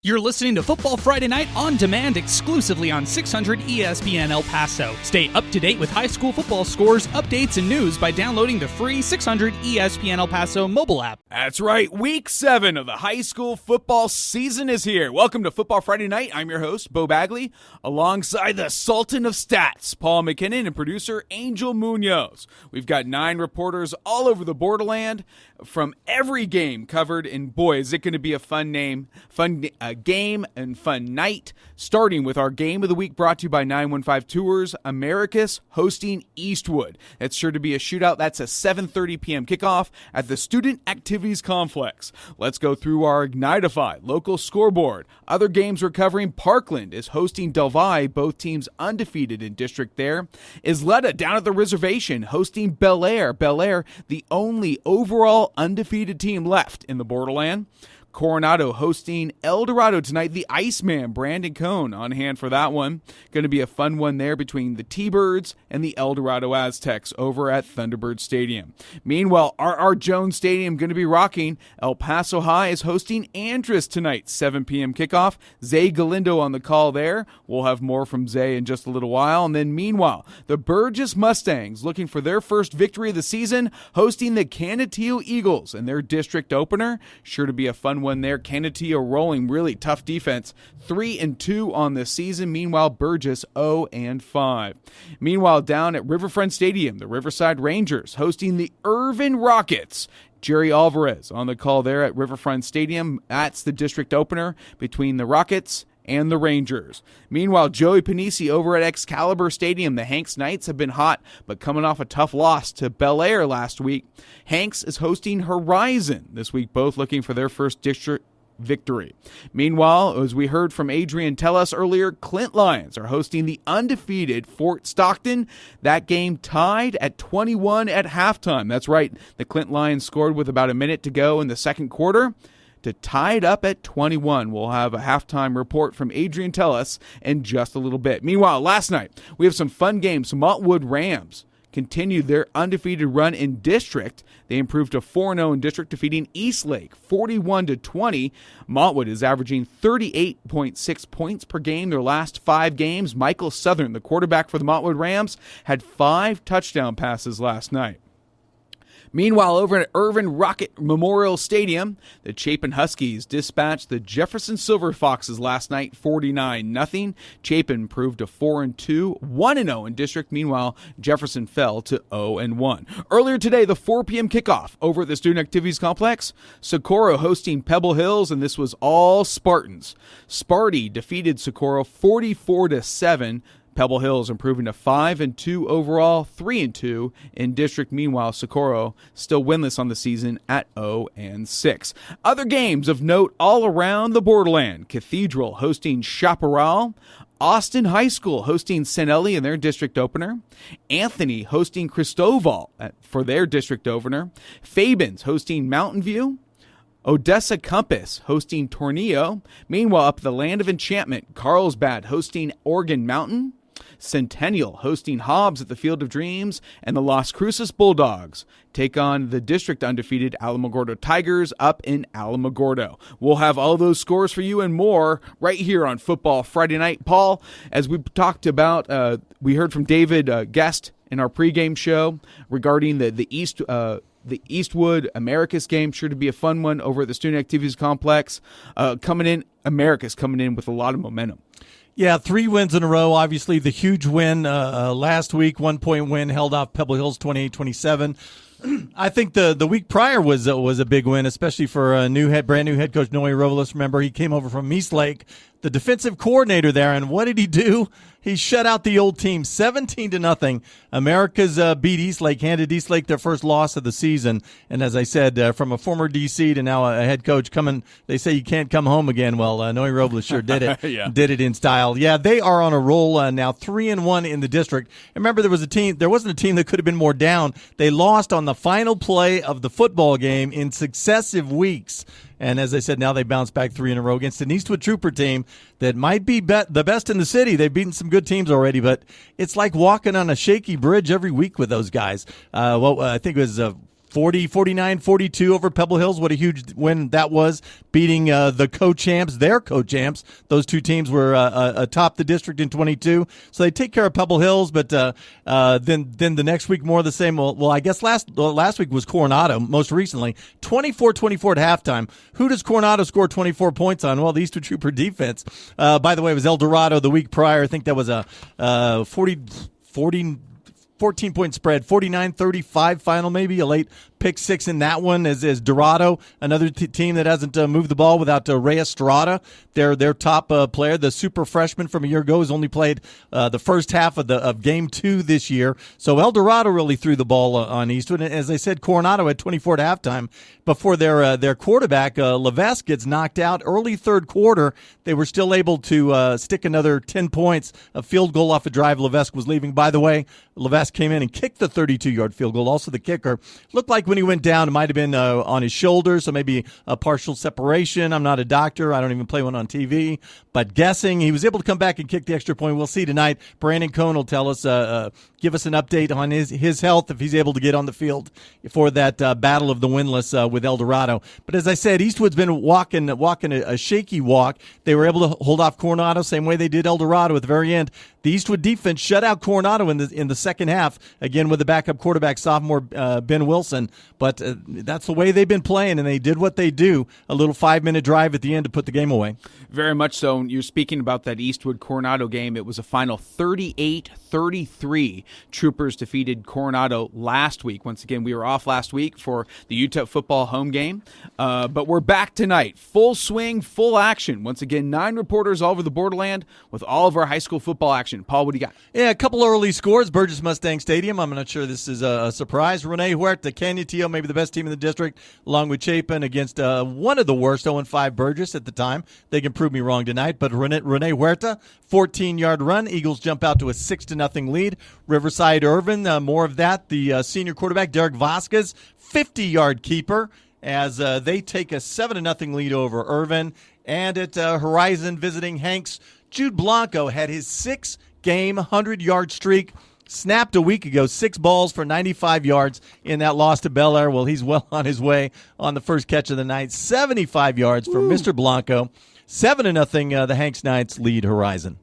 You're listening to Football Friday Night on demand exclusively on 600 ESPN El Paso. Stay up to date with high school football scores, updates, and news by downloading the free 600 ESPN El Paso mobile app. That's right. Week 7 of the high school football season is here. Welcome to Football Friday Night. I'm your host, Bo Bagley, alongside the Sultan of Stats, Paul McKinnon, and producer Angel Munoz. We've got 9 reporters all over the borderland from every game covered, and boy, is it going to be a fun game and fun night, starting with our game of the week brought to you by 915 Tours, Americus hosting Eastwood. It's sure to be a shootout. That's a 7:30 p.m. kickoff at the Student Activities Complex. Let's go through our Ignitify local scoreboard. Other games we're covering: Parkland is hosting Del Valle, both teams undefeated in district there. Isleta down at the reservation hosting Bel Air. Bel Air, the only overall undefeated team left in the borderland. Coronado hosting El Dorado tonight. The Iceman, Brandon Cohn, on hand for that one. Going to be a fun one there between the T-Birds and the El Dorado Aztecs over at Thunderbird Stadium. Meanwhile, R.R. Jones Stadium going to be rocking. El Paso High is hosting Andress tonight, 7 p.m. kickoff. Zay Galindo on the call there. We'll have more from Zay in just a little while. And then meanwhile, the Burgess Mustangs looking for their first victory of the season, hosting the Canutillo Eagles in their district opener. Sure to be a fun one there. Canutillo rolling, really tough defense, 3-2 on the season. Meanwhile, Burgess 0-5. Meanwhile, down at Riverfront Stadium, the Riverside Rangers hosting the Irvin Rockets. Jerry Alvarez on the call there at Riverfront Stadium. That's the district opener between the Rockets and the Rangers. Meanwhile, Joey Panisi over at Excalibur Stadium. The Hanks Knights have been hot, but coming off a tough loss to Bel Air last week. Hanks is hosting Horizon this week, both looking for their first district victory. Meanwhile, as we heard from Adrian tell us earlier, Clint Lions are hosting the undefeated Fort Stockton. That game tied at 21 at halftime. That's right, the Clint Lions scored with about a minute to go in the second quarter to tie it up at 21. We'll have a halftime report from Adrian Tellis in just a little bit. Meanwhile, last night, we have some fun games. Montwood Rams continued their undefeated run in district. They improved to 4-0 in district, defeating Eastlake 41-20. Montwood is averaging 38.6 points per game their last 5 games. Michael Southern, the quarterback for the Montwood Rams, had 5 touchdown passes last night. Meanwhile, over at Irvin Rocket Memorial Stadium, the Chapin Huskies dispatched the Jefferson Silver Foxes last night, 49-0. Chapin improved to 4-2, 1-0 in district. Meanwhile, Jefferson fell to 0-1. Earlier today, the 4 p.m. kickoff over at the Student Activities Complex, Socorro hosting Pebble Hills, and this was all Spartans. Sparty defeated Socorro 44-7. Pebble Hills improving to 5-2 overall, 3-2 in district. Meanwhile, Socorro still winless on the season at 0-6. Other games of note all around the borderland: Cathedral hosting Chaparral, Austin High School hosting Sanelli in their district opener, Anthony hosting Cristobal for their district opener, Fabens hosting Mountain View, Odessa Compass hosting Tornillo. Meanwhile, up the Land of Enchantment, Carlsbad hosting Oregon Mountain, Centennial hosting Hobbs at the Field of Dreams, and the Las Cruces Bulldogs take on the district undefeated Alamogordo Tigers up in Alamogordo. We'll have all those scores for you and more right here on Football Friday Night. Paul, as we talked about, we heard from David Guest in our pregame show regarding the Eastwood Americus game. Sure to be a fun one over at the Student Activities Complex. Americus coming in with a lot of momentum. Yeah, 3 wins in a row. Obviously, the huge win last week, 1-point win, held off Pebble Hills 28-27. I think the week prior was a big win, especially for a brand new head coach, Noe Robles. Remember, he came over from Eastlake, the defensive coordinator there, and what did he do? He shut out the old team 17-0. America's beat Eastlake, handed Eastlake their first loss of the season. And as I said, from a former DC to now a head coach coming, they say you can't come home again. Well, Noe Robles sure did it. Yeah. Did it in style. Yeah, they are on a roll now, 3-1 in the district. And remember, there wasn't a team that could have been more down. They lost on the final play of the football game in successive weeks. And as I said, now they bounce back 3 in a row against an Eastwood Trooper team that might be the best in the city. They've beaten some good teams already, but it's like walking on a shaky bridge every week with those guys. I think it was 49-42 over Pebble Hills. What a huge win that was, beating the co-champs, their co-champs. Those two teams were atop the district in 22. So they take care of Pebble Hills, but then the next week more of the same. Well, I guess last week was Coronado, most recently. 24-24 at halftime. Who does Coronado score 24 points on? Well, the Eastwood Trooper defense. By the way, it was El Dorado the week prior. I think that was a 14-point spread, 49-35 final, maybe a late pick six in that one as Dorado, another team that hasn't moved the ball without Ray Estrada, their top player, the super freshman from a year ago, has only played the first half of game 2 this year. So El Dorado really threw the ball on Eastwood. And as I said, Coronado had 24 at halftime before their quarterback, Levesque, gets knocked out early third quarter. They were still able to stick another 10 points, a field goal off a drive Levesque was leaving. By the way, Levesque came in and kicked the 32-yard field goal. Also, the kicker looked like when he went down, it might have been on his shoulder, so maybe a partial separation. I'm not a doctor. I don't even play one on TV. But guessing, he was able to come back and kick the extra point. We'll see tonight. Brandon Cohn will tell us, give us an update on his health if he's able to get on the field for that battle of the winless with El Dorado. But as I said, Eastwood's been walking a shaky walk. They were able to hold off Coronado same way they did El Dorado at the very end. The Eastwood defense shut out Coronado in the second half, again with the backup quarterback, sophomore Ben Wilson. But that's the way they've been playing, and they did what they do, a little 5-minute drive at the end to put the game away. Very much so. You're speaking about that Eastwood-Coronado game. It was a final 38-33. Troopers defeated Coronado last week. Once again, we were off last week for the UTEP football home game. But we're back tonight. Full swing, full action. Once again, 9 reporters all over the borderland with all of our high school football action. Paul, what do you got? Yeah, a couple early scores. Burgess Mustang Stadium. I'm not sure this is a surprise. Rene Huerta, Canutillo, maybe the best team in the district, along with Chapin against one of the worst, 0-5 Burgess at the time. They can prove me wrong tonight. But Rene Huerta, 14-yard run. Eagles jump out to a 6-0 lead. Riverside Irvin, more of that. The senior quarterback, Derek Vasquez, 50-yard keeper, as they take a 7-0 lead over Irvin. And at Horizon visiting Hanks, Jude Blanco had his 6-game 100-yard streak snapped a week ago, 6 balls for 95 yards in that loss to Bel Air. Well, he's well on his way on the first catch of the night. 75 yards for Mr. Blanco. 7-0, the Hanks Knights lead Horizon.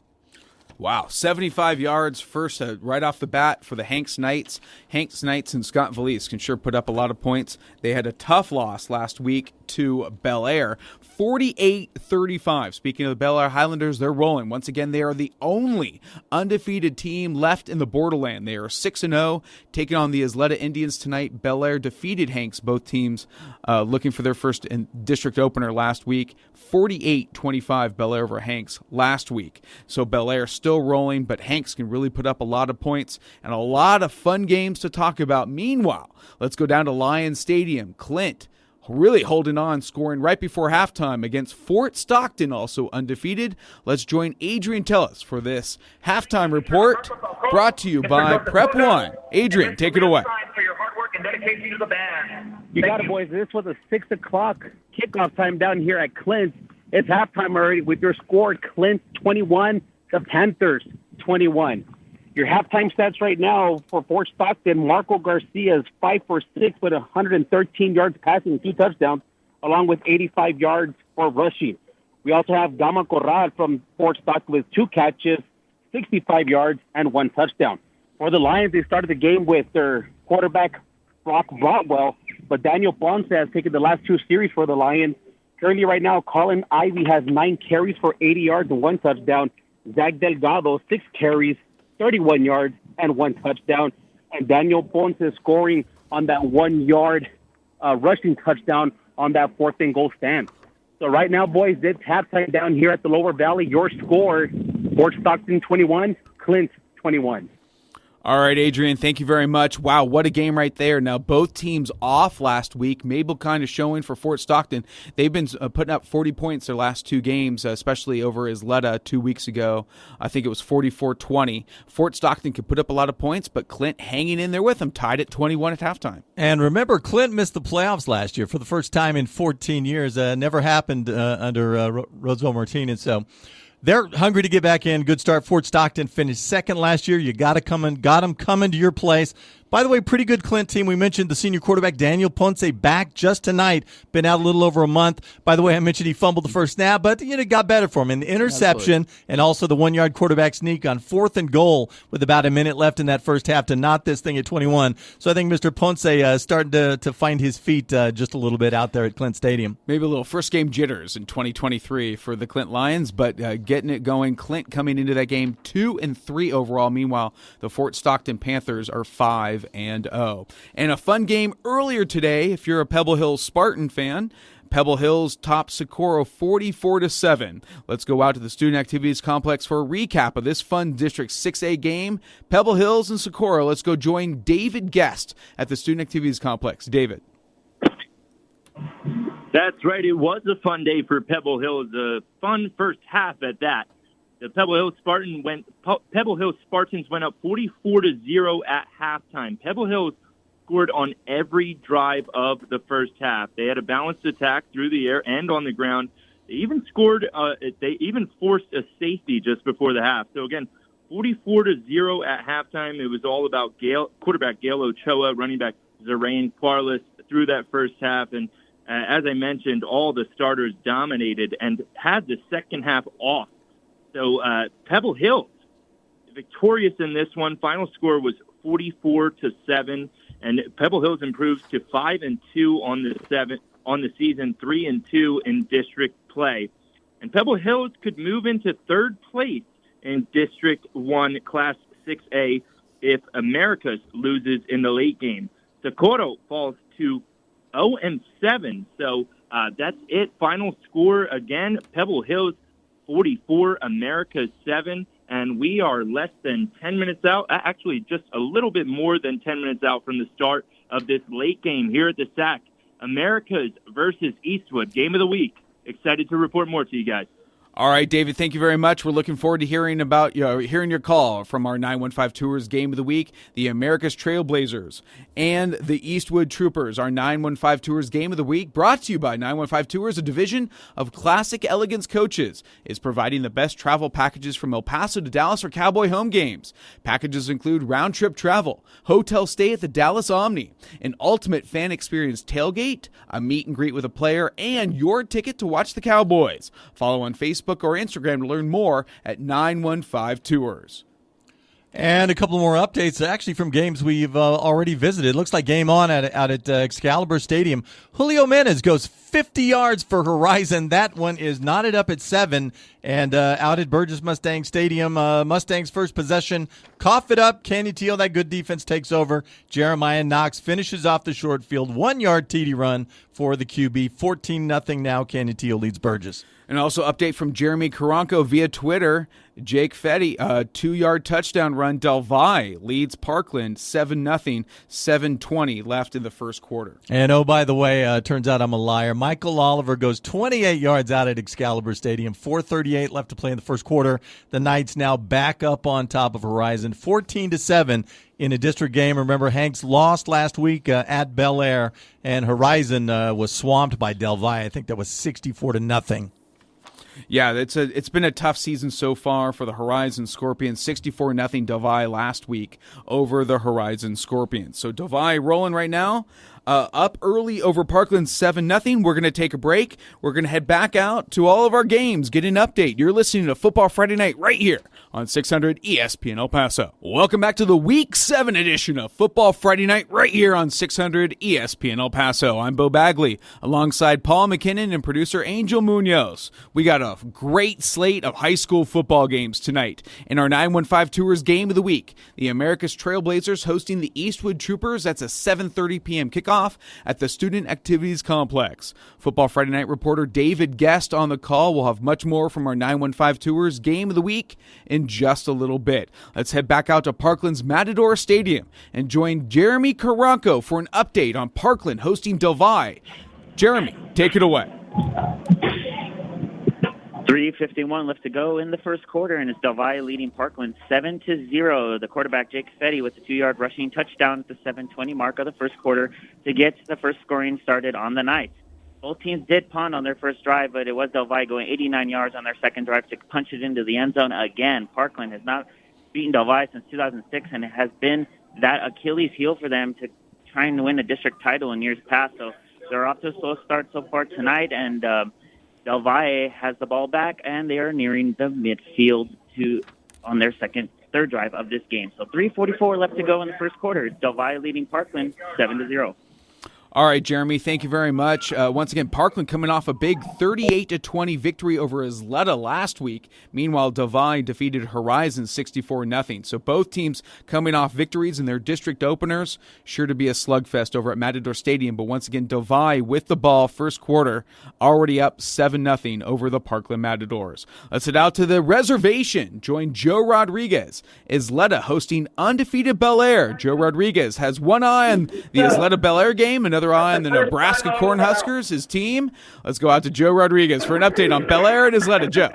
Wow, 75 yards first right off the bat for the Hanks Knights. Hanks Knights and Scott Valise can sure put up a lot of points. They had a tough loss last week to Bel Air, 48-35. Speaking of the Bel Air Highlanders, they're rolling. Once again, they are the only undefeated team left in the borderland. They are 6-0, taking on the Isleta Indians tonight. Bel Air defeated Hanks, both teams looking for their first district opener last week. 48-25 Bel Air over Hanks last week. So Bel Air still rolling, but Hanks can really put up a lot of points and a lot of fun games to talk about. Meanwhile, let's go down to Lions Stadium. Clint really holding on, scoring right before halftime against Fort Stockton, also undefeated. Let's join Adrian Tellis for this halftime report brought to you by Prep One. Adrian, take it away. You got it, boys. This was a 6 o'clock kickoff time down here at Clint. It's halftime already with your score, Clint 21, the Panthers 21. Your halftime stats right now for Fort Stockton, Marco Garcia is 5 for 6 with 113 yards passing and 2 touchdowns, along with 85 yards for rushing. We also have Gama Corral from Fort Stockton with 2 catches, 65 yards, and 1 touchdown. For the Lions, they started the game with their quarterback, Brock Brotwell, but Daniel Ponce has taken the last 2 series for the Lions. Currently right now, Colin Ivy has 9 carries for 80 yards and 1 touchdown. Zach Delgado, 6 carries, 31 yards, and 1 touchdown. And Daniel Ponce is scoring on that 1-yard rushing touchdown on that 4th and goal stand. So right now, boys, it's halftime down here at the Lower Valley. Your score, Fort Stockton 21, Clint 21. All right, Adrian, thank you very much. Wow, what a game right there. Now, both teams off last week. Mabel kind of showing for Fort Stockton. They've been putting up 40 points their last 2 games, especially over Isleta 2 weeks ago. I think it was 44-20. Fort Stockton could put up a lot of points, but Clint hanging in there with them, tied at 21 at halftime. And remember, Clint missed the playoffs last year for the first time in 14 years. Never happened under Roosevelt Martinez, so they're hungry to get back in. Good start. Fort Stockton finished second last year. You got them coming to your place. By the way, pretty good Clint team. We mentioned the senior quarterback, Daniel Ponce, back just tonight. Been out a little over a month. By the way, I mentioned he fumbled the first snap, but it got better for him. And the interception and also the 1-yard quarterback sneak on 4th and goal with about a minute left in that first half to knot this thing at 21. So I think Mr. Ponce starting to find his feet just a little bit out there at Clint Stadium. Maybe a little first-game jitters in 2023 for the Clint Lions, but getting it going. Clint coming into that game 2-3 overall. Meanwhile, the Fort Stockton Panthers are 5-0. And a fun game earlier today, if you're a Pebble Hills Spartan fan. Pebble Hills topped Socorro 44-7. Let's go out to the Student Activities Complex for a recap of this fun District 6A game. Pebble Hills and Socorro. Let's go join David Guest at the Student Activities Complex. David. That's right. It was a fun day for Pebble Hills. A fun first half at that. The Pebble Hills Spartans went up 44-0 at halftime. Pebble Hills scored on every drive of the first half. They had a balanced attack through the air and on the ground. They even scored. They even forced a safety just before the half. So again, 44-0 at halftime. It was all about quarterback Gail Ochoa, running back Zarain Quarles through that first half. And as I mentioned, all the starters dominated and had the second half off. So Pebble Hills victorious in this one. Final score was 44-7, and Pebble Hills improves to 5-2 on the season, 3-2 in district play. And Pebble Hills could move into third place in District 1 Class 6A if Americas loses in the late game. Socorro falls to 0-7, so that's it. Final score again, Pebble Hills 44, Americas 7, and we are less than 10 minutes out, actually just a little bit more than 10 minutes out from the start of this late game here at the SAC. Americas versus Eastwood, game of the week. Excited to report more to you guys. All right, David, thank you very much. We're looking forward to hearing your call from our 915 Tours Game of the Week, the America's Trailblazers and the Eastwood Troopers. Our 915 Tours Game of the Week, brought to you by 915 Tours, a division of Classic Elegance Coaches, is providing the best travel packages from El Paso to Dallas for Cowboy home games. Packages include round-trip travel, hotel stay at the Dallas Omni, an ultimate fan experience tailgate, a meet and greet with a player, and your ticket to watch the Cowboys. Follow on Facebook or Instagram to learn more at 915 Tours. And a couple more updates, actually, from games we've already visited. Looks like game on out at Excalibur Stadium. Julio Menez goes 50 yards for Horizon. That one is knotted up at 7. And out at Burgess Mustang Stadium, Mustangs first possession. Cough it up. Canyon Teal, that good defense, takes over. Jeremiah Knox finishes off the short field. 1-yard TD run for the QB. 14-0 now. Canyon Teal leads Burgess. And also update from Jeremy Karanko via Twitter. Jake Fetty, a 2-yard touchdown run. Del Valle leads Parkland 7-0, 7:20 left in the first quarter. And oh, by the way, turns out I'm a liar. Michael Oliver goes 28 yards out at Excalibur Stadium. 4:38 left to play in the first quarter. The Knights now back up on top of Horizon, 14-7 in a district game. Remember, Hanks lost last week at Bel Air, and Horizon was swamped by Del Valle. I think that was 64-0. Yeah, it's been a tough season so far for the Horizon Scorpions. 64-0 Del Valle last week over the Horizon Scorpions. So Del Valle rolling right now. Up early over Parkland 7-0. We're going to take a break. We're going to head back out to all of our games, get an update. You're listening to Football Friday Night right here on 600 ESPN El Paso. Welcome back to the Week 7 edition of Football Friday Night right here on 600 ESPN El Paso. I'm Bo Bagley alongside Paul McKinnon and producer Angel Munoz. We got a great slate of high school football games tonight. In our 915 Tours Game of the Week, the America's Trailblazers hosting the Eastwood Troopers. That's a 7:30 p.m. kickoff at the Student Activities Complex. Football Friday Night reporter David Guest on the call. We'll have much more from our 915 Tours Game of the Week in just a little bit. Let's head back out to Parkland's Matador Stadium and join Jeremy Karanko for an update on Parkland hosting Del Valle. Jeremy, take it away. 3:51 left to go in the first quarter, and it's Del Valle leading Parkland 7-0. The quarterback, Jake Fetty, with a 2-yard rushing touchdown at the 7:20 mark of the first quarter to get the first scoring started on the night. Both teams did punt on their first drive, but it was Del Valle going 89 yards on their second drive to punch it into the end zone again. Parkland has not beaten Del Valle since 2006, and it has been that Achilles heel for them to try and win a district title in years past. So they're off to a slow start so far tonight, and Del Valle has the ball back, and they are nearing the midfield on their third drive of this game. So 3:44 left to go in the first quarter. Del Valle leading Parkland 7-0. All right, Jeremy, thank you very much. Once again, Parkland coming off a big 38-20 victory over Isleta last week. Meanwhile, Del Valle defeated Horizon 64-0. So both teams coming off victories in their district openers. Sure to be a slugfest over at Matador Stadium. But once again, Del Valle with the ball first quarter, already up 7-0 over the Parkland Matadors. Let's head out to the reservation. Join Joe Rodriguez. Isleta hosting undefeated Bel Air. Joe Rodriguez has one eye on the Isleta Bel Air game, another eye on the Nebraska Cornhuskers, his team. Let's go out to Joe Rodriguez for an update on Bel Air and Isleta. Joe.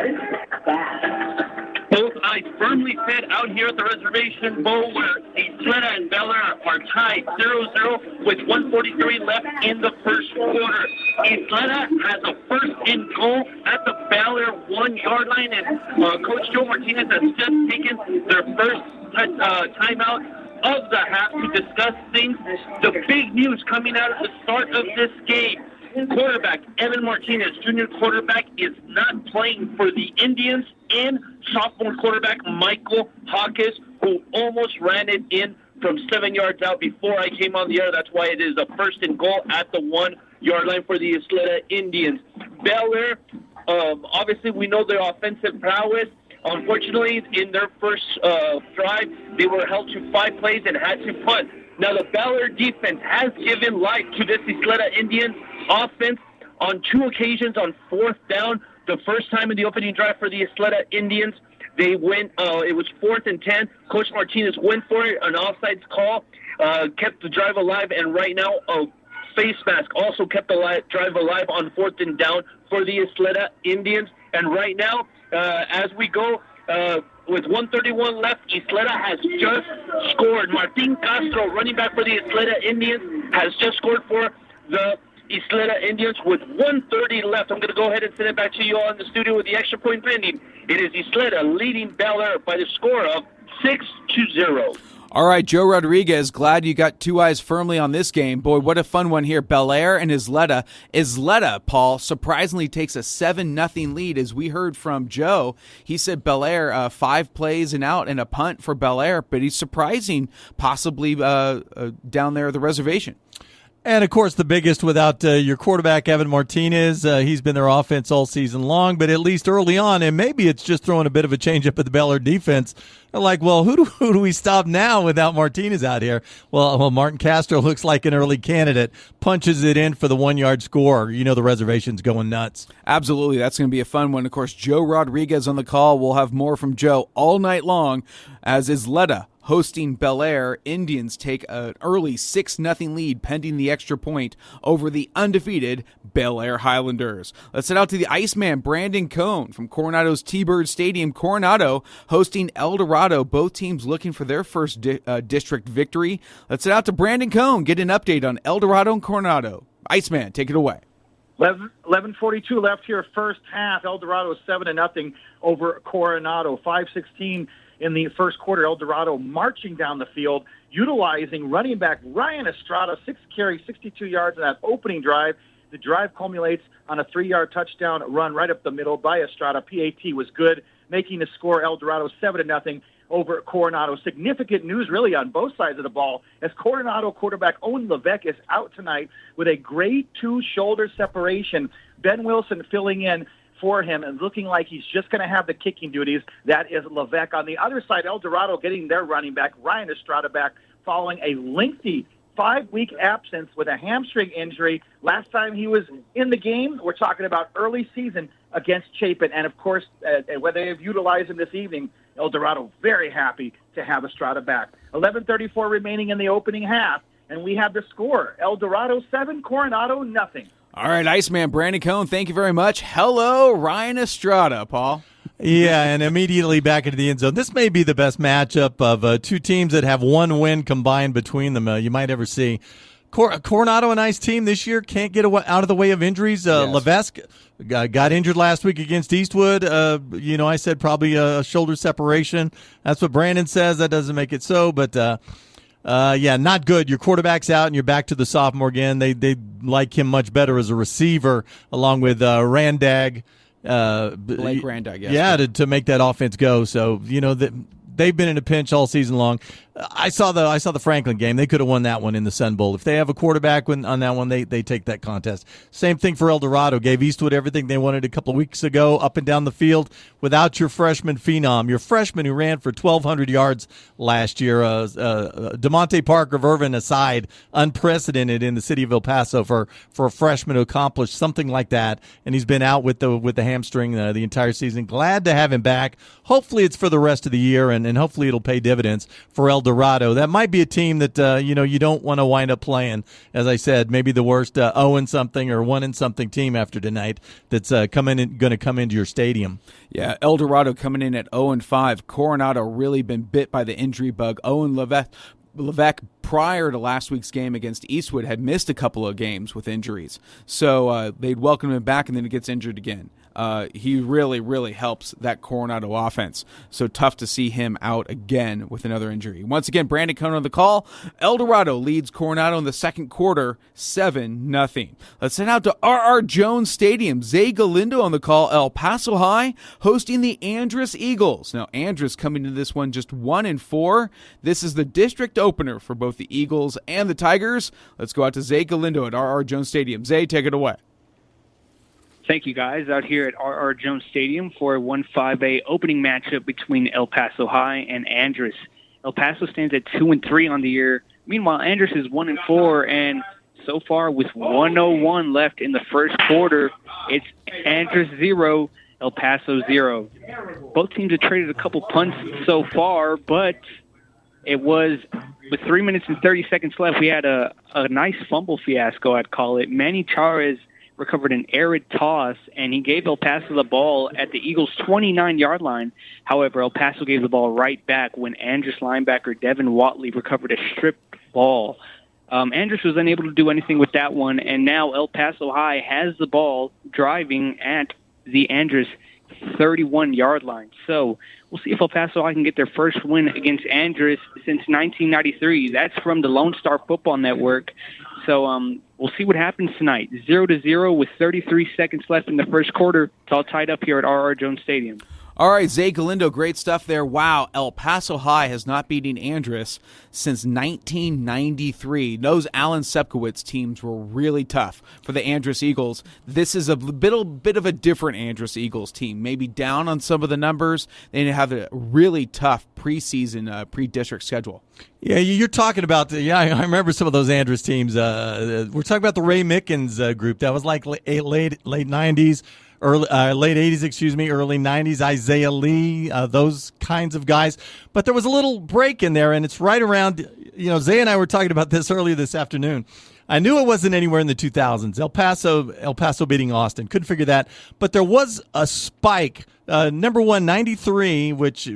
Both eyes firmly set out here at the reservation bowl, where Isleta and Bel Air are tied 0-0 with 1:43 left in the first quarter. Isleta has a first and goal at the Bel Air 1-yard line, and Coach Joe Martinez has just taken their first timeout of the half to discuss things. The big news coming out of the start of this game: quarterback Evan Martinez, junior quarterback, is not playing for the Indians, and sophomore quarterback Michael Hawkes, who almost ran it in from 7 yards out before I came on the air. That's why it is a first and goal at the 1-yard line for the Isleta Indians. Bel Air, obviously we know their offensive prowess. Unfortunately, in their first drive, they were held to 5 plays and had to punt. Now, the Bel Air defense has given life to this Isleta Indians offense on 2 occasions on 4th down. The first time in the opening drive for the Isleta Indians, they went. It was 4th and 10. Coach Martinez went for it. An offsides call kept the drive alive, and right now, a face mask also kept the drive alive on 4th and down for the Isleta Indians. And right now, as we go, with 1:31 left, Isleta has just scored. Martin Castro, running back for the Isleta Indians, has just scored for the Isleta Indians with 1:30 left. I'm going to go ahead and send it back to you all in the studio with the extra point pending. It is Isleta leading Bel Air by the score of 6-0. All right, Joe Rodriguez, glad you got 2 eyes firmly on this game. Boy, what a fun one here. Bel Air and Isleta. Isleta, Paul, surprisingly takes a 7-0 lead. As we heard from Joe, he said Bel Air, 5 plays and out and a punt for Bel Air, but he's surprising possibly down there at the reservation. And, of course, the biggest without your quarterback, Evan Martinez. He's been their offense all season long, but at least early on, and maybe it's just throwing a bit of a change-up at the Bel Air defense. They're like, well, who do we stop now without Martinez out here? Well, Martin Castro looks like an early candidate, punches it in for the 1-yard score. You know the reservation's going nuts. Absolutely. That's going to be a fun one. Of course, Joe Rodriguez on the call. We'll have more from Joe all night long as Isleta hosting Bel Air. Indians take an early 6-0 lead pending the extra point over the undefeated Bel Air Highlanders. Let's head out to the Iceman, Brandon Cohn from Coronado's T-Bird Stadium. Coronado hosting El Dorado. Both teams looking for their first district victory. Let's head out to Brandon Cohn, get an update on El Dorado and Coronado. Iceman, take it away. 11:42 left here, first half. El Dorado 7-0 over Coronado. 5:16 in the first quarter. El Dorado marching down the field, utilizing running back Ryan Estrada, 6 carries, 62 yards in that opening drive. The drive culminates on a 3-yard touchdown run right up the middle by Estrada. PAT was good, making the score El Dorado 7-0 over Coronado. Significant news really on both sides of the ball, as Coronado quarterback Owen Levesque is out tonight with a grade 2 shoulder separation. Ben Wilson filling in for him and looking like he's just going to have the kicking duties. That is Levesque. On the other side, El Dorado getting their running back, Ryan Estrada, back following a lengthy 5-week absence with a hamstring injury. Last time he was in the game, we're talking about early season against Chapin. And, of course, when they have utilized him this evening, El Dorado very happy to have Estrada back. 11:34 remaining in the opening half, and we have the score. El Dorado 7, Coronado nothing. All right, Iceman, Brandon Cohn, thank you very much. Hello, Ryan Estrada, Paul. Yeah, and immediately back into the end zone. This may be the best matchup of 2 teams that have 1 win combined between them you might ever see. Coronado, a nice team this year, can't get out of the way of injuries. Yes. Levesque got injured last week against Eastwood. I said probably a shoulder separation. That's what Brandon says. That doesn't make it so, but Not good. Your quarterback's out, and you're back to the sophomore again. They like him much better as a receiver, along with Randag. Blake Randag, yes. Yeah, to make that offense go. So, they've been in a pinch all season long. I saw the Franklin game. They could have won that one in the Sun Bowl. If they have a quarterback on that one, they take that contest. Same thing for El Dorado. Gave Eastwood everything they wanted a couple of weeks ago, up and down the field, without your freshman phenom. Your freshman who ran for 1,200 yards last year. DeMonte Parker of Irvin aside, unprecedented in the city of El Paso for a freshman to accomplish something like that. And he's been out with the hamstring the entire season. Glad to have him back. Hopefully it's for the rest of the year, and hopefully it'll pay dividends for El Dorado. That might be a team that you don't want to wind up playing. As I said, maybe the worst 0-something or 1-something team after tonight that's going to come into your stadium. Yeah, El Dorado coming in at 0-5. Coronado really been bit by the injury bug. Owen Levesque, prior to last week's game against Eastwood, had missed a couple of games with injuries. So they'd welcome him back, and then he gets injured again. He really, really helps that Coronado offense. So tough to see him out again with another injury. Once again, Brandon Cohn on the call. El Dorado leads Coronado in the second quarter, 7-0. Let's head out to R.R. Jones Stadium. Zay Galindo on the call. El Paso High hosting the Andress Eagles. Now, Andress coming into this one just 1-4. This is the district opener for both the Eagles and the Tigers. Let's go out to Zay Galindo at R.R. Jones Stadium. Zay, take it away. Thank you, guys. Out here at R.R. Jones Stadium for a 1-5A opening matchup between El Paso High and Andress. El Paso stands at 2-3 on the year. Meanwhile, Andress is 1-4, and so far with 1:01 left in the first quarter, it's Andress 0, El Paso 0. Both teams have traded a couple punts so far, but it was with 3 minutes and 30 seconds left. We had a nice fumble fiasco, I'd call it. Manny Charez recovered an arid toss, and he gave El Paso the ball at the Eagles' 29-yard line. However, El Paso gave the ball right back when Andress linebacker Devin Watley recovered a stripped ball. Andress was unable to do anything with that one, and now El Paso High has the ball driving at the Andress 31-yard line. So we'll see if El Paso High can get their first win against Andress since 1993. That's from the Lone Star Football Network. So we'll see what happens tonight. 0-0 with 33 seconds left in the first quarter. It's all tied up here at R.R. Jones Stadium. All right, Zay Galindo, great stuff there. Wow, El Paso High has not beaten Andress since 1993. Those Alan Sepkowitz teams were really tough for the Andress Eagles. This is a bit of a different Andress Eagles team, maybe down on some of the numbers. They have a really tough preseason, pre-district schedule. Yeah, you're talking about I remember some of those Andress teams. We're talking about the Ray Mickens group. That was like late 90s. Late 80s, early 90s, Isaiah Lee, those kinds of guys. But there was a little break in there, and it's right around, Zay and I were talking about this earlier this afternoon. I knew it wasn't anywhere in the 2000s. El Paso beating Austin. Couldn't figure that. But there was a spike. Number 93, which,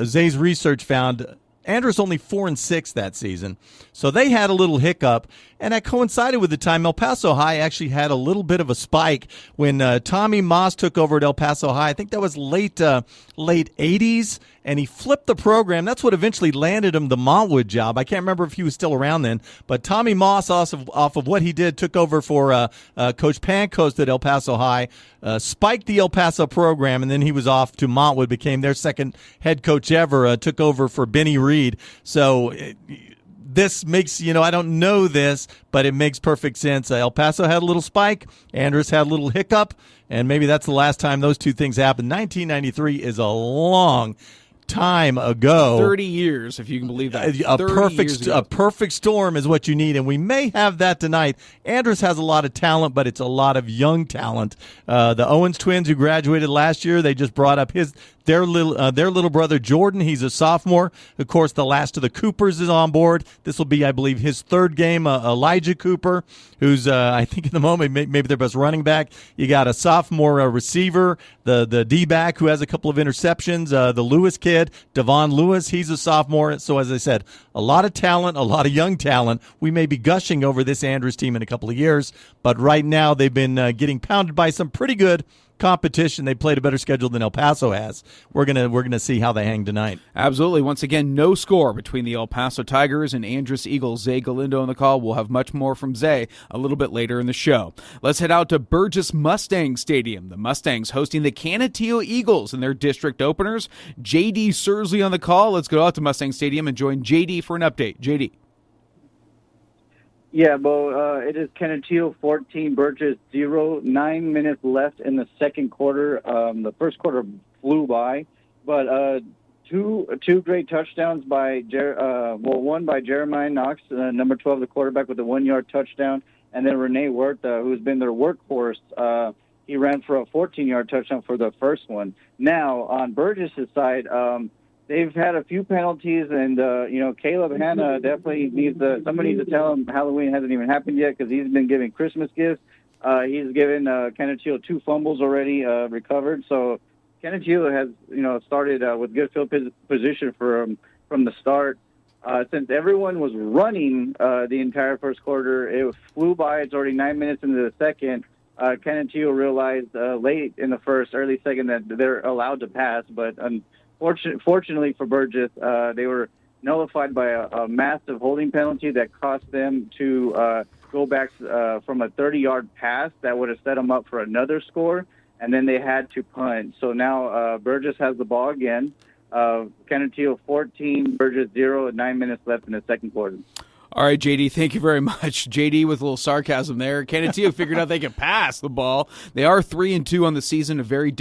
Zay's research found, Andress only 4-6 that season. So they had a little hiccup, and that coincided with the time El Paso High actually had a little bit of a spike when Tommy Moss took over at El Paso High. I think that was late 80s, and he flipped the program. That's what eventually landed him the Montwood job. I can't remember if he was still around then, but Tommy Moss, off of what he did, took over for Coach Pancoast at El Paso High, spiked the El Paso program, and then he was off to Montwood, became their second head coach ever, took over for Benny Reed. So this makes, I don't know this, but it makes perfect sense. El Paso had a little spike. Andress had a little hiccup, and maybe that's the last time those two things happened. 1993 is a long time ago. 30 years, if you can believe that. A perfect storm is what you need, and we may have that tonight. Andress has a lot of talent, but it's a lot of young talent. The Owens twins who graduated last year, they just brought up their little brother Jordan. He's a sophomore. Of course, the last of the Coopers is on board. This will be, I believe, his third game. Elijah Cooper, who's I think at the moment maybe their best running back. You got a sophomore receiver, the D-back who has a couple of interceptions. The Lewis kid, Devon Lewis, he's a sophomore. So as I said, a lot of talent, a lot of young talent. We may be gushing over this Andress team in a couple of years, but right now they've been getting pounded by some pretty good competition. They played a better schedule than El Paso has. We're gonna see how they hang tonight. Absolutely. Once again, no score between the El Paso Tigers and Andress Eagles. Zay Galindo on the call. We'll have much more from Zay a little bit later in the show. Let's head out to Burgess Mustang Stadium. The Mustangs hosting the Canutillo Eagles in their district openers. JD Sursley on the call. Let's go out to Mustang Stadium and join JD for an update. JD. Yeah, Bo, it is Canutillo 14, Burgess 0. 9 minutes left in the second quarter. The first quarter flew by, but two great touchdowns by one by Jeremiah Knox, number 12, the quarterback, with a 1-yard touchdown, and then Renee Huerta, who's been their workhorse. He ran for a 14-yard touchdown for the first one. Now, on Burgess's side, they've had a few penalties, and Caleb Hanna definitely somebody needs to tell him Halloween hasn't even happened yet, because he's been giving Christmas gifts. He's given Canutillo 2 fumbles already recovered. So Canutillo has started with good field position from the start. Since everyone was running the entire first quarter, it flew by. It's already 9 minutes into the second. Canutillo realized late in the first, early second, that they're allowed to pass, but fortunately for Burgess, they were nullified by a massive holding penalty that cost them to go back from a 30-yard pass that would have set them up for another score, and then they had to punt. So now Burgess has the ball again. Canutillo 14, Burgess 0, 9 minutes left in the second quarter. All right, JD, thank you very much. JD with a little sarcasm there. Canutillo figured out they could pass the ball. They are 3-2 on the season, a very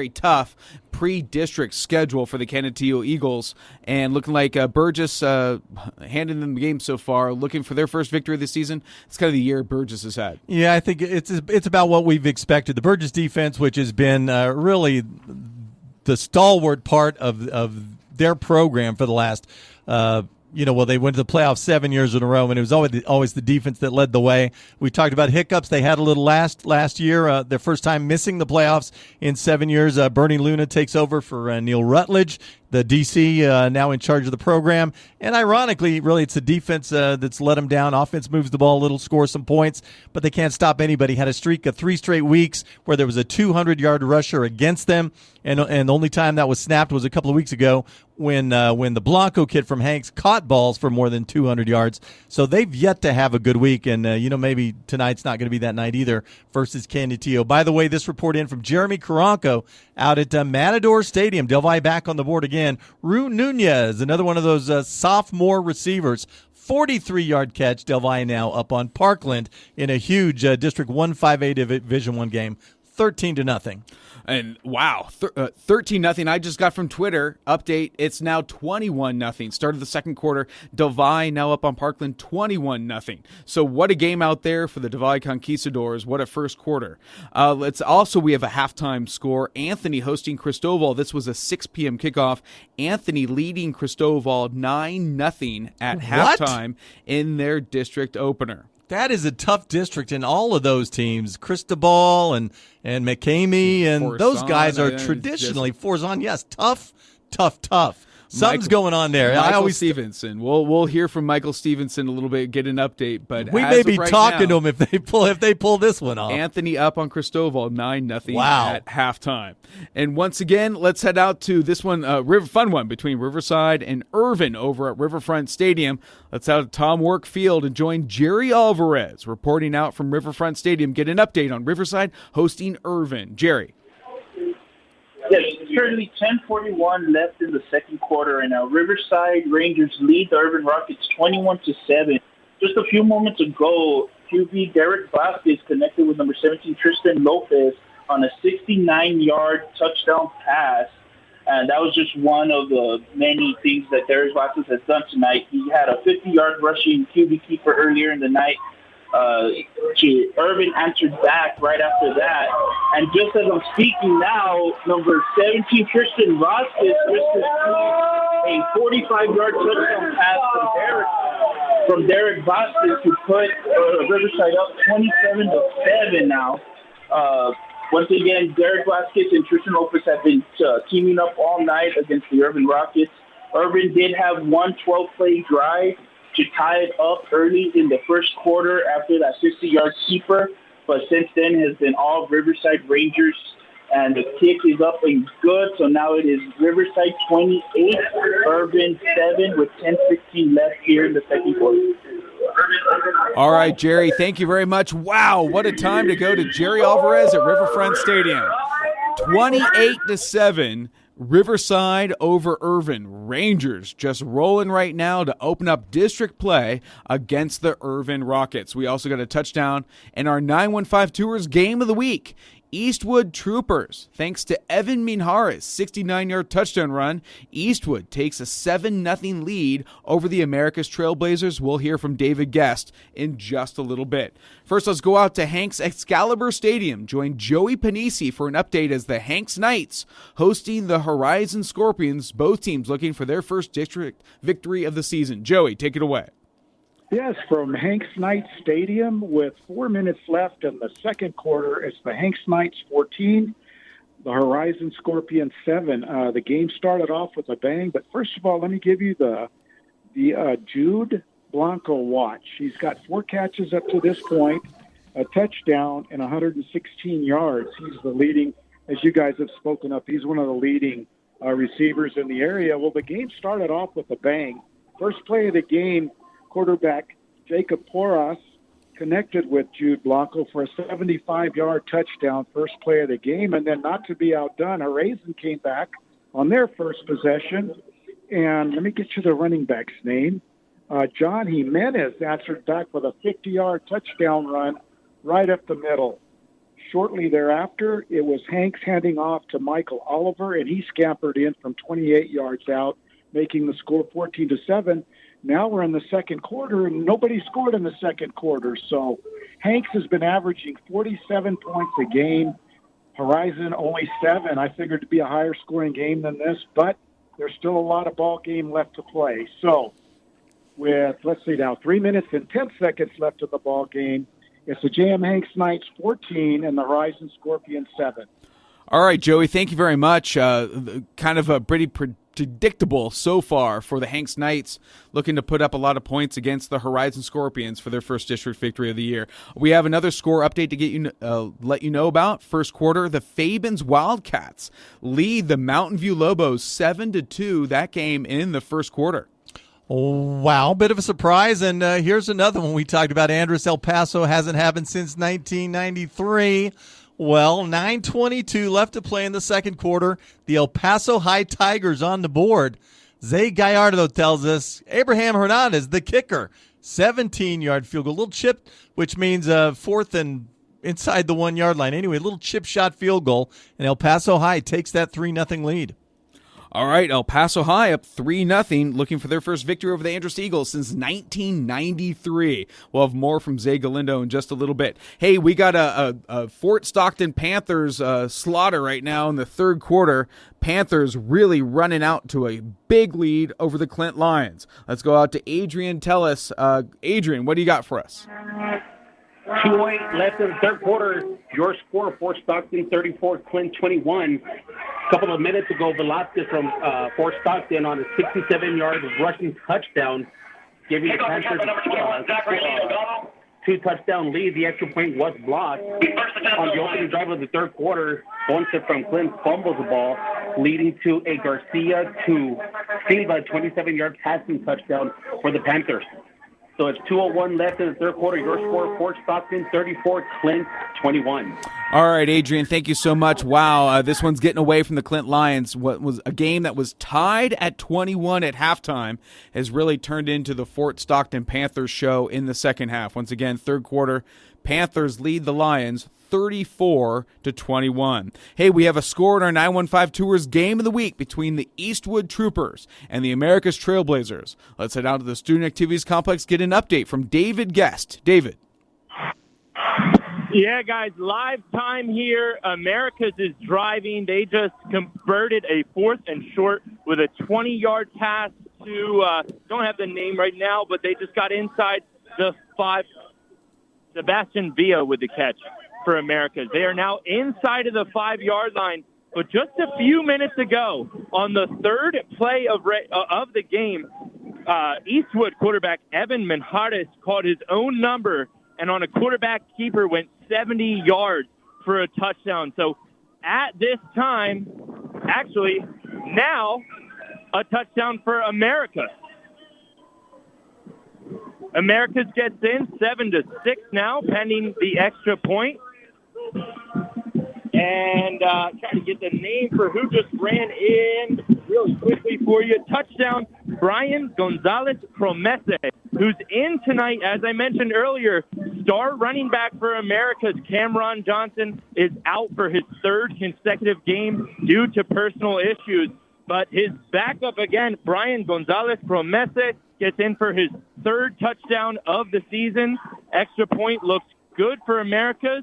tough pre-district schedule for the Canutillo Eagles, and looking like Burgess handing them the game so far, looking for their first victory of the season. It's kind of the year Burgess has had. Yeah, I think it's about what we've expected. The Burgess defense, which has been really the stalwart part of their program for the last they went to the playoffs 7 years in a row, and it was always the defense that led the way. We talked about hiccups. They had a little last year, their first time missing the playoffs in 7 years. Bernie Luna takes over for Neil Rutledge, the DC, now in charge of the program. And ironically, really, it's the defense that's let them down. Offense moves the ball a little, scores some points, but they can't stop anybody. Had a streak of 3 straight weeks where there was a 200-yard rusher against them, and the only time that was snapped was a couple of weeks ago when the Blanco kid from Hanks caught balls for more than 200 yards. So they've yet to have a good week, and maybe tonight's not going to be that night either versus Canutillo. By the way, this report in from Jeremy Karanko out at Matador Stadium. Del Valle back on the board again. Rue Nunez, another one of those sophomore receivers. 43-yard catch. Del Valle now up on Parkland in a huge District 1-5A Division I game, 13-0. And wow, 13-0. I just got from Twitter update. It's now 21-0. Started the second quarter. Del Valle now up on Parkland, 21-0. So what a game out there for the Del Valle Conquistadors. What a first quarter. We have a halftime score. Anthony hosting Cristobal. This was a 6 p.m. kickoff. Anthony leading Cristobal 9-0 at halftime in their district opener. That is a tough district in all of those teams. Cristobal and McCamey and Forzan, those guys are traditionally Forzan. Yes, tough. Something's going on there. Michael Stevenson. We'll hear from Michael Stevenson a little bit, get an update. But we may be talking to him if they pull this one off. Anthony up on Cristobal 9-0 wow. at halftime. And once again, let's head out to this one, fun one between Riverside and Irvin over at Riverfront Stadium. Let's head out to Tom Work Field and join Jerry Alvarez reporting out from Riverfront Stadium. Get an update on Riverside hosting Irvin. Jerry. Yes, currently 10:41 left in the second quarter, and now Riverside Rangers lead the Urban Rockets 21-7. Just a few moments ago, QB Derek Vasquez connected with number 17 Tristan Lopez on a 69-yard touchdown pass, and that was just one of the many things that Derek Vasquez has done tonight. He had a 50-yard rushing QB keeper earlier in the night. Irvin answered back right after that. And just as I'm speaking now, number 17, Tristan Vasquez, a 45-yard touchdown pass from Derek Vasquez to put Riverside up 27-7 now. Once again, Derek Vasquez and Tristan Lopez have been teaming up all night against the Urban Rockets. Urban did have one 12-play drive to tie it up early in the first quarter after that 60-yard keeper. but since then has been all Riverside Rangers. And the kick is up and good, so now it is Riverside 28, Irvin 7 with 10:16 left here in the second quarter. All right, Jerry, thank you very much. Wow, what a time to go to Jerry Alvarez at Riverfront Stadium. 28-7, Riverside over Irvin. Rangers just rolling right now to open up district play against the Irvin Rockets. We also got a touchdown in our 915 Tours Game of the Week. Eastwood Troopers, thanks to Evan Minharis' 69-yard touchdown run, Eastwood takes a 7-0 lead over the America's Trailblazers. We'll hear from David Guest in just a little bit. First, let's go out to Hanks Excalibur Stadium. Join Joey Panisi for an update as the Hanks Knights hosting the Horizon Scorpions, both teams looking for their first district victory of the season. Joey, take it away. Yes, from Hanks Knights Stadium with 4 minutes left in the second quarter. It's the Hanks Knights 14, the Horizon Scorpions 7. The game started off with a bang, but first of all, let me give you the Jude Blanco watch. He's got 4 catches up to this point, a touchdown, and 116 yards. He's the leading, as you guys have spoken up, he's one of the leading receivers in the area. Well, the game started off with a bang. First play of the game, quarterback Jacob Porras connected with Jude Blanco for a 75-yard touchdown, first play of the game. And then, not to be outdone, Horizon came back on their first possession. And let me get you the running back's name. John Jimenez answered back with a 50-yard touchdown run right up the middle. Shortly thereafter, it was Hanks handing off to Michael Oliver, and he scampered in from 28 yards out, making the score 14-7. Now we're in the second quarter, and nobody scored in the second quarter. So Hanks has been averaging 47 points a game. Horizon only 7. I figured it'd be a higher scoring game than this, but there's still a lot of ball game left to play. So with, let's see now, 3 minutes and 10 seconds left of the ball game, it's the JM Hanks Knights 14 and the Horizon Scorpions 7. All right, Joey, thank you very much. Kind of a pretty predictable so far for the Hanks Knights, looking to put up a lot of points against the Horizon Scorpions for their first district victory of the year. We have another score update to get you let you know about. First quarter, the Fabens Wildcats lead the Mountain View Lobos 7-2. That game in the first quarter. Oh, wow, bit of a surprise. And here's another one we talked about. Andress El Paso hasn't happened since 1993. Well, 9:22 left to play in the second quarter. The El Paso High Tigers on the board. Zay Gallardo tells us Abraham Hernandez, the kicker, 17-yard field goal. A little chip, which means fourth and inside the 1 yard line. Anyway, a little chip shot field goal, and El Paso High takes that 3-0 lead. All right, El Paso High up 3-0, looking for their first victory over the Andress Eagles since 1993. We'll have more from Zay Galindo in just a little bit. Hey, we got a Fort Stockton Panthers slaughter right now in the third quarter. Panthers really running out to a big lead over the Clint Lions. Let's go out to Adrian Tellis. Adrian, what do you got for us? 2:08 left in the third quarter. Your score, Fort Stockton 34, Clint 21. A couple of minutes ago, Velasquez from Fort Stockton on a 67-yard rushing touchdown, giving the Panthers a 2-touchdown lead. The extra point was blocked. On the opening drive of the third quarter, Bonset from Clint fumbles the ball, leading to a Garcia to Silva 27-yard passing touchdown for the Panthers. So it's 2:01 left in the third quarter. Your score, Fort Stockton 34, Clint 21. All right, Adrian, thank you so much. Wow, this one's getting away from the Clint Lions. What was a game that was tied at 21 at halftime has really turned into the Fort Stockton Panthers show in the second half. Once again, third quarter, Panthers lead the Lions 34-21. Hey, we have a score in our 915 Tours Game of the Week between the Eastwood Troopers and the America's Trailblazers. Let's head out to the Student Activities Complex, get an update from David Guest. David. Yeah, guys, live time here. America's is driving. They just converted a 4th and short with a 20-yard pass to, don't have the name right now, but they just got inside the 5. Sebastian Villa with the catch for Americas. They are now inside of the 5-yard line, but just a few minutes ago, on the third play of the game, Eastwood quarterback Evan Manjarres called his own number, and on a quarterback keeper went 70 yards for a touchdown. So at this time, actually, now a touchdown for America. Americas gets in 7-6 now, pending the extra point. And trying to get the name for who just ran in really quickly for you. Touchdown, Brian Gonzalez Promese, who's in tonight. As I mentioned earlier, star running back for America's Cameron Johnson is out for his third consecutive game due to personal issues. But his backup again, Brian Gonzalez Promese, gets in for his third touchdown of the season. Extra point looks good for America's.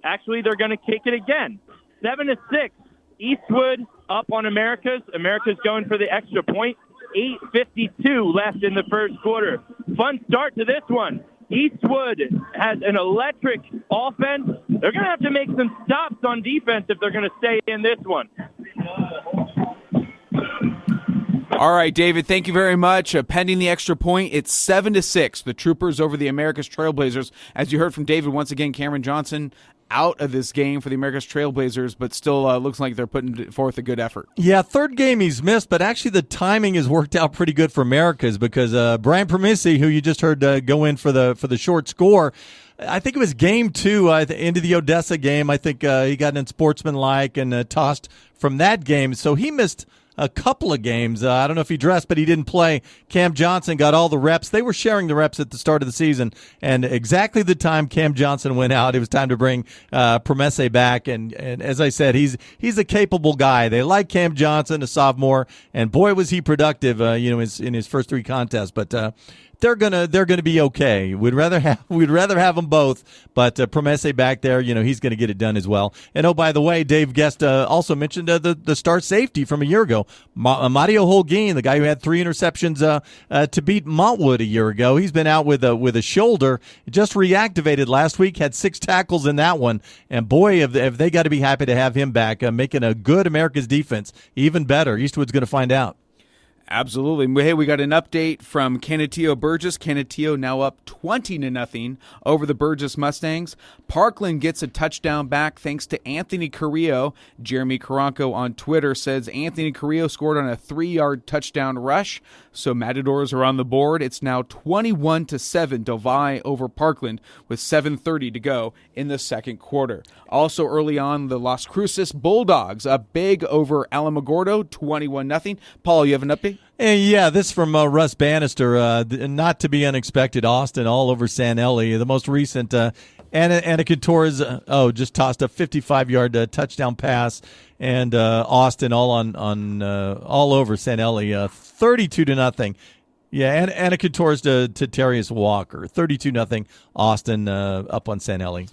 Actually, they're going to kick it again. 7-6. Eastwood up on America's. America's going for the extra point. 8:52 left in the first quarter. Fun start to this one. Eastwood has an electric offense. They're going to have to make some stops on defense if they're going to stay in this one. All right, David, thank you very much. Pending the extra point, it's 7-6. The Troopers over the America's Trailblazers. As you heard from David, once again, Cameron Johnson out of this game for the America's Trailblazers, but still looks like they're putting forth a good effort. Yeah, third game he's missed, but actually the timing has worked out pretty good for America's because Brian Promese, who you just heard go in for the short score, I think it was game 2 at the end of the Odessa game. I think he got in sportsmanlike and tossed from that game, so he missed a couple of games. I don't know if he dressed, but he didn't play. Cam Johnson got all the reps. They were sharing the reps at the start of the season, and exactly the time Cam Johnson went out, it was time to bring Promese back. And as I said, he's a capable guy. They like Cam Johnson, a sophomore, and boy was he productive. In his first 3 contests, but. They're gonna be okay. We'd rather have them both, but Promese back there, he's gonna get it done as well. And oh, by the way, Dave Guest also mentioned the star safety from a year ago, Mario Holguin, the guy who had 3 interceptions to beat Montwood a year ago. He's been out with a shoulder, just reactivated last week, had 6 tackles in that one, and boy, have they got to be happy to have him back, making a good America's defense even better. Eastwood's gonna find out. Absolutely. Hey, we got an update from Canutillo Burgess. Canutillo now up 20-0 over the Burgess Mustangs. Parkland gets a touchdown back thanks to Anthony Carrillo. Jeremy Caranco on Twitter says Anthony Carrillo scored on a 3-yard touchdown rush. So Matadors are on the board. It's now 21-7 Delvi over Parkland with 7:30 to go in the second quarter. Also early on, the Las Cruces Bulldogs up big over Alamogordo, 21-0. Paul, you have an update? Yeah, this from Russ Bannister. Not to be unexpected, Austin all over San Eli. The most recent, Annika Torres, just tossed a 55-yard touchdown pass, and Austin all over San Eli, 32-0. Yeah, Annika Torres to Terrius Walker, 32-0. Austin up on San Eli.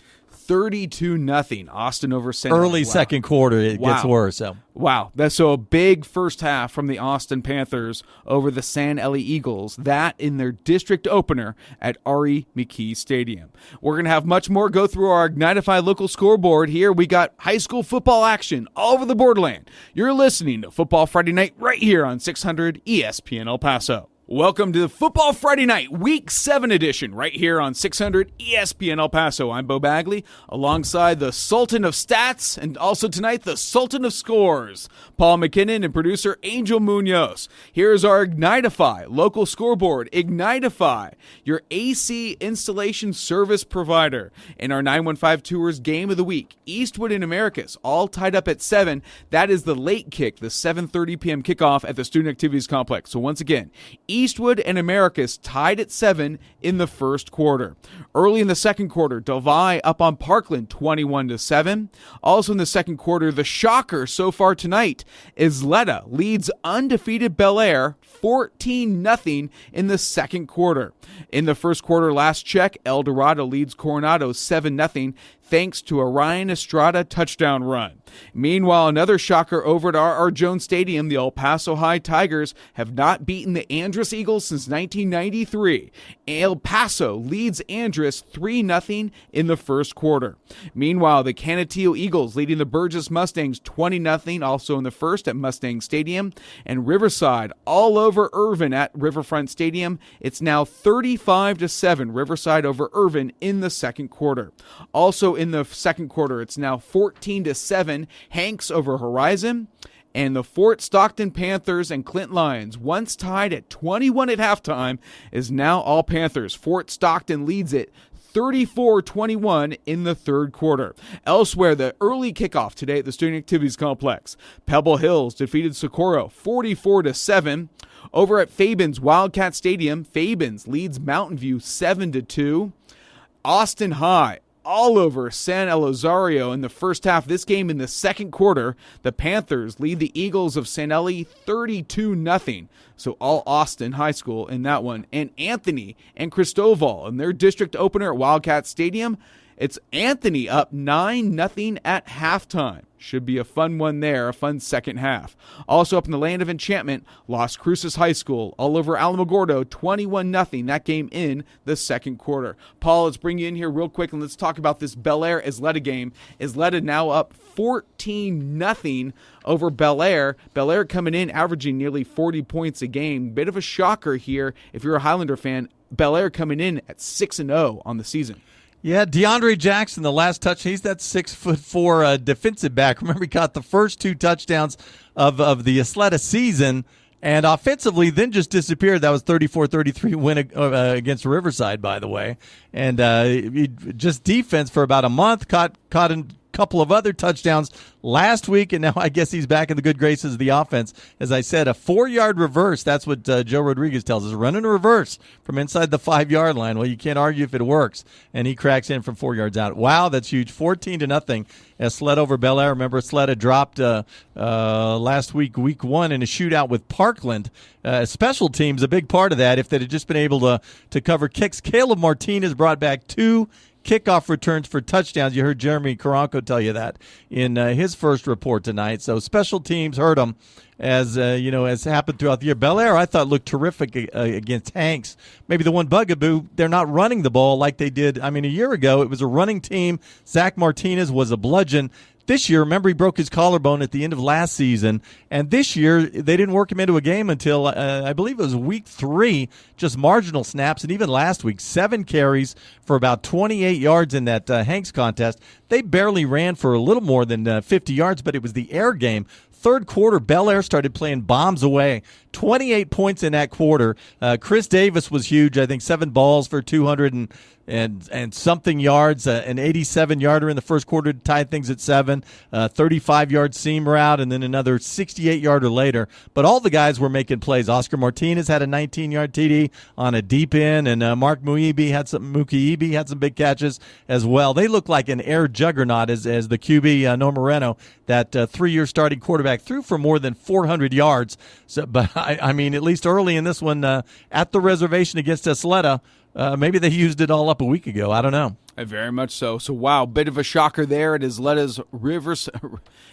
32-0 Austin over San Eli. Early second quarter, it gets worse. So. Wow. That's so a big first half from the Austin Panthers over the San Eli Eagles. That in their district opener at Ari McKee Stadium. We're going to have much more go through our Ignitify local scoreboard here. We got high school football action all over the borderland. You're listening to Football Friday Night right here on 600 ESPN El Paso. Welcome to the Football Friday Night, Week 7 edition, right here on 600 ESPN El Paso. I'm Bo Bagley, alongside the Sultan of Stats, and also tonight, the Sultan of Scores, Paul McKinnon and producer Angel Munoz. Here's our Ignitify local scoreboard. Ignitify, your AC installation service provider. In our 915 Tours Game of the Week, Eastwood and Americas, all tied up at 7. That is the late kick, the 7:30 p.m. kickoff at the Student Activities Complex. So once again, Eastwood and Americas tied at 7 in the first quarter. Early in the second quarter, Delvi up on Parkland 21-7. Also in the second quarter, the shocker so far tonight, Isleta leads undefeated Bel Air 14-0 in the second quarter. In the first quarter, last check, El Dorado leads Coronado 7-0. Thanks to a Ryan Estrada touchdown run. Meanwhile, another shocker over at R.R. Jones Stadium, the El Paso High Tigers have not beaten the Andress Eagles since 1993. El Paso leads Andress 3-0 in the first quarter. Meanwhile, the Canutillo Eagles leading the Burgess Mustangs 20-0 also in the first at Mustang Stadium. And Riverside all over Irvin at Riverfront Stadium. It's now 35-7 Riverside over Irvin in the second quarter. Also in the second quarter. It's now 14-7. Hanks over Horizon. And the Fort Stockton Panthers and Clint Lions, once tied at 21 at halftime, is now all Panthers. Fort Stockton leads it 34-21 in the third quarter. Elsewhere, the early kickoff today at the Student Activities Complex. Pebble Hills defeated Socorro 44-7. Over at Fabens Wildcat Stadium, Fabens leads Mountain View 7-2. Austin High all over San Elizario in the first half. This game in the second quarter, the Panthers lead the Eagles of San Eli 32-0. So all Austin High School in that one. And Anthony and Cristobal in their district opener at Wildcat Stadium, it's Anthony up 9-0 at halftime. Should be a fun one there, a fun second half. Also up in the Land of Enchantment, Las Cruces High School, all over Alamogordo, 21-0. That game in the second quarter. Paul, let's bring you in here real quick and let's talk about this Bel Air Isleta game. Isleta now up 14-0 over Bel Air. Bel Air coming in, averaging nearly 40 points a game. Bit of a shocker here if you're a Highlander fan. Bel Air coming in at 6-0 on the season. Yeah, DeAndre Jackson, the last touch, he's that 6'4" defensive back. Remember, he caught the first 2 touchdowns of the Isleta season, and offensively then just disappeared. That was 34-33 win against Riverside, by the way. And just defense for about a month, caught a couple of other touchdowns last week, and now I guess he's back in the good graces of the offense. As I said, a 4-yard reverse. That's what Joe Rodriguez tells us. Running a reverse from inside the 5-yard line. Well, you can't argue if it works. And he cracks in from 4 yards out. Wow, that's huge. 14-0. Isleta over Bel Air. Remember, Isleta dropped last week, week 1, in a shootout with Parkland. Special teams, a big part of that. If they'd have just been able to cover kicks. Caleb Martinez brought back 2 kickoff returns for touchdowns. You heard Jeremy Karanko tell you that in his first report tonight. So special teams hurt them, as as happened throughout the year. Bel Air, I thought, looked terrific against Hanks. Maybe the one bugaboo, they're not running the ball like they did. I mean, a year ago, it was a running team. Zach Martinez was a bludgeon. This year, remember, he broke his collarbone at the end of last season, and this year they didn't work him into a game until I believe it was week 3, just marginal snaps, and even last week, 7 carries for about 28 yards in that Hanks contest. They barely ran for a little more than 50 yards, but it was the air game. Third quarter, Bel Air started playing bombs away. 28 points in that quarter. Chris Davis was huge. I think 7 balls for 200 and something yards. An 87-yarder in the first quarter to tie things at 7. 35-yard seam route, and then another 68-yarder later. But all the guys were making plays. Oscar Martinez had a 19-yard TD on a deep end, and Mark Mukiibi had some big catches as well. They look like an air juggernaut as the QB, No Moreno, that 3-year starting quarterback, threw for more than 400 yards. So, but I mean, at least early in this one, at the reservation against Isleta, maybe they used it all up a week ago. I don't know. Very much so. So, wow, bit of a shocker there at Isleta's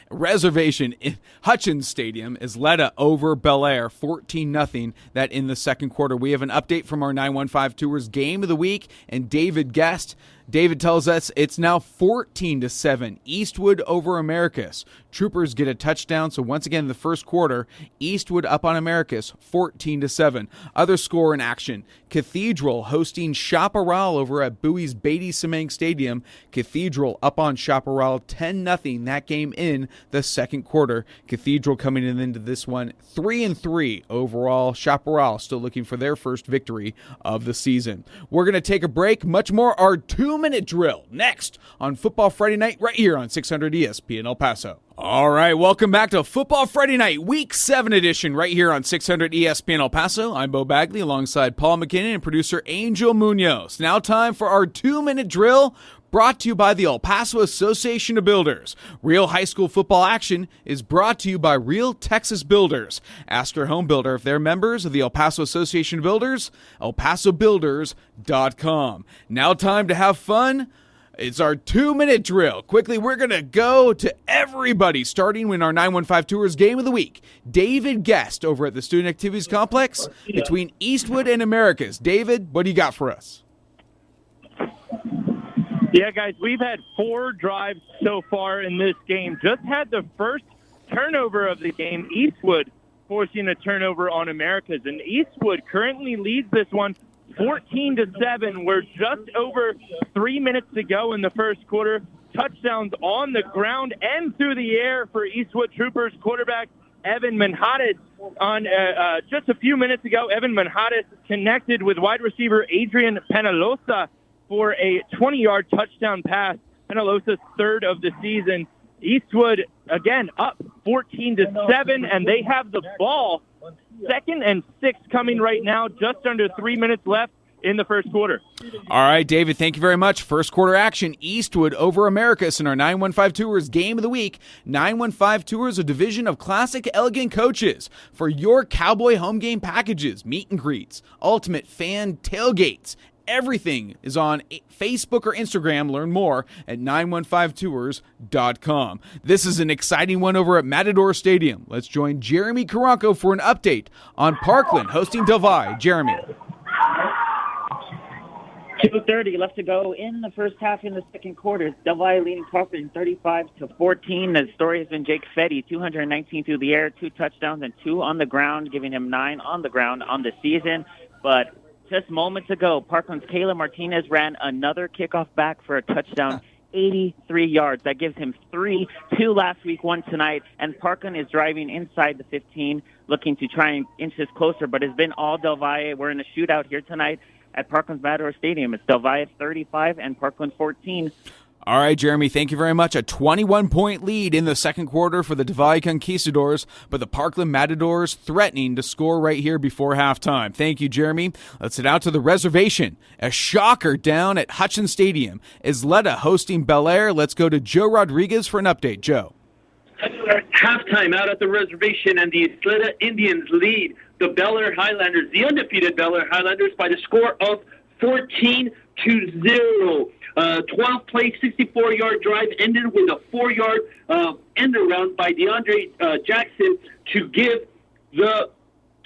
reservation in Hutchins Stadium. Isleta over Bel Air, 14-0. That in the second quarter. We have an update from our 915 Tours Game of the Week, and David Guest. David tells us it's now 14-7. Eastwood over Americus. Troopers get a touchdown. So once again, in the first quarter, Eastwood up on Americus, 14-7. Other score in action: Cathedral hosting Chaparral over at Bowie's Beatty Semang Stadium. Cathedral up on Chaparral, 10-0. That game in the second quarter. Cathedral coming in into this one 3-3 overall. Chaparral still looking for their first victory of the season. We're going to take a break. Much more our 2-minute drill next on Football Friday Night right here on 600 ESPN El Paso. All right, welcome back to Football Friday Night, Week 7 edition right here on 600 ESPN El Paso. I'm Bo Bagley alongside Paul McKinnon and producer Angel Munoz. Now time for our 2-minute drill, brought to you by the El Paso Association of Builders. Real high school football action is brought to you by Real Texas Builders. Ask your home builder if they're members of the El Paso Association of Builders, elpasobuilders.com. Now time to have fun. It's our 2-minute drill. Quickly, we're going to go to everybody, starting with our 915 Tours Game of the Week. David Guest over at the Student Activities Complex between Eastwood and Americus. David, what do you got for us? Yeah, guys, we've had 4 drives so far in this game. Just had the first turnover of the game, Eastwood forcing a turnover on Americas. And Eastwood currently leads this one 14-7. We're just over 3 minutes to go in the first quarter. touchdowns on the ground and through the air for Eastwood Troopers quarterback Evan Manhattan. On just a few minutes ago, Evan Manhattan connected with wide receiver Adrian Penalosa for a 20-yard touchdown pass. Penalosa's third of the season. Eastwood, again, up 14-7, and they have the ball. 2nd and 6 coming right now, just under 3 minutes left in the first quarter. All right, David, thank you very much. First quarter action, Eastwood over Americus in our 915 Tours Game of the Week. 915 Tours, a division of Classic Elegant Coaches. For your Cowboy home game packages, meet and greets, ultimate fan tailgates, everything is on Facebook or Instagram. Learn more at 915tours.com. This is an exciting one over at Matador Stadium. Let's join Jeremy Karanko for an update on Parkland hosting Del Valle. Jeremy. 2:30 left to go in the first half in the second quarter. Del Valle leading Parkland 35-14. The story has been Jake Fetty, 219 through the air, 2 touchdowns and 2 on the ground, giving him 9 on the ground on the season. But just moments ago, Parkland's Kayla Martinez ran another kickoff back for a touchdown, 83 yards. That gives him 3, 2 last week, 1 tonight. And Parkland is driving inside the 15, looking to try and inch this closer. But it's been all Del Valle. We're in a shootout here tonight at Parkland's Matador Stadium. It's Del Valle 35 and Parkland 14. All right, Jeremy, thank you very much. A 21-point lead in the second quarter for the Del Valle Conquistadors, but the Parkland Matadors threatening to score right here before halftime. Thank you, Jeremy. Let's head out to the reservation. A shocker down at Hutchins Stadium. Isleta hosting Bel Air. Let's go to Joe Rodriguez for an update. Joe. Halftime out at the reservation, and the Isleta Indians lead the Bel Air Highlanders, the undefeated Bel Air Highlanders, by the score of 14-0. 12-play, 64-yard drive ended with a 4-yard end around by DeAndre Jackson to give the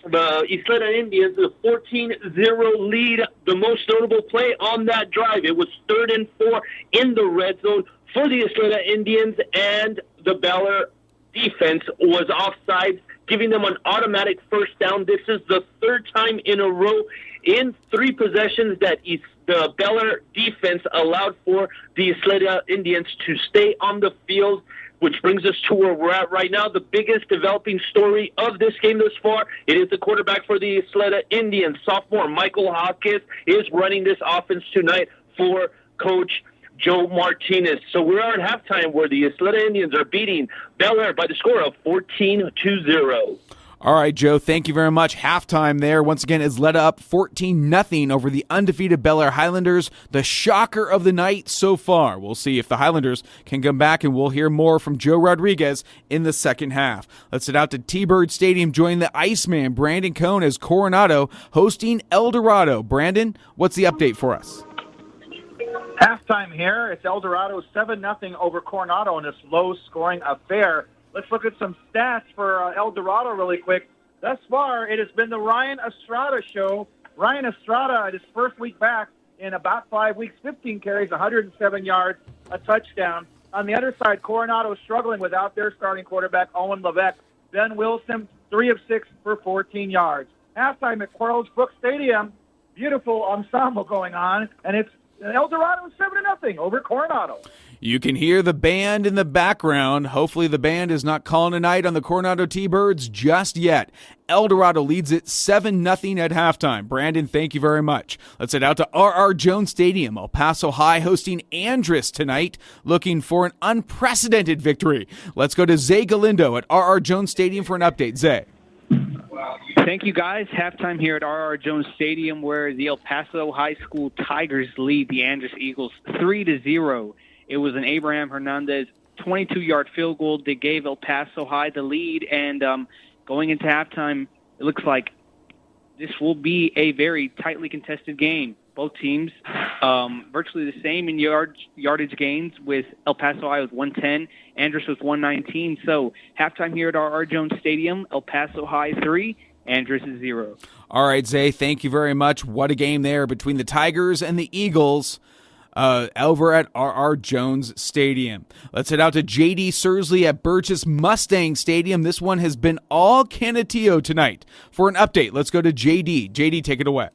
Isleta Indians a 14-0 lead. The most notable play on that drive, it was 3rd and 4 in the red zone for the Isleta Indians, and the Bel Air defense was offside, giving them an automatic first down. This is the 3rd time in a row in 3 possessions that the Bel Air defense allowed for the Isleta Indians to stay on the field, which brings us to where we're at right now. The biggest developing story of this game thus far, it is the quarterback for the Isleta Indians. Sophomore Michael Hawkins is running this offense tonight for Coach Joe Martinez. So we're at halftime where the Isleta Indians are beating Bel Air by the score of 14-0. All right, Joe, thank you very much. Halftime there. Once again, Isleta up 14-0 over the undefeated Bel Air Highlanders. The shocker of the night so far. We'll see if the Highlanders can come back, and we'll hear more from Joe Rodriguez in the second half. Let's head out to T-Bird Stadium. Join the Iceman, Brandon Cohn, as Coronado hosting El Dorado. Brandon, what's the update for us? Halftime here. It's El Dorado 7-0 over Coronado in this low-scoring affair. Let's look at some stats for El Dorado really quick. Thus far, it has been the Ryan Estrada show. Ryan Estrada, at his first week back in about 5 weeks, 15 carries, 107 yards, a touchdown. On the other side, Coronado struggling without their starting quarterback, Owen Levesque. Ben Wilson, 3 of 6 for 14 yards. Halftime at Quarles Brook Stadium, beautiful ensemble going on, and it's El Dorado 7-0 over Coronado. You can hear the band in the background. Hopefully the band is not calling a night on the Coronado T-Birds just yet. El Dorado leads it 7-0 at halftime. Brandon, thank you very much. Let's head out to R.R. Jones Stadium. El Paso High hosting Andress tonight, looking for an unprecedented victory. Let's go to Zay Galindo at R.R. Jones Stadium for an update. Zay. Thank you, guys. Halftime here at R.R. Jones Stadium, where the El Paso High School Tigers lead the Andress Eagles 3-0. It was an Abraham Hernandez 22-yard field goal that gave El Paso High the lead, and going into halftime, it looks like this will be a very tightly contested game. Both teams virtually the same in yardage gains, with El Paso High with 110, Andress with 119. So halftime here at R.R. Jones Stadium, El Paso High 3, Andress 0. All right, Zay, thank you very much. What a game there between the Tigers and the Eagles over at R.R. Jones Stadium. Let's head out to J.D. Sursley at Burgess Mustang Stadium. This one has been all Canutillo tonight. For an update, let's go to J.D. J.D., take it away.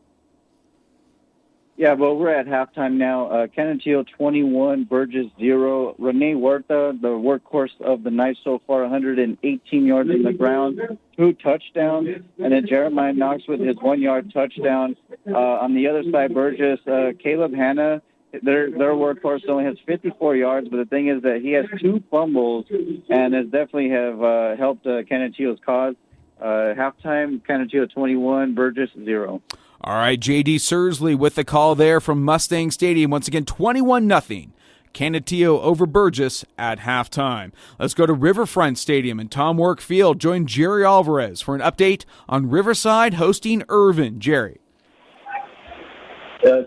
Yeah, well, we're at halftime now. Canutillo 21, Burgess 0. Rene Huerta, the workhorse of the night so far, 118 yards on the ground, 2 touchdowns. And then Jeremiah Knox with his 1-yard touchdown. On the other side, Burgess, Caleb Hanna, their workhorse only has 54 yards, but the thing is that he has 2 fumbles and has definitely have helped Canutillo's cause. Halftime, Canutillo 21, Burgess 0. All right, J.D. Sursley with the call there from Mustang Stadium. Once again, 21-0. Canutillo over Burgess at halftime. Let's go to Riverfront Stadium and Tom Work Field. Join Jerry Alvarez for an update on Riverside hosting Irvin. Jerry.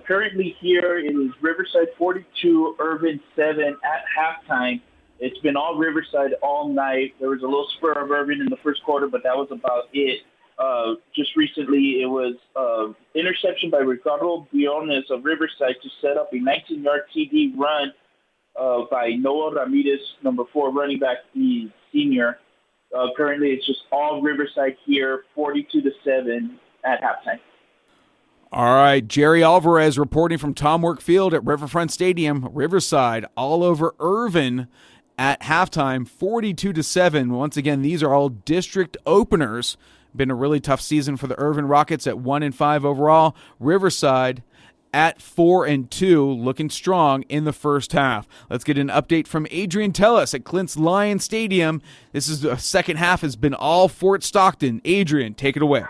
Currently here it is Riverside 42, Irvin 7 at halftime. It's been all Riverside all night. There was a little spur of Irvin in the first quarter, but that was about it. Just recently, it was interception by Ricardo Briones of Riverside to set up a 19-yard TD run by Noah Ramirez, number 4 running back, the senior. Currently, it's just all Riverside here, 42-7 at halftime. All right, Jerry Alvarez reporting from Tom Work Field at Riverfront Stadium. Riverside all over Irvin at halftime, 42-7. Once again, these are all district openers. Been a really tough season for the Irvin Rockets at 1-5 overall. Riverside at 4-2, looking strong in the first half. Let's get an update from Adrian Tellis at Clint's Lion Stadium. This is the second half has been all Fort Stockton. Adrian, take it away.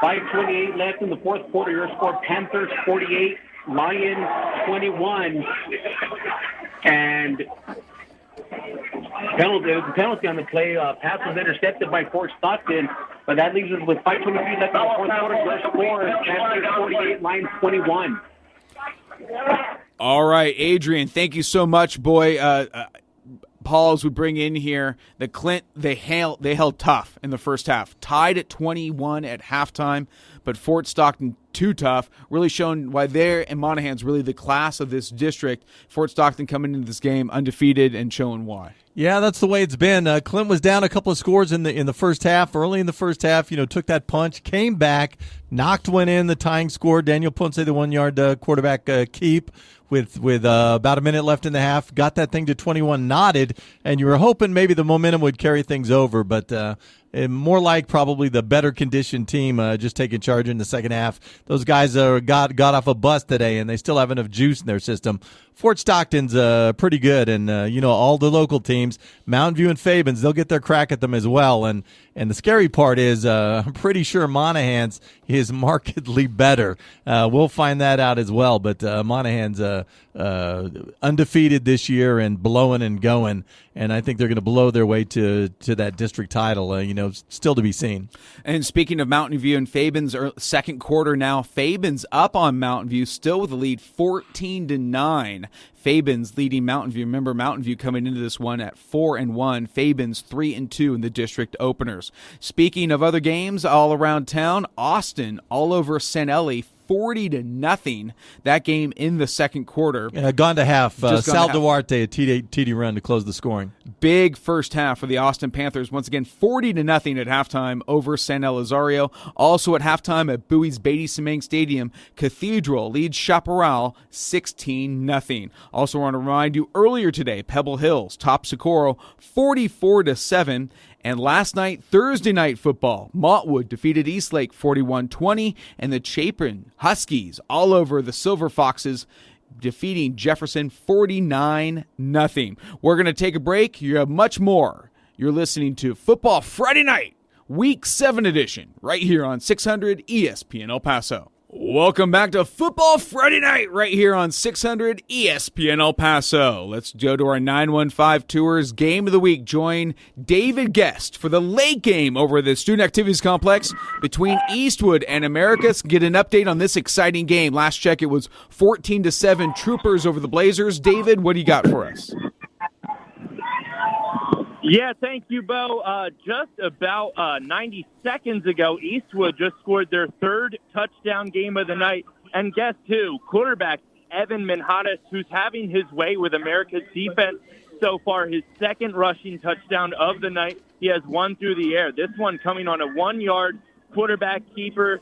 5:28 left in the fourth quarter. Your score: Panthers 48, Lions 21, and penalty on the play. Pass was intercepted by Fort Stockton, but that leaves us with 5:23 left in the fourth quarter. Your score: Panthers 48, Lions 21. All right, Adrian, thank you so much, boy. Paul, as we bring in here, the Clint, they held tough in the first half. Tied at 21 at halftime, but Fort Stockton too tough, really showing why they're, and Monahan's really the class of this district. Fort Stockton coming into this game undefeated and showing why. Yeah, that's the way it's been. Clint was down a couple of scores in the first half. Early in the first half, took that punch, came back, knocked one in, the tying score. Daniel Ponce, the 1-yard quarterback keep with about a minute left in the half, got that thing to 21, nodded, and you were hoping maybe the momentum would carry things over, but more like probably the better conditioned team just taking charge in the second half. Those guys got off a bus today, and they still have enough juice in their system. Fort Stockton's pretty good, and all the local teams, Mountain View and Fabens, they'll get their crack at them as well. And the scary part is, I'm pretty sure Monahan's is markedly better. We'll find that out as well. But Monahan's undefeated this year and blowing and going, and I think they're going to blow their way to that district title. Still to be seen. And speaking of Mountain View and Fabens, second quarter now, Fabens up on Mountain View, still with the lead 14-9. Fabens leading Mountain View. Remember, Mountain View coming into this one at 4-1. Fabens 3-2 in the district openers. Speaking of other games all around town, Austin all over Sanelli, 40-0. That game in the second quarter. Gone to half. Sal Duarte, a TD run to close the scoring. Big first half for the Austin Panthers. Once again, 40-0 at halftime over San Elizario. Also at halftime at Bowie's Beatty Semang Stadium, Cathedral leads Chaparral 16-0. Also want to remind you earlier today, Pebble Hills top Socorro 44-7. And last night, Thursday night football, Montwood defeated Eastlake 41-20, and the Chapin Huskies all over the Silver Foxes, defeating Jefferson 49-0. We're going to take a break. You have much more. You're listening to Football Friday Night, Week 7 edition, right here on 600 ESPN El Paso. Welcome back to Football Friday Night right here on 600 ESPN El Paso. Let's go to our 915 Tours Game of the Week. Join David Guest for the late game over the Student Activities Complex between Eastwood and Americus. Get an update on this exciting game. Last check, it was 14-7 Troopers over the Blazers. David, what do you got for us? Yeah, thank you, Bo. Just about 90 seconds ago, Eastwood just scored their third touchdown game of the night. And guess who? Quarterback Evan Manhattan, who's having his way with America's defense so far. His second rushing touchdown of the night. He has one through the air. This one coming on a 1-yard quarterback keeper.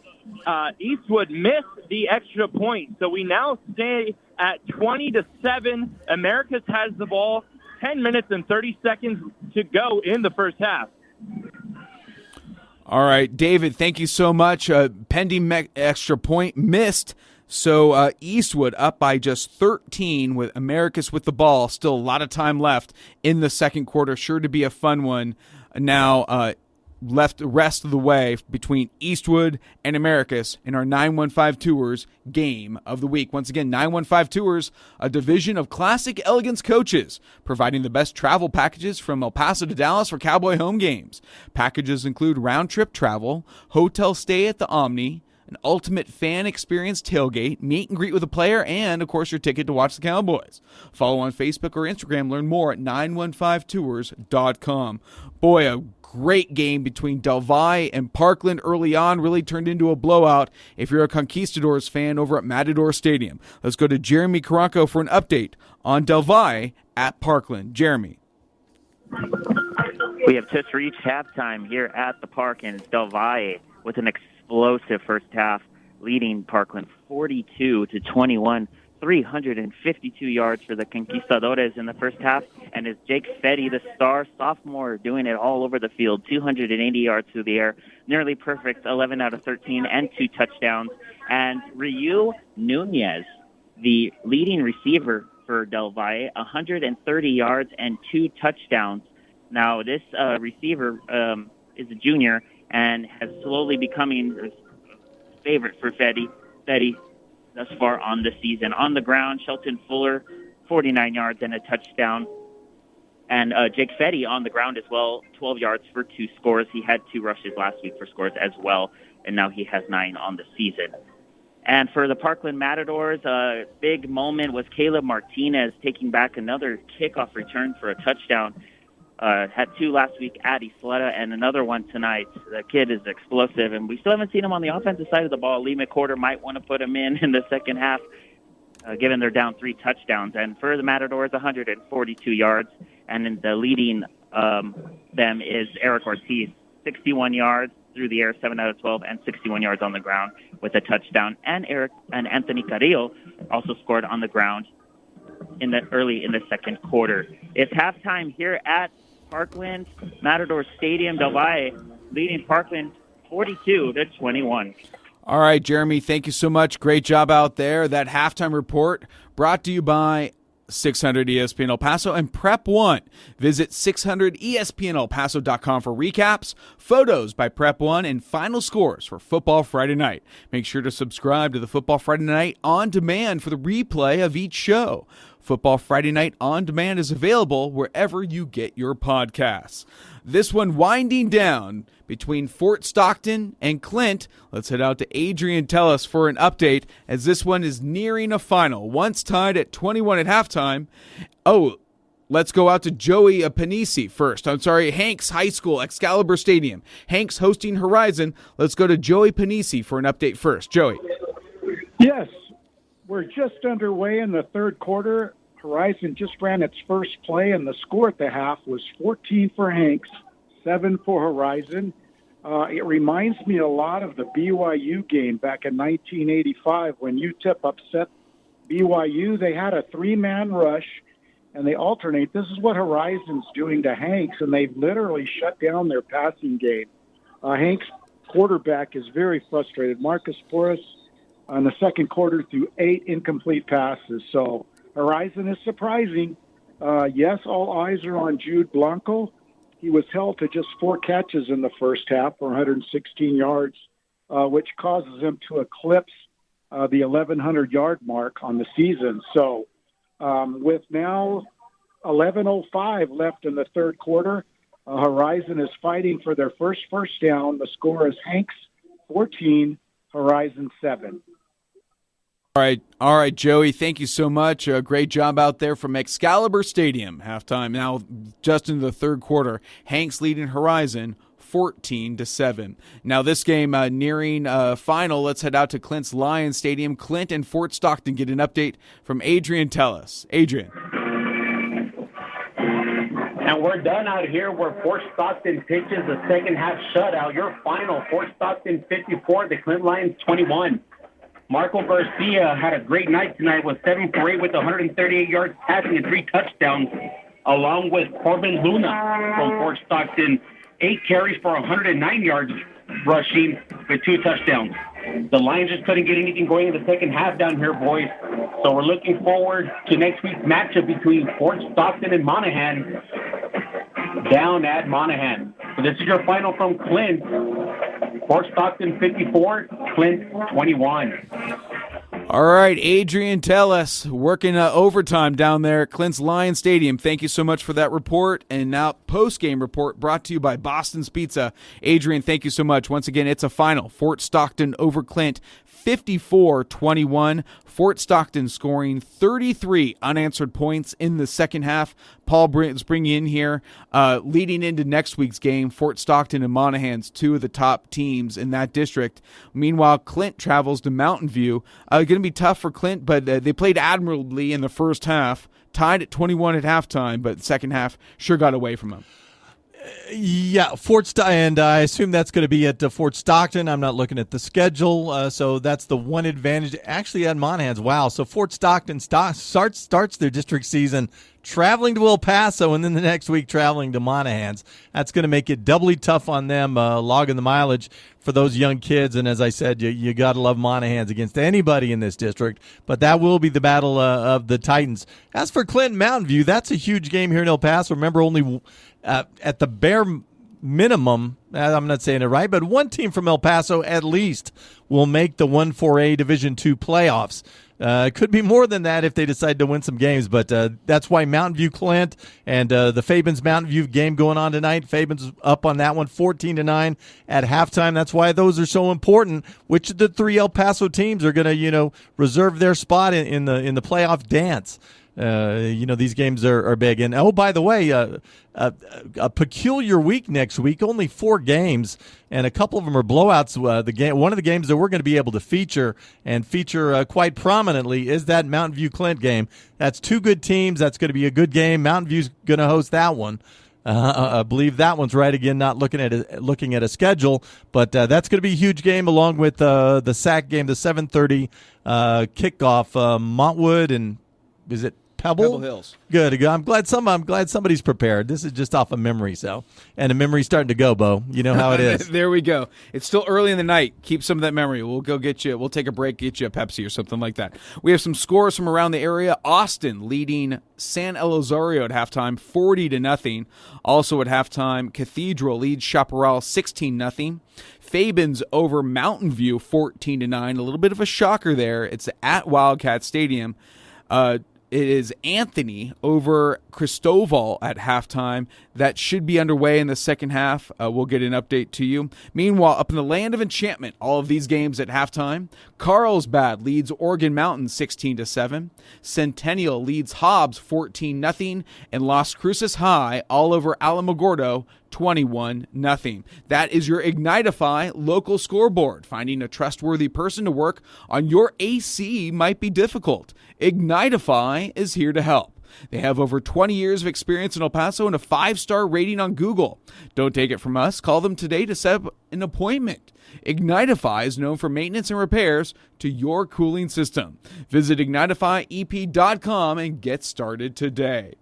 Eastwood missed the extra point, so we now stay at 20-7. Americus has the ball. 10 minutes and 30 seconds to go in the first half. All right, David, thank you so much. Pending extra point missed, so Eastwood up by just 13 with Americus with the ball. Still a lot of time left in the second quarter. Sure to be a fun one. Now left the rest of the way between Eastwood and Americus in our 915 Tours game of the week. Once again, 915 Tours, a division of Classic Elegance Coaches, providing the best travel packages from El Paso to Dallas for Cowboy home games. Packages include round-trip travel, hotel stay at the Omni, an ultimate fan experience tailgate, meet and greet with a player, and, of course, your ticket to watch the Cowboys. Follow on Facebook or Instagram. Learn more at 915tours.com. Boy, a great game between Del Valle and Parkland early on. Really turned into a blowout if you're a Conquistadors fan over at Matador Stadium. Let's go to Jeremy Caranco for an update on Del Valle at Parkland. Jeremy. We have just reached halftime here at the park in Del Valle with an explosive first half, leading Parkland 42-21. 352 yards for the Conquistadores in the first half, and it's Jake Fetty, the star sophomore, doing it all over the field. 280 yards through the air, nearly perfect, 11 out of 13, and 2 touchdowns. And Ryu Nunez, the leading receiver for Del Valle, 130 yards and 2 touchdowns. Now, this receiver is a junior and has slowly becoming a favorite for Fetty thus far on the season. On the ground, Shelton Fuller, 49 yards and a touchdown. And Jake Fetty on the ground as well, 12 yards for 2 scores. He had 2 rushes last week for scores as well, and now he has 9 on the season. And for the Parkland Matadors, a big moment was Caleb Martinez taking back another kickoff return for a touchdown. Had 2 last week at Isleta and another one tonight. The kid is explosive, and we still haven't seen him on the offensive side of the ball. Lee McWhorter might want to put him in the second half, given they're down 3 touchdowns. And for the Matadors, 142 yards. And in the leading them is Eric Ortiz, 61 yards through the air, 7 out of 12, and 61 yards on the ground with a touchdown. And Anthony Carrillo also scored on the ground early in the second quarter. It's halftime here at Parkland Matador Stadium. Del Valle leading Parkland 42-21. All right, Jeremy, thank you so much. Great job out there. That halftime report brought to you by 600 ESPN El Paso and Prep One. Visit 600ESPNElPaso.com for recaps, photos by Prep One, and final scores for Football Friday Night. Make sure to subscribe to the Football Friday Night On Demand for the replay of each show. Football Friday Night On Demand is available wherever you get your podcasts. This one winding down between Fort Stockton and Clint. Let's head out to Adrian Tellis for an update, as this one is nearing a final. Once tied at 21 at halftime. Oh, let's go out to Joey Panisi first. Hanks High School, Excalibur Stadium. Hanks hosting Horizon. Let's go to Joey Panisi for an update first. Joey. Yes, we're just underway in the third quarter. Horizon just ran its first play, and the score at the half was 14 for Hanks, 7 for Horizon. It reminds me a lot of the BYU game back in 1985 when UTEP upset BYU. They had a 3-man rush, and they alternate. This is what Horizon's doing to Hanks, and they've literally shut down their passing game. Hanks' quarterback is very frustrated. Marcus Porras in the second quarter threw 8 incomplete passes. So Horizon is surprising. Yes, all eyes are on Jude Blanco. He was held to just 4 catches in the first half for 116 yards, which causes him to eclipse the 1,100-yard mark on the season. So with now 11:05 left in the third quarter, Horizon is fighting for their first down. The score is Hanks 14, Horizon 7. All right, Joey, thank you so much. Great job out there from Excalibur Stadium. Halftime now just into the third quarter. Hanks leading Horizon 14-7. Now this game nearing final. Let's head out to Clint's Lions Stadium. Clint and Fort Stockton get an update from Adrian Tellis. Adrian. And we're done out here where Fort Stockton pitches the second half shutout. Your final, Fort Stockton 54, the Clint Lions 21. Marco Garcia had a great night tonight with 7 for 8 with 138 yards passing and 3 touchdowns, along with Corbin Luna from Fort Stockton, 8 carries for 109 yards rushing with 2 touchdowns. The Lions just couldn't get anything going in the second half down here, boys. So we're looking forward to next week's matchup between Fort Stockton and Monaghan down at Monaghan. So this is your final from Clint. Fort Stockton 54, Clint 21. All right, Adrian Tellus working overtime down there at Clint's Lion Stadium. Thank you so much for that report. And now post-game report brought to you by Boston's Pizza. Adrian, thank you so much. Once again, it's a final. Fort Stockton over Clint, 54-21. Fort Stockton scoring 33 unanswered points in the second half. Paul is bringing in here, leading into next week's game, Fort Stockton and Monaghan's 2 of the top teams in that district. Meanwhile, Clint travels to Mountain View. Going to be tough for Clint, but they played admirably in the first half, tied at 21 at halftime, but the second half sure got away from them. Yeah, and I assume that's going to be at Fort Stockton. I'm not looking at the schedule, so that's the one advantage. Actually, at Monaghan's, wow. So Fort Stockton starts their district season traveling to El Paso, and then the next week traveling to Monaghan's. That's going to make it doubly tough on them, logging the mileage for those young kids. And as I said, you got to love Monaghan's against anybody in this district. But that will be the battle of the Titans. As for Clinton Mountain View, that's a huge game here in El Paso. Remember, only at the bare minimum, I'm not saying it right, but one team from El Paso at least will make the 1-4A Division II playoffs. It could be more than that if they decide to win some games, but that's why Mountain View Clint and the Fabens Mountain View game going on tonight. Fabens up on that one 14-9 at halftime. That's why those are so important. Which of the 3 El Paso teams are going to reserve their spot in the playoff dance? These games are big. And, oh, by the way, a peculiar week next week, only 4 games, and a couple of them are blowouts. One of the games that we're going to be able to feature quite prominently is that Mountain View Clint game. That's 2 good teams. That's going to be a good game. Mountain View's going to host that one. I believe that one's right again, not looking at a schedule, but that's going to be a huge game along with the SAC game, the 7:30 kickoff, Montwood and is it Pebble Hills. Good. I'm glad somebody's prepared. This is just off of memory, and the memory's starting to go, Bo. You know how it is. There we go. It's still early in the night. Keep some of that memory. We'll go get you. We'll take a break, get you a Pepsi or something like that. We have some scores from around the area. Austin leading San Elizario at halftime, 40-0. Also at halftime, Cathedral leads Chaparral 16-0. Fabens over Mountain View 14-9. A little bit of a shocker there. It's at Wildcat Stadium. It is Anthony over Cristobal at halftime. That should be underway in the second half. We'll get an update to you. Meanwhile, up in the land of enchantment, all of these games at halftime. Carlsbad leads Oregon Mountain 16-7. Centennial leads Hobbs 14-0. And Las Cruces High all over Alamogordo 21-0. That is your Ignitify local scoreboard. Finding a trustworthy person to work on your AC might be difficult. Ignitify is here to help. They have over 20 years of experience in El Paso and a 5-star rating on Google. Don't take it from us. Call them today to set up an appointment. Ignitify is known for maintenance and repairs to your cooling system. Visit ignitifyep.com and get started today.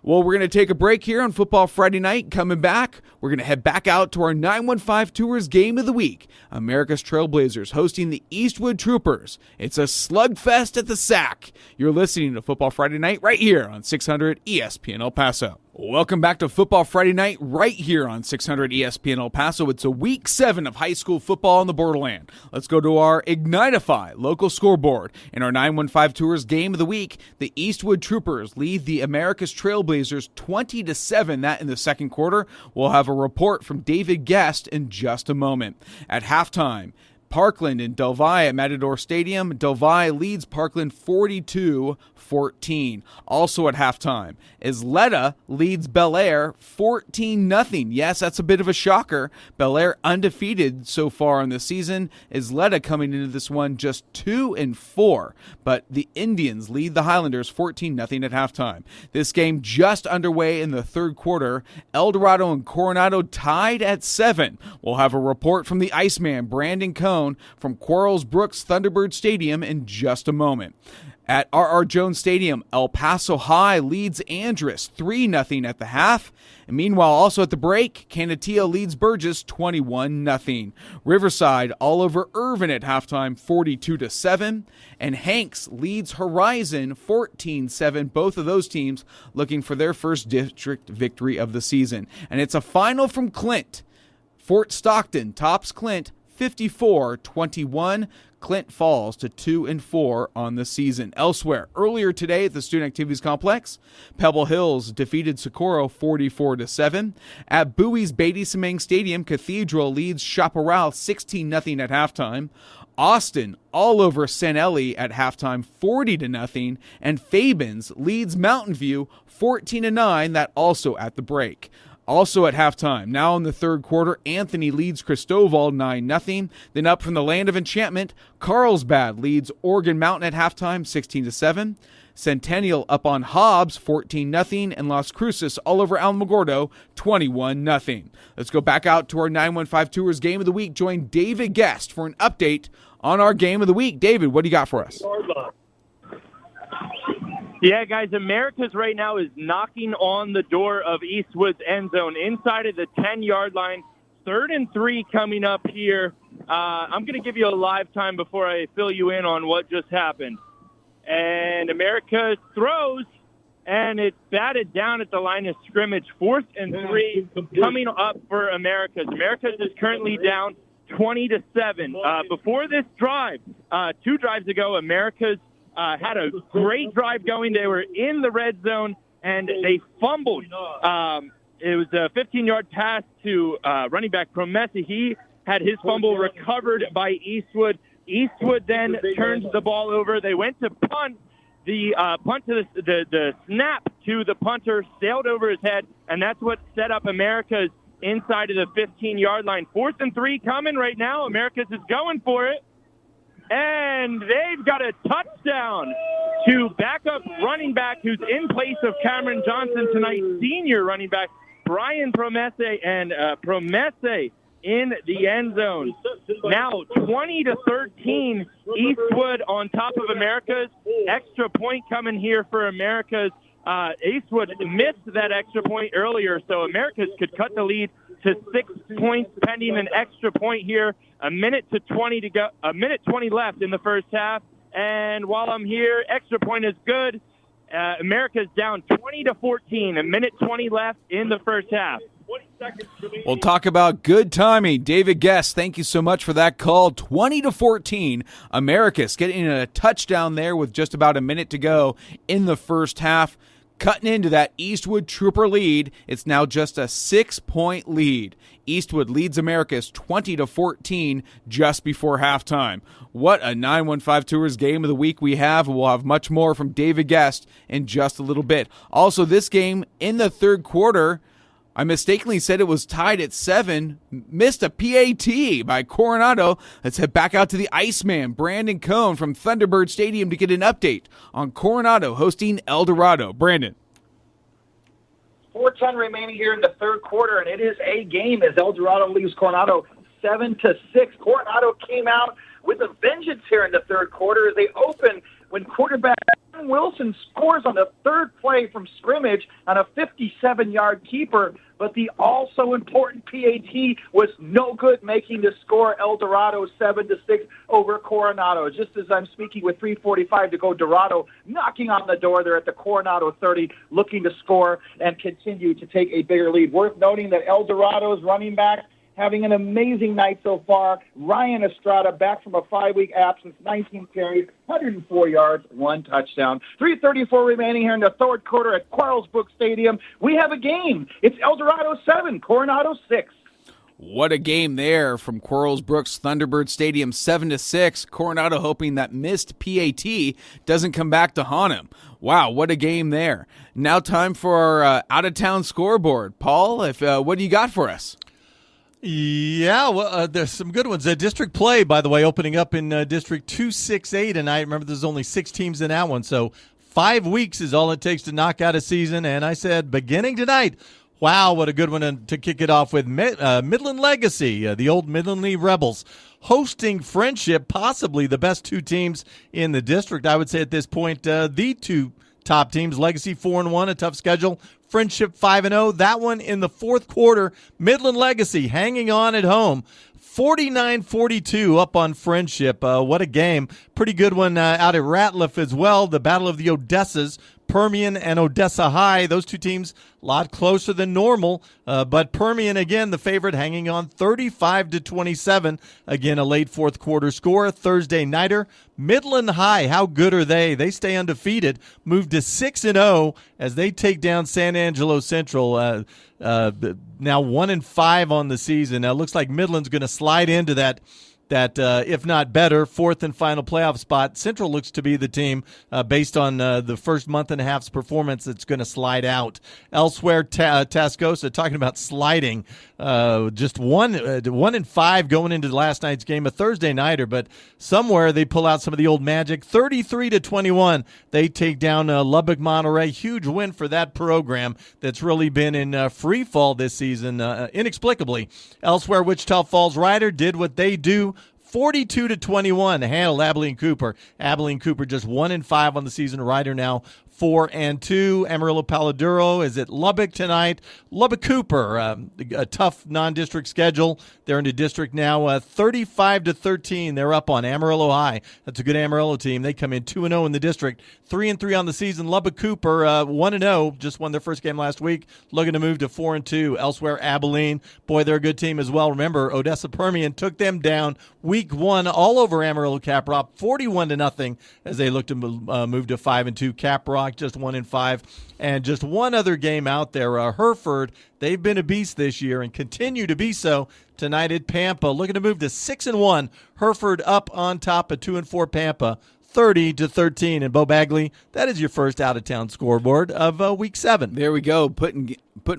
Well, we're going to take a break here on Football Friday Night. Coming back, we're going to head back out to our 915 Tours Game of the Week. America's Trailblazers hosting the Eastwood Troopers. It's a slugfest at the SAC. You're listening to Football Friday Night right here on 600 ESPN El Paso. Welcome back to Football Friday Night right here on 600 ESPN El Paso. It's a week 7 of high school football on the borderland. Let's go to our Ignitify local scoreboard. In our 915 Tours Game of the Week, the Eastwood Troopers lead the America's Trailblazers 20-7. That in the second quarter. We'll have a report from David Guest in just a moment. At halftime, Parkland and Delvi at Matador Stadium. Delvi leads Parkland 42-14. Also at halftime, Isleta leads Bel Air 14-0. Yes, that's a bit of a shocker. Bel Air undefeated so far in the season. Isleta coming into this one just 2-4. But the Indians lead the Highlanders 14-0 at halftime. This game just underway in the third quarter. El Dorado and Coronado tied at 7. We'll have a report from the Iceman, Brandon Cohn, from Quarles Brooks Thunderbird Stadium in just a moment. At R.R. Jones Stadium, El Paso High leads Andress 3-0 at the half. And meanwhile, also at the break, Canutillo leads Burgess 21-0. Riverside all over Irvin at halftime 42-7. And Hanks leads Horizon 14-7. Both of those teams looking for their first district victory of the season. And it's a final from Clint. Fort Stockton tops Clint 54-21. Clint falls to 2-4 on the season. Elsewhere, earlier today at the Student Activities Complex, Pebble Hills defeated Socorro 44-7. At Bowie's Beatty-Semang Stadium, Cathedral leads Chaparral 16-0 at halftime. Austin all over San Eli at halftime 40-0. And Fabens leads Mountain View 14-9, that also at the break. Also at halftime, now in the third quarter, Anthony leads Cristobal 9-0. Then up from the land of enchantment, Carlsbad leads Oregon Mountain at halftime 16-7. Centennial up on Hobbs 14-0. And Las Cruces all over Alamogordo 21-0. Let's go back out to our 915 Tours Game of the Week. Join David Guest for an update on our Game of the Week. David, what do you got for us? Yeah, guys, Americas right now is knocking on the door of Eastwood's end zone inside of the 10-yard line. 3rd and 3 coming up here. I'm going to give you a live time before I fill you in on what just happened. And Americas throws, and it's batted down at the line of scrimmage. 4th and 3 coming up for Americas. Americas is currently down 20-7. Before this drive, 2 drives ago, Americas had a great drive going. They were in the red zone, and they fumbled. It was a 15-yard pass to running back Promessa. He had his fumble recovered by Eastwood. Eastwood then turns the ball over. They went to punt. The punt to the snap to the punter sailed over his head, and that's what set up America's inside of the 15-yard line. 4th and 3 coming right now. America's is going for it. And they've got a touchdown to backup running back who's in place of Cameron Johnson tonight, senior running back Brian Promesse, and Promesse in the end zone. Now 20-13, Eastwood on top of Americas. Extra point coming here for Americas. Eastwood missed that extra point earlier, so Americas could cut the lead to 6 points pending an extra point here. A minute 20 to go. A minute 20 left in the first half. And while I'm here, extra point is good. America's down 20-14. A minute 20 left in the first half. We'll talk about good timing. David Guest, thank you so much for that call. 20-14. Americas getting a touchdown there with just about a minute to go in the first half. Cutting into that Eastwood Trooper lead, it's now just a 6-point lead. Eastwood leads Americas 20-14 just before halftime. What a 915 Tours Game of the Week we have. We'll have much more from David Guest in just a little bit. Also, this game in the third quarter, I mistakenly said it was tied at 7. Missed a PAT by Coronado. Let's head back out to the Iceman, Brandon Cohn from Thunderbird Stadium to get an update on Coronado hosting El Dorado. Brandon. 4:10 remaining here in the third quarter, and it is a game as El Dorado leaves Coronado 7-6. Coronado came out with a vengeance here in the third quarter as they open when quarterback Wilson scores on the third play from scrimmage on a 57-yard keeper, but the also important PAT was no good, making the score El Dorado 7-6 over Coronado. Just as I'm speaking with 3:45 to go, Dorado knocking on the door there at the Coronado 30, looking to score and continue to take a bigger lead. Worth noting that El Dorado's running back having an amazing night so far. Ryan Estrada back from a 5-week absence, 19 carries, 104 yards, 1 touchdown. 3:34 remaining here in the third quarter at Quarles Brook Stadium. We have a game. It's El Dorado 7, Coronado 6. What a game there from Quarles Brooks Thunderbird Stadium, 7-6. Coronado hoping that missed PAT doesn't come back to haunt him. Wow, what a game there. Now time for our out-of-town scoreboard. Paul, what do you got for us? Yeah, well, there's some good ones. District play, by the way, opening up in District 268 tonight. Remember, there's only 6 teams in that one, so 5 weeks is all it takes to knock out a season. And I said, beginning tonight, wow, what a good one to kick it off with. Midland Legacy, the old Midland Lee Rebels, hosting Friendship, possibly the best 2 teams in the district. I would say at this point, the 2 top teams. Legacy 4-1, a tough schedule. Friendship 5-0. That one in the 4th quarter. Midland Legacy hanging on at home. 49-42 up on Friendship. What a game. Pretty good one out at Ratliff as well. The Battle of the Odessas. Permian and Odessa High, those 2 teams a lot closer than normal, but Permian, again, the favorite, hanging on 35-27. Again, a late 4th quarter score. Thursday nighter, Midland High, how good are they? They stay undefeated, move to 6-0 as they take down San Angelo Central. Now 1-5 on the season. Now it looks like Midland's going to slide into that if not better, 4th and final playoff spot. Central looks to be the team based on the first month and a half's performance that's going to slide out. Elsewhere, Tascosa, talking about sliding, just 1-5 going into last night's game, a Thursday nighter, but somewhere they pull out some of the old magic. 33-21, they take down Lubbock Monterey. Huge win for that program that's really been in free fall this season, inexplicably. Elsewhere, Wichita Falls Rider did what they do. 42-21 to handle Abilene Cooper. Abilene Cooper just 1-5 on the season. Rider now 4-2. Amarillo Paladuro is at Lubbock tonight. Lubbock Cooper, a tough non-district schedule. They're in the district now, 35-13. They're up on Amarillo High. That's a good Amarillo team. They come in 2-0 in the district, 3-3 on the season. Lubbock Cooper 1-0, just won their first game last week, looking to move to 4-2. Elsewhere, Abilene, boy, they're a good team as well. Remember, Odessa Permian took them down week 1 all over Amarillo Caprock, 41-0 as they look to move to 5-2. Caprock just 1-5, and just one other game out there. Hereford, they've been a beast this year and continue to be so tonight at Pampa, looking to move to 6-1. Hereford up on top of 2-4 Pampa, 30-13. And Bo Bagley, that is your first out-of-town scoreboard of Week 7. There we go, putting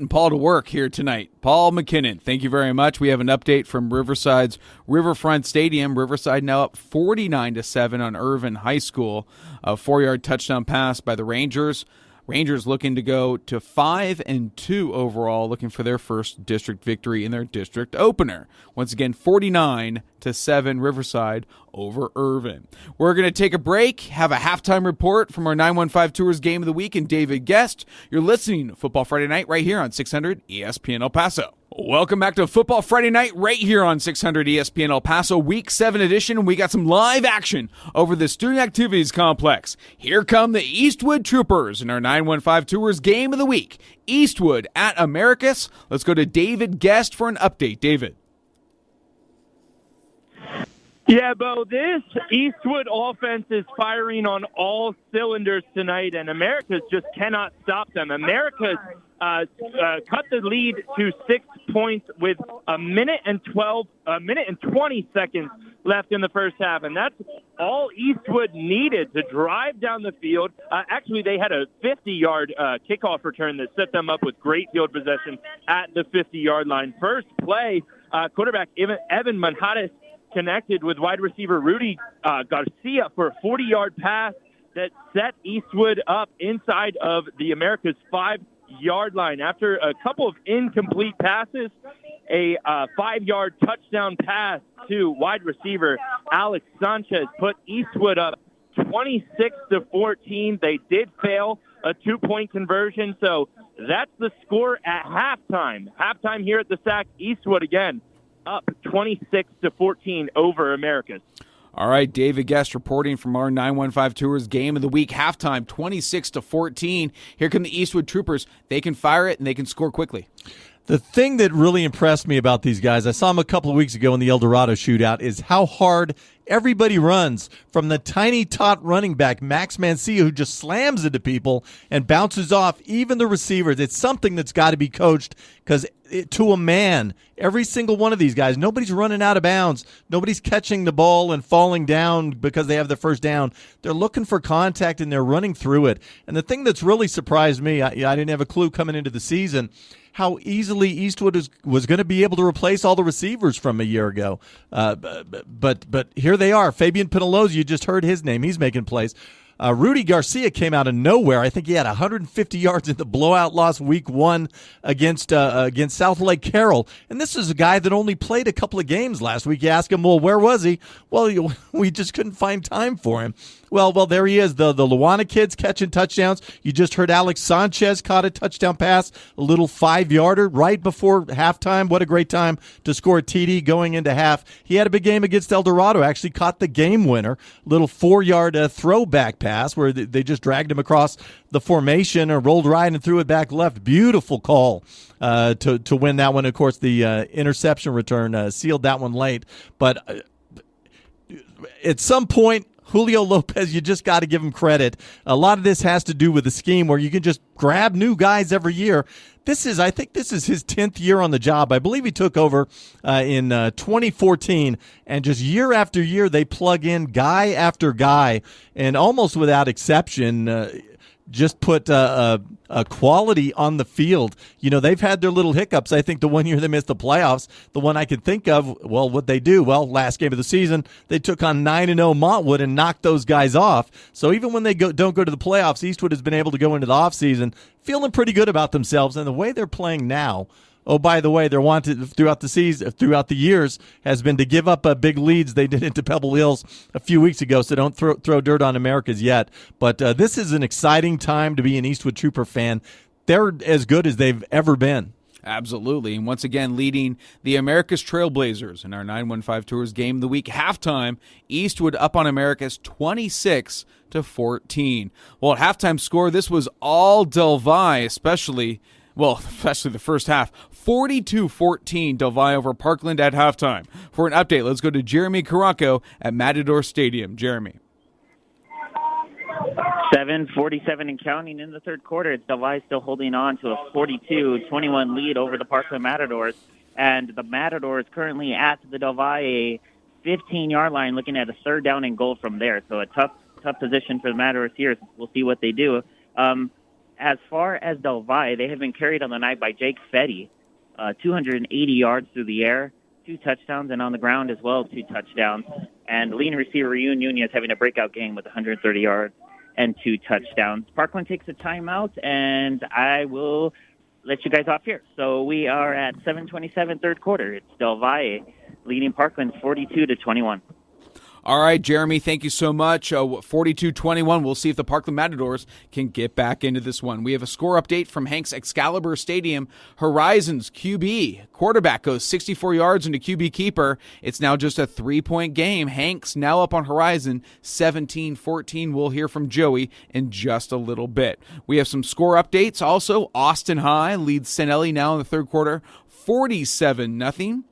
Paul to work here tonight. Paul McKinnon, thank you very much. We have an update from Riverside's Riverfront Stadium. Riverside now up 49-7 on Irvin High School. A 4-yard touchdown pass by the Rangers. Rangers looking to go to 5-2 overall, looking for their first district victory in their district opener. Once again, 49-7 Riverside over Irvin. We're going to take a break, have a halftime report from our 915 Tours Game of the Week and David Guest. You're listening to Football Friday Night right here on 600 ESPN El Paso. Welcome back to Football Friday Night right here on 600 ESPN El Paso, Week 7 edition. We got some live action over the Student Activities Complex. Here come the Eastwood Troopers in our 915 Tours Game of the Week. Eastwood at Americus. Let's go to David Guest for an update. David. Yeah, Bo, this Eastwood offense is firing on all cylinders tonight, and Americus just cannot stop them. Americus cut the lead to 6 points with a minute and 20 seconds left in the first half, and that's all Eastwood needed to drive down the field. Actually, they had a 50-yard kickoff return that set them up with great field possession at the 50-yard line. First play, quarterback Evan Manjares connected with wide receiver Rudy Garcia for a 40-yard pass that set Eastwood up inside of the Americas 5-yard line. After a couple of incomplete passes, a 5-yard touchdown pass to wide receiver Alex Sanchez put Eastwood up 26-14. They did fail a 2-point conversion, so that's the score at halftime. Halftime here at the SAC, Eastwood again up 26-14 over Americas. All right, David Guest reporting from our 915 Tours Game of the Week. Halftime, 26-14. Here come the Eastwood Troopers. They can fire it and they can score quickly. The thing that really impressed me about these guys, I saw them a couple of weeks ago in the El Dorado shootout, is how hard everybody runs, from the tiny tot running back, Max Mancia, who just slams into people and bounces off even the receivers. It's something that's got to be coached, because to a man. Every single one of these guys, nobody's running out of bounds. Nobody's catching the ball and falling down because they have the first down. They're looking for contact, and they're running through it. And the thing that's really surprised me, I didn't have a clue coming into the season, how easily Eastwood was going to be able to replace all the receivers from a year ago. But here they are. Fabian Penaloza, you just heard his name. He's making plays. Rudy Garcia came out of nowhere. I think he had 150 yards in the blowout loss week 1 against South Lake Carroll. And this is a guy that only played a couple of games last week. You ask him, well, where was he? Well, we just couldn't find time for him. Well, there he is. The Luana kids catching touchdowns. You just heard Alex Sanchez caught a touchdown pass, a little 5-yarder right before halftime. What a great time to score a TD going into half. He had a big game against El Dorado. Actually caught the game winner, little 4-yard throwback pass where they just dragged him across the formation or rolled right and threw it back left. Beautiful call to win that one. Of course, the interception return sealed that one late. But at some point, Julio Lopez, you just got to give him credit. A lot of this has to do with the scheme where you can just grab new guys every year. I think this is his 10th year on the job. I believe he took over in 2014, and just year after year they plug in guy after guy, and almost without exception, just put a quality on the field. You know, they've had their little hiccups. I think the one year they missed the playoffs, the one I can think of, well, what'd they do? Well, last game of the season, they took on 9-0 Montwood and knocked those guys off. So even when they don't go to the playoffs, Eastwood has been able to go into the offseason feeling pretty good about themselves. And the way they're playing now, oh, by the way, they're wanted throughout the years has been to give up big leads. They did it to Pebble Hills a few weeks ago, so don't throw dirt on Americas yet. But this is an exciting time to be an Eastwood Trooper fan. They're as good as they've ever been. Absolutely. And once again, leading the America's Trailblazers in our 915 Tours Game of the Week halftime, Eastwood up on America's 26-14. Well, at halftime score, this was all Del Valle, especially the first half. 42-14 Del Valle over Parkland at halftime. For an update, let's go to Jeremy Caraco at Matador Stadium. Jeremy. 7:47 and counting in the third quarter. It's Del Valle still holding on to a 42-21 lead over the Parkland Matadors. And the Matadors currently at the Del Valle 15-yard line, looking at a third down and goal from there. So a tough position for the Matadors here. We'll see what they do. As far as Del Valle, they have been carried on the night by Jake Fetty, 280 yards through the air, 2 touchdowns, and on the ground as well, 2 touchdowns. And leading receiver Rune Nunez having a breakout game with 130 yards and 2 touchdowns. Parkland takes a timeout, and I will let you guys off here. So we are at 7:27 third quarter. It's Del Valle leading Parkland 42-21. All right, Jeremy, thank you so much. 42-21. We'll see if the Parkland Matadors can get back into this one. We have a score update from Hanks Excalibur Stadium. Horizons QB quarterback goes 64 yards into QB keeper. It's now just a 3-point game. Hanks now up on Horizon 17-14. We'll hear from Joey in just a little bit. We have some score updates. Also, Austin High leads Senelli now in the third quarter 47-0.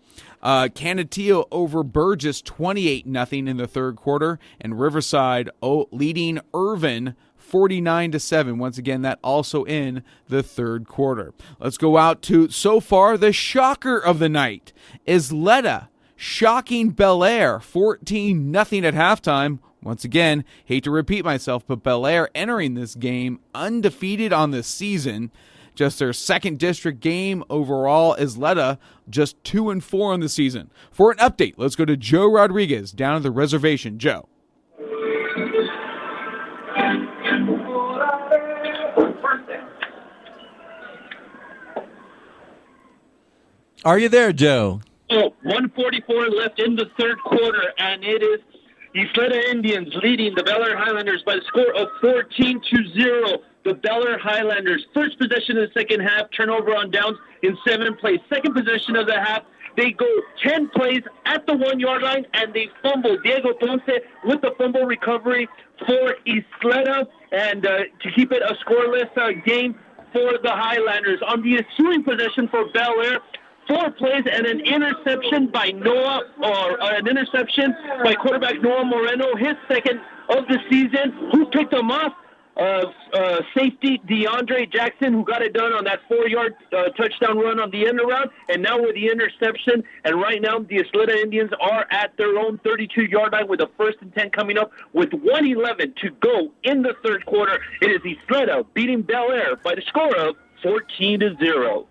Canutillo over Burgess 28-0 in the third quarter, and Riverside leading Irvin 49-7. Once again, that also in the third quarter. Let's go out to, so far, the shocker of the night. Isleta shocking Bel Air 14-0 at halftime. Once again, hate to repeat myself, but Bel Air entering this game undefeated on the season. Just their second district game overall. Isleta just 2-4 on the season. For an update, let's go to Joe Rodriguez down at the reservation. Joe. Are you there, Joe? 1:44 left in the third quarter, and it is Isleta Indians leading the Bel Air Highlanders by the score of 14-0. The Bel Air Highlanders, first possession of the second half, turnover on downs in 7 plays. Second possession of the half, they go 10 plays at the 1-yard line, and they fumble. Diego Ponce with the fumble recovery for Isleta, and to keep it a scoreless game for the Highlanders. On the ensuing possession for Bel Air, 4 plays and an interception by quarterback Noah Moreno, his second of the season. Who picked him off? Safety DeAndre Jackson, who got it done on that 4-yard touchdown run on the end around, and now with the interception. And right now, the Ysleta Indians are at their own 32-yard line with a 1st and 10 coming up with 1:11 to go in the third quarter. It is Ysleta beating Bel Air by the score of 14-0.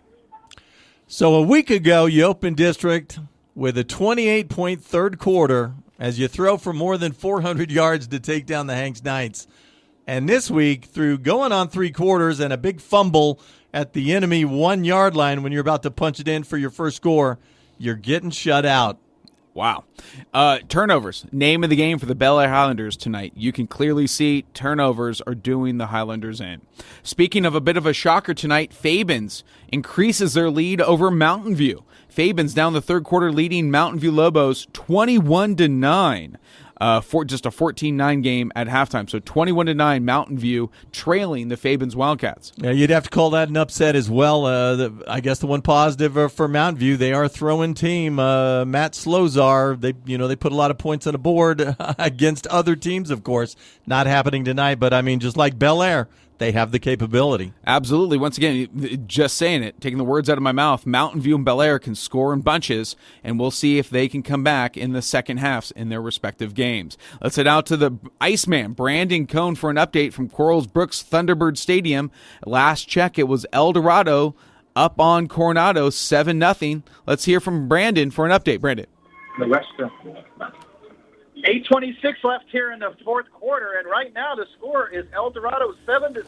So a week ago, you opened district with a 28-point third quarter as you throw for more than 400 yards to take down the Hanks Knights. And this week, through going on 3 quarters and a big fumble at the enemy 1-yard line when you're about to punch it in for your first score, you're getting shut out. Wow. Turnovers. Name of the game for the Bel Air Highlanders tonight. You can clearly see turnovers are doing the Highlanders in. Speaking of a bit of a shocker tonight, Fabens increases their lead over Mountain View. Fabens down the third quarter leading Mountain View Lobos 21-9. For just a 14-9 game at halftime. So 21-9 Mountain View trailing the Fabens Wildcats. Yeah, you'd have to call that an upset as well. I guess the one positive for Mountain View, they are a throwing team. Matt Slozar, they put a lot of points on the board against other teams, of course. Not happening tonight, but I mean, just like Bel Air, they have the capability. Absolutely. Once again, just saying it, taking the words out of my mouth, Mountain View and Bel Air can score in bunches, and we'll see if they can come back in the second halves in their respective games. Let's head out to the Iceman, Brandon Cohn, for an update from Corals Brooks Thunderbird Stadium. Last check, it was El Dorado up on Coronado 7-0. Let's hear from Brandon for an update. Brandon. The Western. 8:26 left here in the fourth quarter, and right now the score is El Dorado 7-6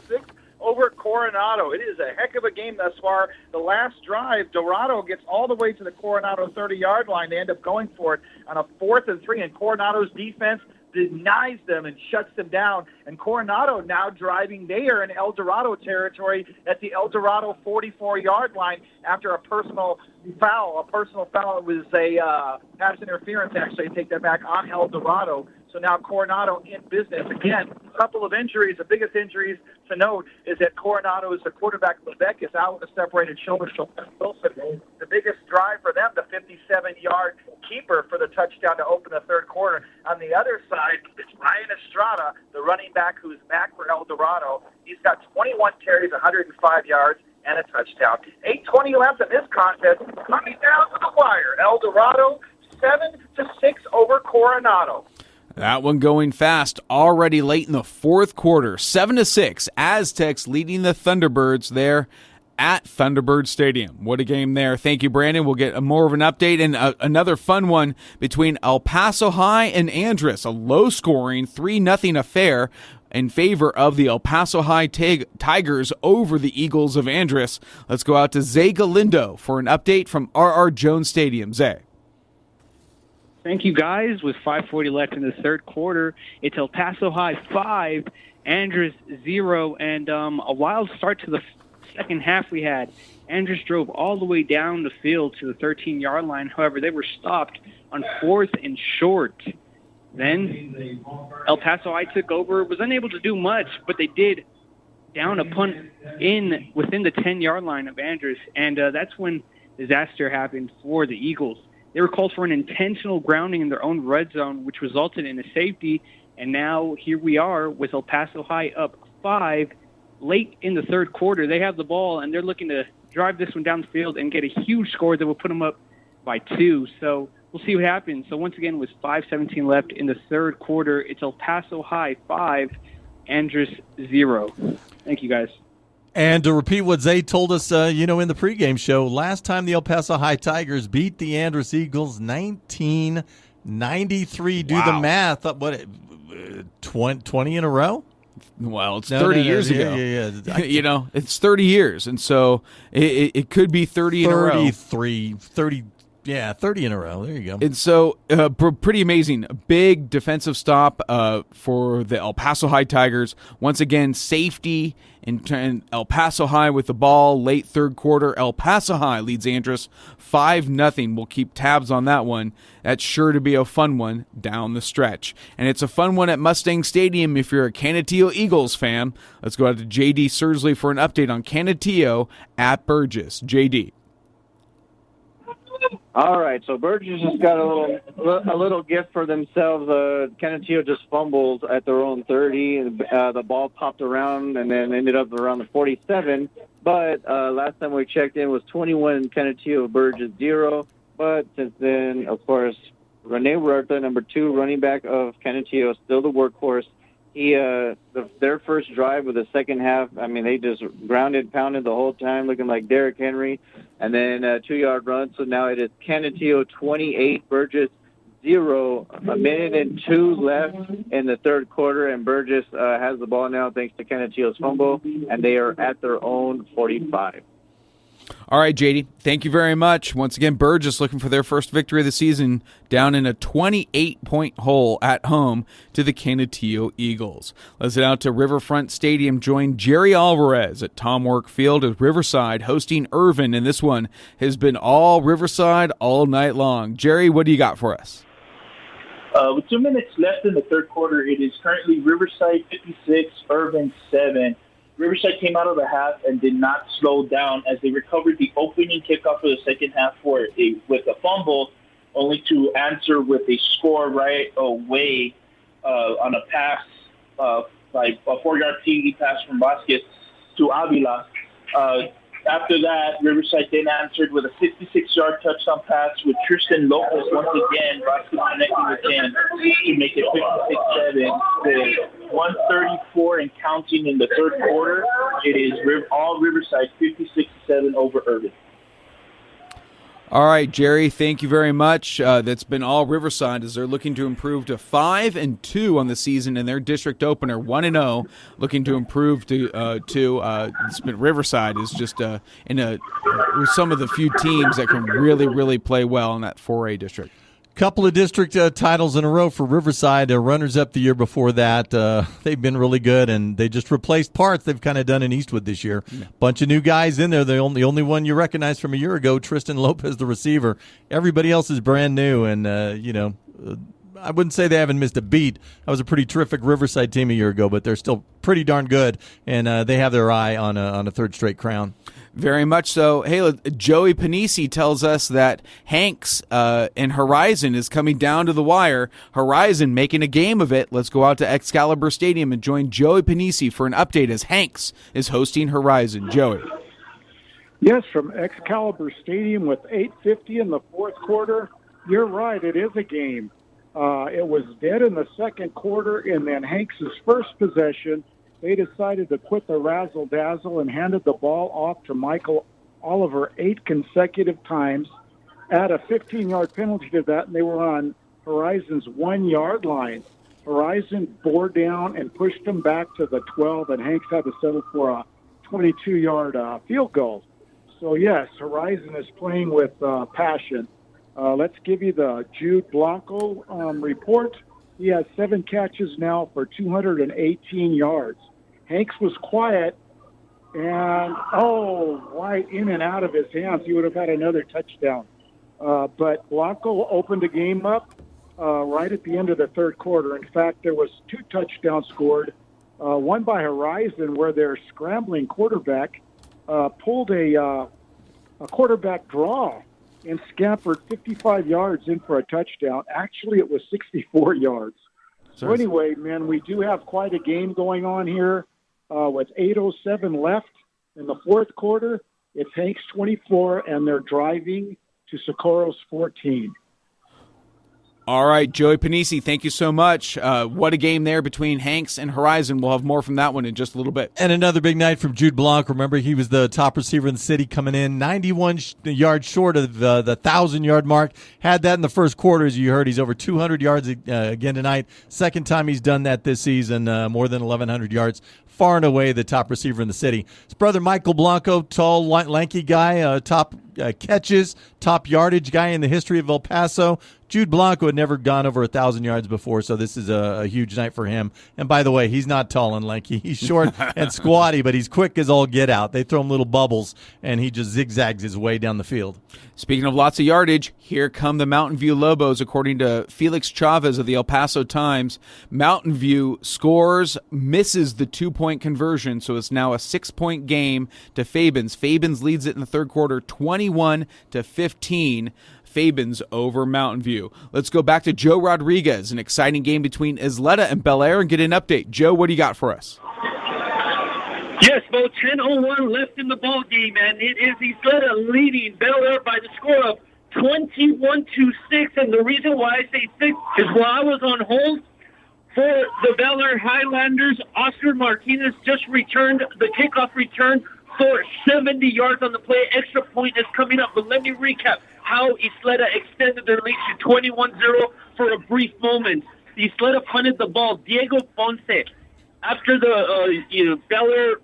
over Coronado. It is a heck of a game thus far. The last drive, Dorado gets all the way to the Coronado 30-yard line. They end up going for it on a 4th and 3, and Coronado's defense denies them and shuts them down. And Coronado now driving there in El Dorado territory at the El Dorado 44-yard line after a personal foul. It was a pass interference, actually. I take that back, on El Dorado. So now Coronado in business. Again, a couple of injuries. The biggest injuries to note is that Coronado's quarterback, Levesque, is out with a separated shoulder. Wilson, the biggest drive for them, the 57-yard keeper for the touchdown to open the third quarter. On the other side, it's Ryan Estrada, the running back who's back for El Dorado. He's got 21 carries, 105 yards, and a touchdown. 8:20 left in this contest. Coming down to the wire, El Dorado 7-6 over Coronado. That one going fast already late in the fourth quarter. 7-6, Aztecs leading the Thunderbirds there at Thunderbird Stadium. What a game there. Thank you, Brandon. We'll get more of an update and another fun one between El Paso High and Andress. A low-scoring 3-0 affair in favor of the El Paso High Tigers over the Eagles of Andress. Let's go out to Zay Galindo for an update from R.R. Jones Stadium. Zay. Thank you, guys. With 5:40 left in the third quarter, it's El Paso High 5, Andress 0, and a wild start to the second half we had. Andress drove all the way down the field to the 13-yard line. However, they were stopped on 4th and short. Then El Paso High took over, was unable to do much, but they did down a punt within the 10-yard line of Andress, and that's when disaster happened for the Eagles. They were called for an intentional grounding in their own red zone, which resulted in a safety. And now here we are with El Paso High up 5 late in the third quarter. They have the ball, and they're looking to drive this one down the field and get a huge score that will put them up by 2. So we'll see what happens. So once again, with 5:17 left in the third quarter, it's El Paso High 5, Andress 0. Thank you, guys. And to repeat what Zay told us, in the pregame show, last time the El Paso High Tigers beat the Andress Eagles, 1993. Do the math. What, 20 in a row? Well, it's 30 years ago. Yeah. It's 30 years, and so it could be 30 in a row. 30 in a row. There you go. And so, pretty amazing. A big defensive stop for the El Paso High Tigers. Once again, safety and El Paso High with the ball late third quarter. El Paso High leads Andress 5-0. We'll keep tabs on that one. That's sure to be a fun one down the stretch. And it's a fun one at Mustang Stadium if you're a Canutillo Eagles fan. Let's go out to J.D. Sursley for an update on Canutillo at Burgess. J.D. All right, so Burgess just got a little gift for themselves. Canutillo just fumbled at their own 30. The ball popped around and then ended up around the 47. But last time we checked in was 21 Canutillo, Burgess 0. But since then, of course, Rene Huerta, number 2 running back of Canutillo, still the workhorse. Their first drive with the second half, I mean, they just grounded, pounded the whole time, looking like Derrick Henry, and then a 2-yard run. So now it is Canutillo 28, Burgess 0. A minute and 2 left in the third quarter, and Burgess has the ball now thanks to Canutillo's fumble, and they are at their own 45. All right, JD, thank you very much. Once again, Burgess looking for their first victory of the season down in a 28-point hole at home to the Canutillo Eagles. Let's head out to Riverfront Stadium. Join Jerry Alvarez at Tom Work Field at Riverside hosting Irvin, and this one has been all Riverside all night long. Jerry, what do you got for us? With 2 minutes left in the third quarter, it is currently Riverside 56, Irvin 7. Riverside came out of the half and did not slow down as they recovered the opening kickoff of the second half with a fumble, only to answer with a score right away on a pass by a 4-yard TD pass from Vasquez to Avila. After that, Riverside then answered with a 66-yard touchdown pass with Tristan Lopez once again. Vasquez connecting with him to make it 56-7. With 134 and counting in the third quarter, it is all Riverside 56-7 over Irvin. All right, Jerry, thank you very much. That's been all Riverside as they're looking to improve to 5-2 on the season in their district opener, 1-0, looking to improve to it's been Riverside is just with some of the few teams that can really, really play well in that 4A district. Couple of district titles in a row for Riverside. Runners-up the year before that. They've been really good, and they just replaced parts they've kind of done in Eastwood this year. Bunch of new guys in there. The only one you recognize from a year ago, Tristan Lopez, the receiver. Everybody else is brand new, and, I wouldn't say they haven't missed a beat. That was a pretty terrific Riverside team a year ago, but they're still pretty darn good, and they have their eye on a third straight crown. Very much so. Hey, Joey Panisi tells us that Hanks and Horizon is coming down to the wire. Horizon making a game of it. Let's go out to Excalibur Stadium and join Joey Panisi for an update as Hanks is hosting Horizon. Joey. Yes, from Excalibur Stadium with 8:50 in the fourth quarter. You're right, it is a game. It was dead in the second quarter, and then Hanks' first possession, they decided to quit the razzle-dazzle and handed the ball off to Michael Oliver 8 consecutive times. Add a 15-yard penalty to that, and they were on Horizon's 1-yard line. Horizon bore down and pushed them back to the 12, and Hanks had to settle for a 22-yard field goal. So, yes, Horizon is playing with passion. Let's give you the Jude Blanco report. He has 7 catches now for 218 yards. Hanks was quiet, and, right in and out of his hands. He would have had another touchdown. But Blanco opened the game up right at the end of the third quarter. In fact, there was 2 touchdowns scored, one by Horizon where their scrambling quarterback pulled a quarterback draw and scampered 55 yards in for a touchdown. Actually, it was 64 yards. So anyway, man, we do have quite a game going on here. With 8:07 left in the fourth quarter, it's Hanks 24, and they're driving to Socorro's 14. All right, Joey Panisi, thank you so much. What a game there between Hanks and Horizon. We'll have more from that one in just a little bit. And another big night from Jude Blanc. Remember, he was the top receiver in the city coming in 91 yards short of the 1,000-yard mark. Had that in the first quarter, as you heard. He's over 200 yards again tonight. Second time he's done that this season, more than 1,100 yards. Far and away the top receiver in the city. His brother Michael Blanco, tall, lanky guy, top catches, top yardage guy in the history of El Paso. Jude Blanco had never gone over 1,000 yards before, so this is a huge night for him. And by the way, he's not tall and lanky. He's short and squatty, but he's quick as all get out. They throw him little bubbles, and he just zigzags his way down the field. Speaking of lots of yardage, here come the Mountain View Lobos, according to Felix Chavez of the El Paso Times. Mountain View scores, misses the 2-point conversion, so it's now a 6-point game to Fabens. Fabens leads it in the third quarter, 21-15. Fabens over Mountain View. Let's go back to Joe Rodriguez, an exciting game between Isleta and Bel Air, and get an update. Joe, what do you got for us? Yes, Bo, 10:01 left in the ball game, and it is Isleta leading Bel Air by the score of 21-6. And the reason why I say 6 is while I was on hold for the Bel Air Highlanders, Oscar Martinez just returned the kickoff return for 70 yards on the play. Extra point is coming up, but let me recap how Isleta extended their lead to 21-0 for a brief moment. Isleta punted the ball. Diego Ponce, after the Bel Air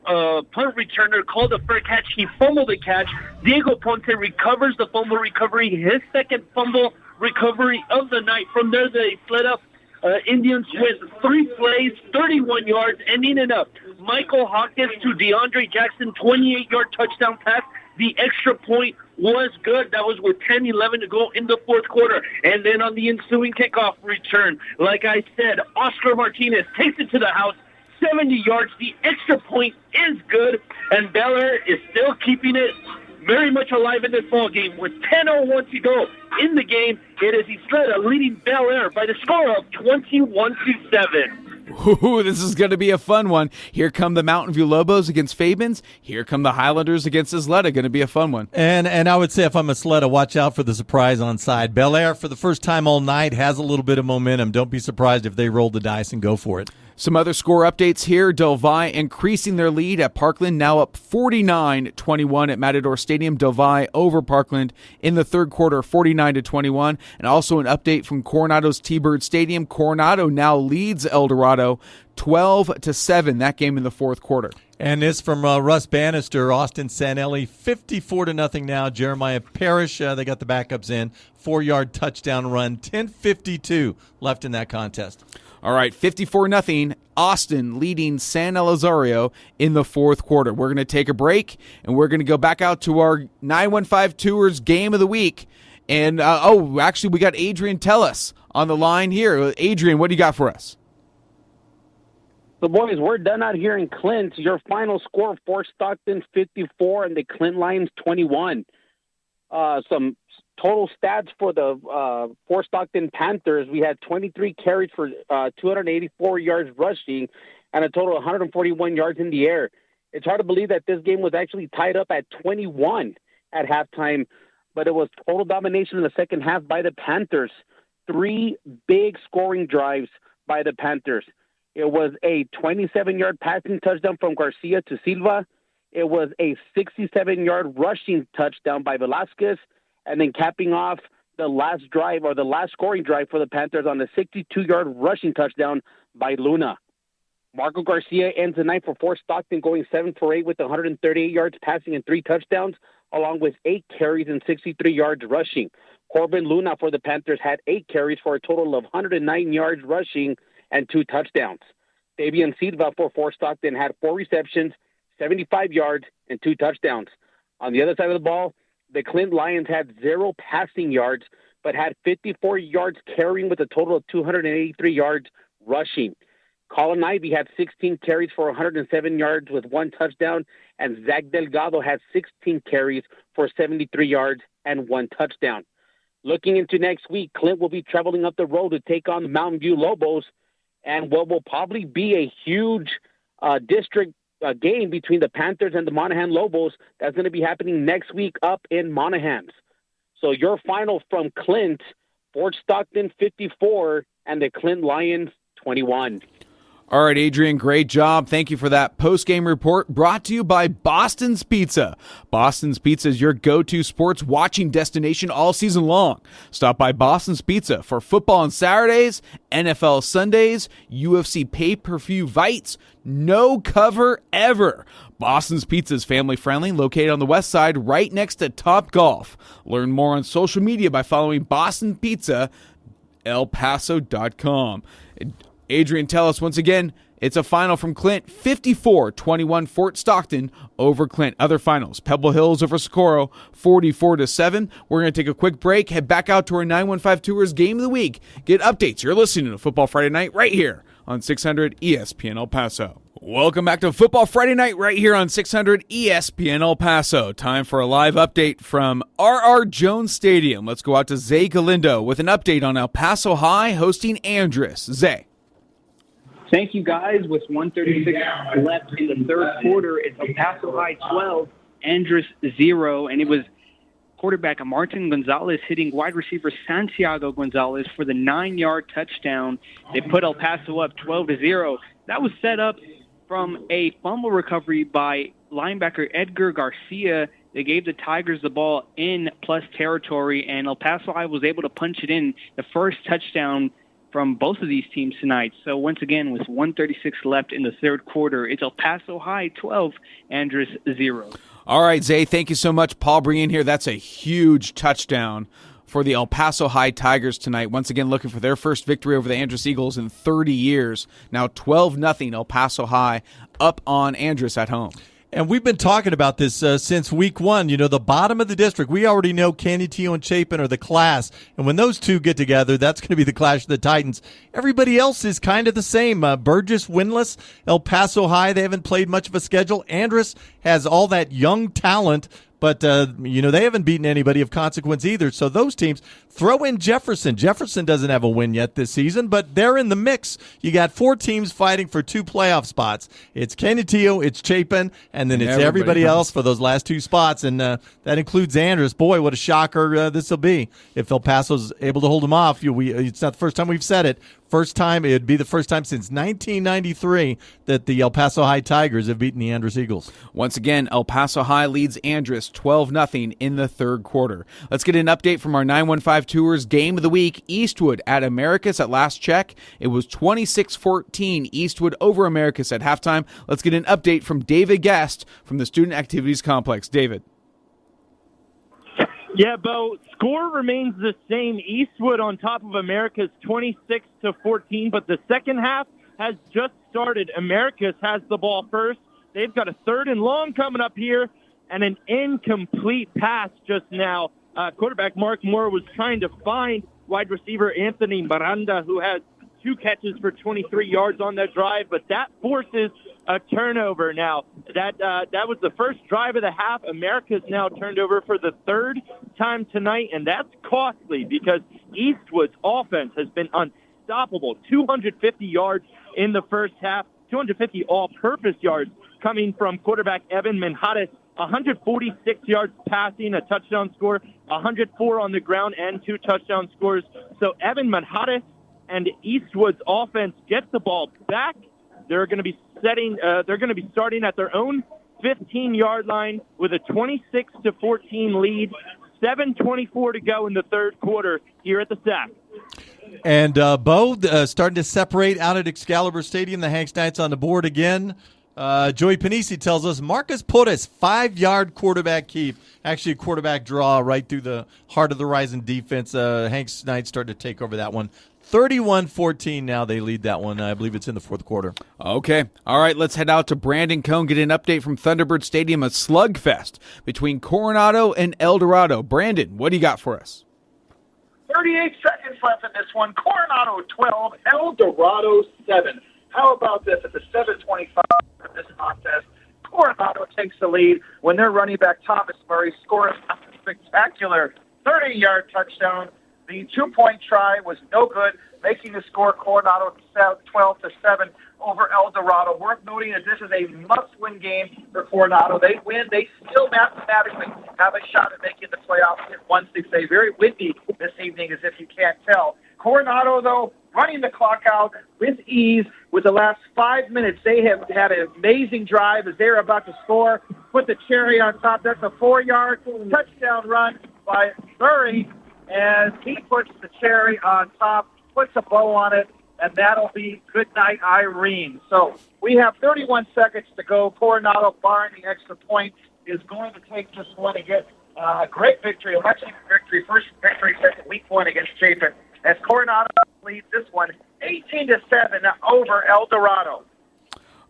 punt returner called a fair catch, he fumbled the catch. Diego Ponce recovers the fumble recovery, his second fumble recovery of the night. From there, the Isleta Indians with 3 plays, 31 yards, ending it up. Michael Hawkins to DeAndre Jackson, 28-yard touchdown pass. The extra point was good. That was with 10-11 to go in the fourth quarter. And then on the ensuing kickoff return, like I said, Oscar Martinez takes it to the house, 70 yards. The extra point is good, and Bel Air is still keeping it very much alive in this ball game. With 10:01 to go in the game, it is Isleta leading Bel Air by the score of 21-7. Ooh, this is going to be a fun one. Here come the Mountain View Lobos against Fabens. Here come the Highlanders against Isleta. Going to be a fun one. And I would say if I'm Isleta, watch out for the surprise on side. Bel Air, for the first time all night, has a little bit of momentum. Don't be surprised if they roll the dice and go for it. Some other score updates here. Del Valle increasing their lead at Parkland, now up 49-21 at Matador Stadium. Del Valle over Parkland in the third quarter, 49-21. And also an update from Coronado's T-Bird Stadium. Coronado now leads El Dorado 12-7, that game in the fourth quarter. And this from Russ Bannister, Austin Sanelli, 54-0 now. Jeremiah Parrish, they got the backups in. 4-yard touchdown run, 10:52 left in that contest. All right, 54-0, Austin leading San Elizario in the fourth quarter. We're going to take a break, and we're going to go back out to our 915 Tours Game of the Week. And, actually, we got Adrian Tellis on the line here. Adrian, what do you got for us? So, boys, we're done out here in Clint. Your final score, Fort Stockton 54 and the Clint Lions 21. Some total stats for the Fort Stockton Panthers. We had 23 carries for 284 yards rushing and a total of 141 yards in the air. It's hard to believe that this game was actually tied up at 21 at halftime, but it was total domination in the second half by the Panthers. 3 big scoring drives by the Panthers. It was a 27-yard passing touchdown from Garcia to Silva. It was a 67-yard rushing touchdown by Velasquez. And then capping off the last drive, or the last scoring drive for the Panthers, on the 62-yard rushing touchdown by Luna. Marco Garcia ends the night for Fort Stockton, going 7 for 8 with 138 yards passing and 3 touchdowns, along with 8 carries and 63 yards rushing. Corbin Luna for the Panthers had 8 carries for a total of 109 yards rushing and 2 touchdowns. Fabian Silva for Fort Stockton had 4 receptions, 75 yards, and 2 touchdowns. On the other side of the ball, the Clint Lions had 0 passing yards, but had 54 yards carrying with a total of 283 yards rushing. Colin Ivy had 16 carries for 107 yards with 1 touchdown, and Zach Delgado had 16 carries for 73 yards and 1 touchdown. Looking into next week, Clint will be traveling up the road to take on the Mountain View Lobos, and what will probably be a huge district game between the Panthers and the Monaghan Lobos that's going to be happening next week up in Monaghan. So your final from Clint, Fort Stockton 54 and the Clint Lions 21. All right, Adrian, great job. Thank you for that post-game report, brought to you by Boston's Pizza. Boston's Pizza is your go-to sports watching destination all season long. Stop by Boston's Pizza for football on Saturdays, NFL Sundays, UFC pay-per-view fights, no cover ever. Boston's Pizza is family-friendly, located on the west side right next to Top Golf. Learn more on social media by following Boston Pizza, elpaso.com. Adrian, tell us once again, it's a final from Clint, 54-21 Fort Stockton over Clint. Other finals, Pebble Hills over Socorro, 44-7. We're going to take a quick break, head back out to our 915 Tours Game of the Week. Get updates. You're listening to Football Friday Night right here on 600 ESPN El Paso. Welcome back to Football Friday Night right here on 600 ESPN El Paso. Time for a live update from R.R. Jones Stadium. Let's go out to Zay Galindo with an update on El Paso High hosting Andress. Zay. Thank you, guys. With 1:36 left in the third quarter, it's El Paso High 12, Andress 0, and it was quarterback Martin Gonzalez hitting wide receiver Santiago Gonzalez for the 9-yard touchdown. They put El Paso up 12-0. That was set up from a fumble recovery by linebacker Edgar Garcia. They gave the Tigers the ball in plus territory, and El Paso High was able to punch it in, the first touchdown from both of these teams tonight. So once again, with 1:36 left in the third quarter, it's El Paso High 12, Andress 0. All right, Zay, thank you so much. Paul Breen here. That's a huge touchdown for the El Paso High Tigers tonight. Once again, looking for their first victory over the Andress Eagles in 30 years. Now 12-0 El Paso High up on Andress at home. And we've been talking about this since week one. You know, the bottom of the district, we already know Canutillo and Chapin are the class. And when those two get together, that's going to be the clash of the Titans. Everybody else is kind of the same. Burgess winless. El Paso High, they haven't played much of a schedule. Andress has all that young talent, but, they haven't beaten anybody of consequence either. So those teams, throw in Jefferson. Jefferson doesn't have a win yet this season, but they're in the mix. You got 4 teams fighting for 2 playoff spots. It's Canutillo, it's Chapin, and then it's everybody else for those last 2 spots, and that includes Andress. Boy, what a shocker this will be if El Paso's able to hold them off. It's not the first time we've said it. It'd be the first time since 1993 that the El Paso High Tigers have beaten the Andress Eagles. Once again, El Paso High leads Andress 12-0 in the third quarter. Let's get an update from our 915 Tours Game of the Week. Eastwood at Americus at last check. It was 26-14 Eastwood over Americus at halftime. Let's get an update from David Guest from the Student Activities Complex. David. Yeah, Bo, score remains the same. Eastwood on top of Americus 26-14, but the second half has just started. Americus has the ball first. They've got a 3rd and long coming up here and an incomplete pass just now. Quarterback Mark Moore was trying to find wide receiver Anthony Miranda, who has 2 catches for 23 yards on that drive, but that forces a turnover. Now, that was the first drive of the half. America's now turned over for the 3rd time tonight, and that's costly because Eastwood's offense has been unstoppable. 250 yards in the first half, 250 all-purpose yards coming from quarterback Evan Manjares, 146 yards passing, a touchdown score, 104 on the ground, and 2 touchdown scores. So Evan Manjares and Eastwood's offense gets the ball back. They're going to be starting at their own 15-yard line with a 26-14 lead. 7:24 to go in the third quarter here at the SAC. And Bo, starting to separate out at Excalibur Stadium. The Hanks Knights on the board again. Joey Panisi tells us Marcus Portis, 5-yard quarterback keep. Actually, a quarterback draw right through the heart of the Rising defense. Hanks Knights started to take over that one. 31-14 now. They lead that one. I believe it's in the fourth quarter. Okay. All right, let's head out to Brandon Cone, get an update from Thunderbird Stadium, a slugfest between Coronado and El Dorado. Brandon, what do you got for us? 38 seconds left in this one. Coronado 12, El Dorado 7. How about this at the 7:25 of this contest? Coronado takes the lead when their running back Thomas Murray scores a spectacular 30-yard touchdown. The 2-point try was no good, making the score Coronado 12-7 over El Dorado. Worth noting that this is a must-win game for Coronado. They win, they still mathematically have a shot at making the playoffs at 1-6. Very windy this evening, as if you can't tell. Coronado, though, running the clock out with ease. With the last 5 minutes, they have had an amazing drive as they're about to score. Put the cherry on top. That's a 4-yard touchdown run by Murray. As he puts the cherry on top, puts a bow on it, and that'll be good night, Irene. So we have 31 seconds to go. Coronado, barring the extra point, is going to take this one and get a great victory, election victory, first victory since week 1 against Chapin. As Coronado leads this one 18-7 over El Dorado.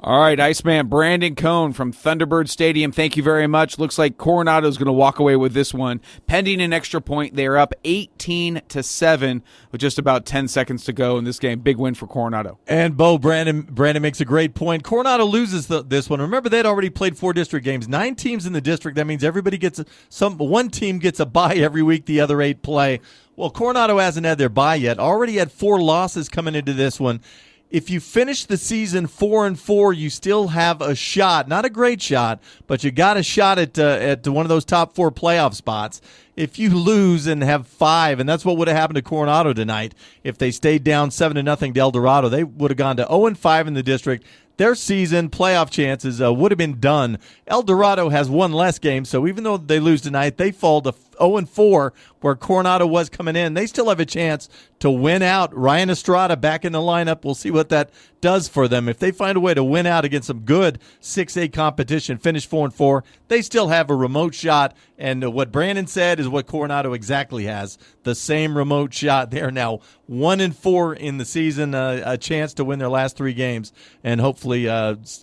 All right, Iceman Brandon Cohn from Thunderbird Stadium, thank you very much. Looks like Coronado's going to walk away with this one. Pending an extra point, they are up 18-7 with just about 10 seconds to go in this game. Big win for Coronado. And Brandon makes a great point. Coronado loses this one. Remember, they'd already played 4 district games. 9 teams in the district. That means everybody gets one team gets a bye every week. The other 8 play. Well, Coronado hasn't had their bye yet. Already had 4 losses coming into this one. If you finish the season 4-4, you still have a shot. Not a great shot, but you got a shot at one of those top 4 playoff spots. If you lose and have 5, and that's what would have happened to Coronado tonight, if they stayed down 7-0 to El Dorado, they would have gone to 0-5 in the district. Their season playoff chances would have been done. El Dorado has 1 less game, so even though they lose tonight, they fall to 0-4 where Coronado was coming in. They still have a chance to win out. Ryan Estrada back in the lineup. We'll see what that does for them. If they find a way to win out against some good 6A competition, finish 4-4, they still have a remote shot. And what Brandon said is what Coronado exactly has, the same remote shot. They are now 1-4 in the season, a chance to win their last 3 games and hopefully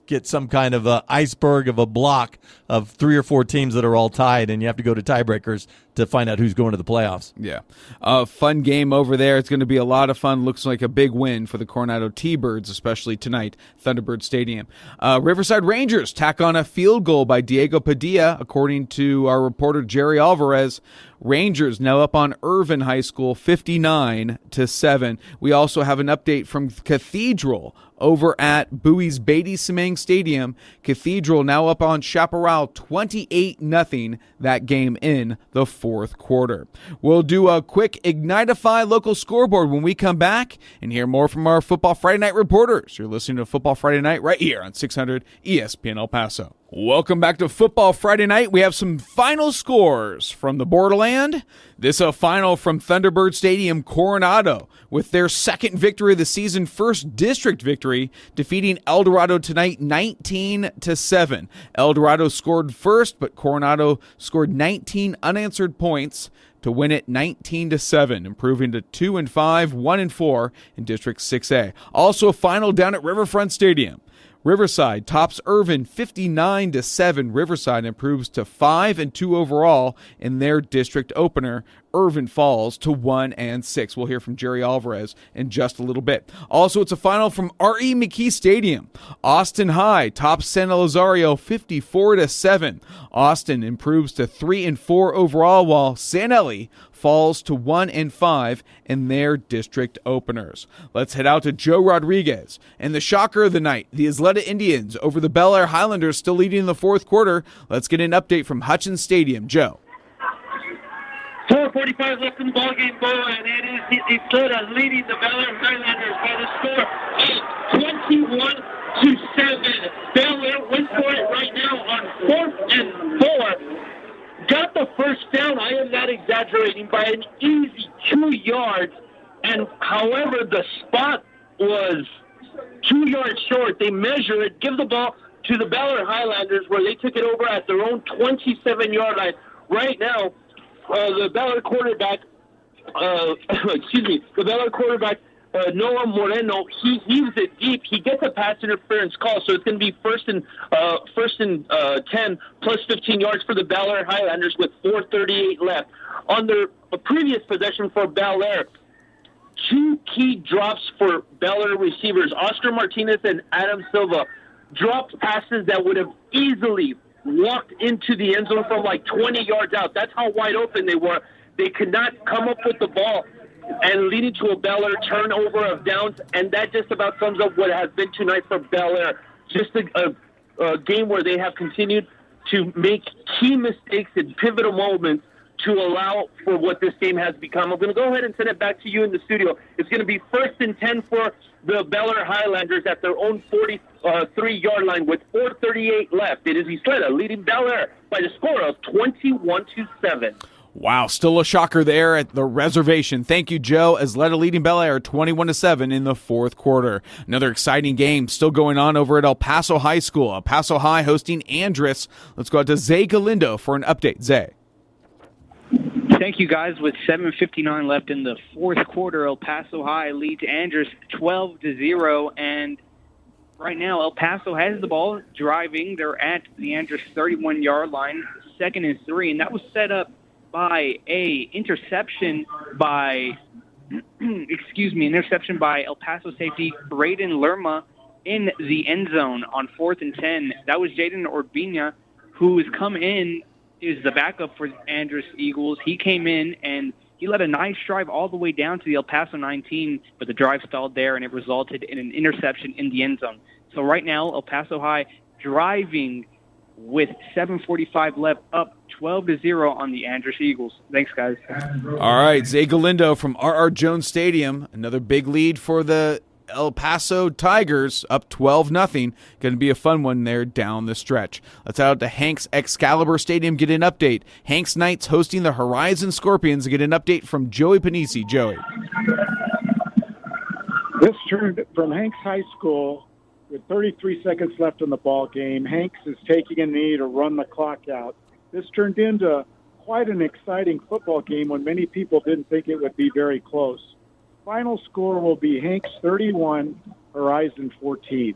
get some kind of iceberg of a block of 3 or 4 teams that are all tied, and you have to go to tiebreakers to find out who's going to the playoffs. Yeah. Fun game over there. It's going to be a lot of fun. Looks like a big win for the Coronado T-Birds, especially tonight, Thunderbird Stadium. Riverside Rangers tack on a field goal by Diego Padilla, according to our reporter Jerry Alvarez. Rangers now up on Irvin High School 59-7. We also have an update from Cathedral over at Bowie's Beatty Semang Stadium. Cathedral now up on Chaparral 28-0, that game in the 4th quarter. We'll do a quick Ignitify local scoreboard when we come back and hear more from our Football Friday Night reporters. You're listening to Football Friday Night right here on 600 ESPN El Paso. Welcome back to Football Friday Night. We have some final scores from the borderland. This a final from Thunderbird Stadium, Coronado, with their 2nd victory of the season, 1st district victory, defeating El Dorado tonight 19-7. El Dorado scored first, but Coronado scored 19 unanswered points to win it 19-7, improving to 2-5, 1-4 in District 6A. Also a final down at Riverfront Stadium. Riverside tops Irvin 59-7. Riverside improves to 5-2 overall in their district opener. Irvin falls to 1-6. We'll hear from Jerry Alvarez in just a little bit. Also, it's a final from R.E. McKee Stadium. Austin High tops San Elizario 54-7. Austin improves to 3-4 overall, while San Eli falls to 1-5 in their district openers. Let's head out to Joe Rodriguez. And the shocker of the night, the Isleta Indians over the Bel Air Highlanders, still leading in the 4th quarter. Let's get an update from Hutchins Stadium. Joe. 4:45 left in the ballgame, Bo, and it is Isleta leading the Bel Air Highlanders by the score of 21-7. Bel Air went for it right now on 4th and 4. Got the first down, I am not exaggerating, by an easy 2 yards. And however, the spot was 2 yards short. They measure it, give the ball to the Bel Air Highlanders, where they took it over at their own 27-yard line. Right now, the Bel Air quarterback, Noah Moreno, he heaves it deep. He gets a pass interference call, so it's going to be first and 10 plus 15 yards for the Bel Air Highlanders with 4:38 left. On their previous possession for Bel Air, 2 key drops for Bel Air receivers, Oscar Martinez and Adam Silva, dropped passes that would have easily walked into the end zone from like 20 yards out. That's how wide open they were. They could not come up with the ball, and leading to a Bel Air turnover of downs, and that just about sums up what has been tonight for Bel Air. Just a game where they have continued to make key mistakes in pivotal moments to allow for what this game has become. I'm going to go ahead and send it back to you in the studio. It's going to be 1st and 10 for the Bel Air Highlanders at their own 43-yard line with 4:38 left. It is Isleta leading Bel Air by the score of 21-7. Wow, still a shocker there at the reservation. Thank you, Joe. Isleta leading Bel Air 21-7 in the 4th quarter. Another exciting game still going on over at El Paso High School. El Paso High hosting Andress. Let's go out to Zay Galindo for an update. Zay. Thank you, guys. With 7:59 left in the 4th quarter, El Paso High leads Andress 12-0, and Right now, El Paso has the ball driving. They're at the Andress 31-yard line, 2nd and 3, and that was set up by a interception by, interception by El Paso safety Braden Lerma in the end zone on 4th and 10. That was Jaden Orbina, who has come in, is the backup for Andress Eagles. He came in and he led a nice drive all the way down to the El Paso 19, but the drive stalled there, and it resulted in an interception in the end zone. So right now, El Paso High driving with 7:45 left, up 12-0 on the Andress Eagles. Thanks, guys. All right, Zay Galindo from R.R. Jones Stadium. Another big lead for the El Paso Tigers, up 12-0. Going to be a fun one there down the stretch. Let's head out to Hanks Excalibur Stadium, get an update. Hanks Knights hosting the Horizon Scorpions. Get an update from Joey Panisi. Joey. This turned from Hanks High School with 33 seconds left in the ball game. Hanks is taking a knee to run the clock out. This turned into quite an exciting football game when many people didn't think it would be very close. Final score will be Hanks 31, Horizon 14.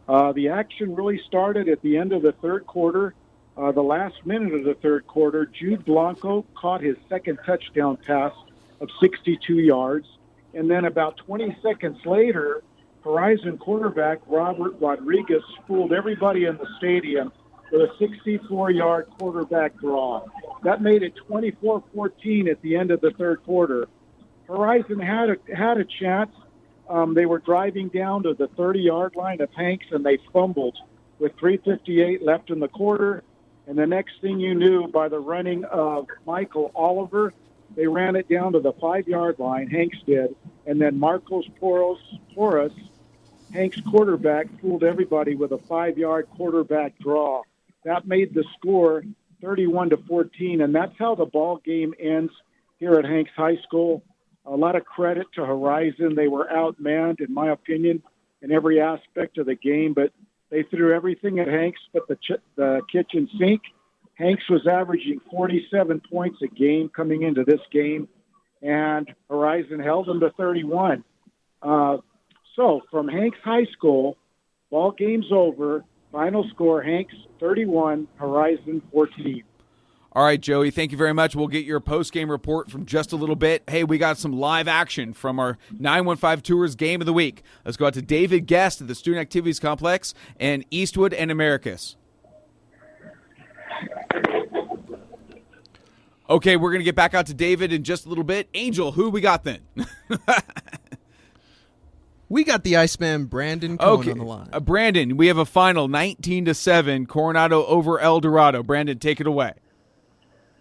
The action really started at the end of the third quarter. The last minute of the third quarter, Jude Blanco caught his second touchdown pass of 62 yards. And then about 20 seconds later, Horizon quarterback Robert Rodriguez fooled everybody in the stadium with a 64-yard quarterback draw. That made it 24-14 at the end of the third quarter. Horizon had a chance. They were driving down to the 30-yard line of Hanks, and they fumbled with 3:58 left in the quarter. And the next thing you knew, by the running of Michael Oliver, they ran it down to the 5-yard line, Hanks did. And then Marcos Porras, Hanks quarterback, fooled everybody with a 5-yard quarterback draw. That made the score 31-14, and that's how the ball game ends here at Hanks High School. A lot of credit to Horizon. They were outmanned, in my opinion, in every aspect of the game, but they threw everything at Hanks but the kitchen sink. Hanks was averaging 47 points a game coming into this game, and Horizon held them to 31. So from Hanks High School, ball game's over. Final score, Hanks 31, Horizon 14. All right, Joey, thank you very much. We'll get your post-game report from just a little bit. Hey, we got some live action from our 915 Tours Game of the Week. Let's go out to David Guest at the Student Activities Complex and Eastwood and Americus. Okay, we're going to get back out to David in just a little bit. Angel, who we got then? We got the Iceman Brandon Cohen on the line. Brandon, we have a final 19-7, Coronado over El Dorado. Brandon, take it away.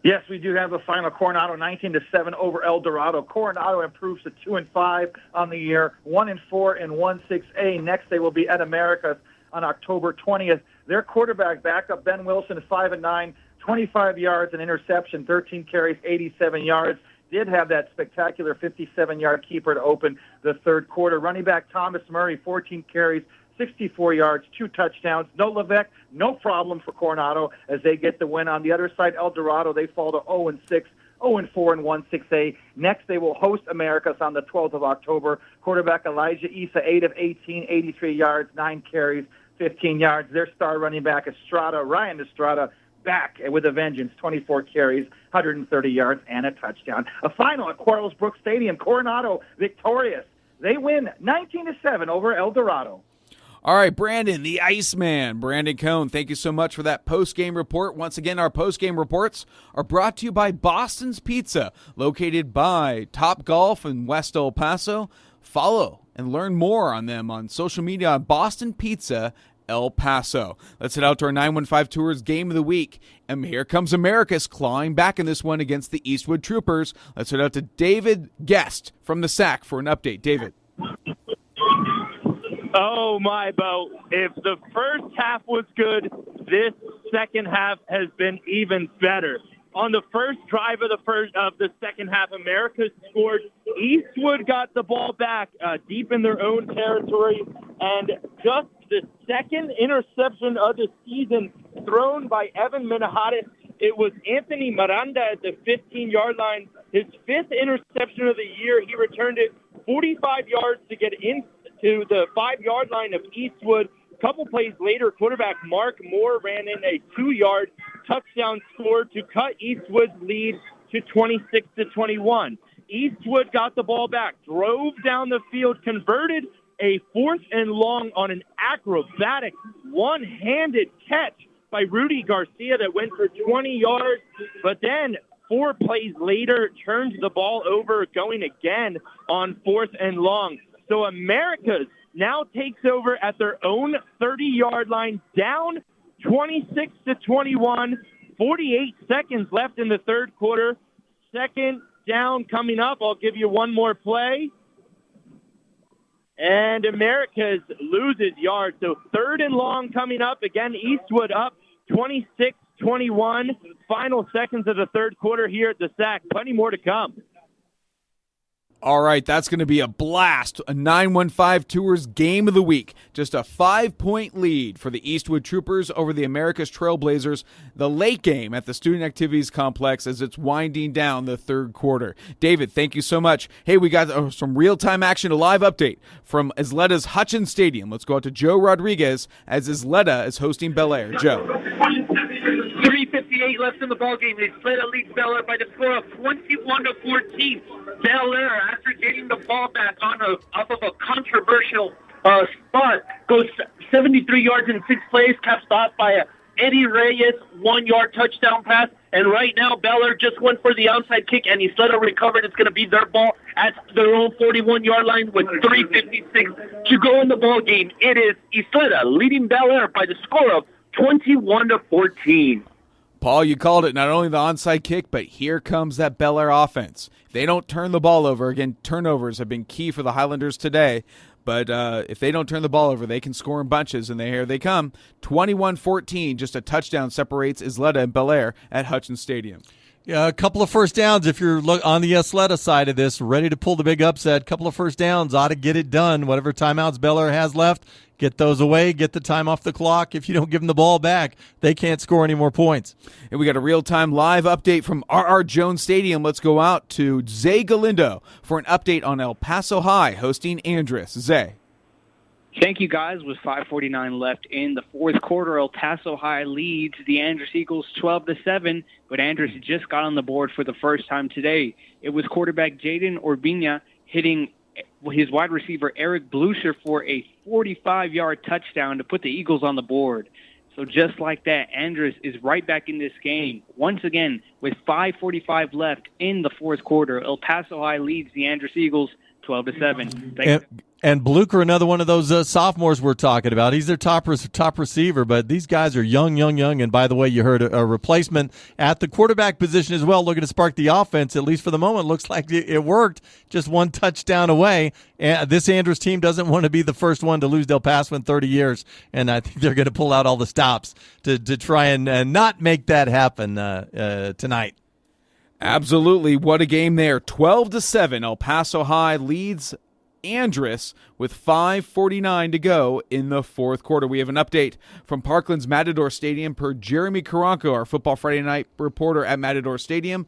Yes, we do have a final. Coronado 19-7 over El Dorado. Coronado improves to 2-5 on the year, 1-4 in 1-6A. Next, they will be at Americas on October 20th. Their quarterback backup Ben Wilson, 5-9, 25 yards, an interception, 13 carries, 87 yards. Did have that spectacular 57-yard keeper to open the third quarter. Running back Thomas Murray, 14 carries, 64 yards, 2 touchdowns. No Levesque, no problem for Coronado as they get the win. On the other side, El Dorado, they fall to 0-6, 0-4 in 1-6A. Next, they will host Americas on the 12th of October. Quarterback Elijah Issa, 8 of 18, 83 yards, 9 carries, 15 yards. Their star running back, Ryan Estrada, back with a vengeance, 24 carries, 130 yards, and a touchdown. A final at Quarles Brook Stadium. Coronado victorious. They win 19-7 over El Dorado. All right, Brandon, the Iceman, Brandon Cohn, thank you so much for that post-game report. Once again, our post-game reports are brought to you by Boston's Pizza, located by Top Golf in West El Paso. Follow and learn more on them on social media on Boston Pizza El Paso. Let's head out to our 915 Tours Game of the Week. And here comes Americus clawing back in this one against the Eastwood Troopers. Let's head out to David Guest from the SAC for an update. David. Oh, my, Bo. If the first half was good, this second half has been even better. On the first drive of the second half, America scored. Eastwood got the ball back deep in their own territory, and just the second interception of the season thrown by Evan Minajades. It was Anthony Miranda at the 15-yard line. His 5th interception of the year. He returned it 45 yards to get into the 5-yard line of Eastwood. couple plays later, quarterback Mark Moore ran in a 2-yard touchdown score to cut Eastwood's lead to 26-21. Eastwood got the ball back, drove down the field, converted a 4th and long on an acrobatic one-handed catch by Rudy Garcia that went for 20 yards, but then 4 plays later turns the ball over, going again on 4th and long. So Americas now takes over at their own 30-yard line, down 26-21, 48 seconds left in the third quarter. Second down coming up. I'll give you one more play. And Americas loses yards. So 3rd and long coming up. Again, Eastwood up 26-21. Final seconds of the third quarter here at the SAC. Plenty more to come. All right, that's going to be a blast. A 915 Tours game of the week. Just a 5-point lead for the Eastwood Troopers over the Americas Trailblazers. The late game at the Student Activities Complex as it's winding down the third quarter. David, thank you so much. Hey, we got some real-time action, a live update from Isleta's Hutchins Stadium. Let's go out to Joe Rodriguez as Isleta is hosting Bel Air. Joe. 3:58 left in the ballgame. Isleta leads Bel Air by the score of 21-14. Bel Air, after getting the ball back off of a controversial spot, goes 73 yards in 6 plays, capped off by a Eddie Reyes 1-yard touchdown pass. And right now, Bel Air just went for the outside kick, and Isleta recovered. It's going to be their ball at their own 41-yard line with 3:56 to go in the ball game. It is Isleta leading Bel Air by the score of 21-14. Paul, you called it. Not only the onside kick, but here comes that Bel Air offense. If they don't turn the ball over, again, turnovers have been key for the Highlanders today. But if they don't turn the ball over, they can score in bunches, and here they come. 21-14, just a touchdown separates Isleta and Bel Air at Hutchins Stadium. Yeah, a couple of first downs if you're on the Isleta side of this, ready to pull the big upset. Couple of first downs ought to get it done. Whatever timeouts Bel Air has left, get those away, get the time off the clock. If you don't give them the ball back, they can't score any more points. And we got a real-time live update from R.R. Jones Stadium. Let's go out to Zay Galindo for an update on El Paso High hosting Andress. Zay. Thank you, guys. With 5:49 left in the fourth quarter, El Paso High leads the Andress Eagles 12-7, but Andress just got on the board for the first time today. It was quarterback Jaden Orbina hitting his wide receiver Eric Blucher for a 45-yard touchdown to put the Eagles on the board. So just like that, Andress is right back in this game. Once again, with 5:45 left in the fourth quarter, El Paso High leads the Andress Eagles 12-7. And Blucher, another one of those sophomores we're talking about. He's their top receiver, but these guys are young. And by the way, you heard a replacement at the quarterback position as well, looking to spark the offense. At least for the moment, looks like it worked. Just one touchdown away. And this Andress team doesn't want to be the first one to lose Del Paso in 30 years, and I think they're going to pull out all the stops to try and not make that happen tonight. Absolutely. What a game there. 12-7. El Paso High leads Andress with 5:49 to go in the fourth quarter. We have an update from Parkland's Matador Stadium per Jeremy Karanko, our Football Friday Night reporter at Matador Stadium.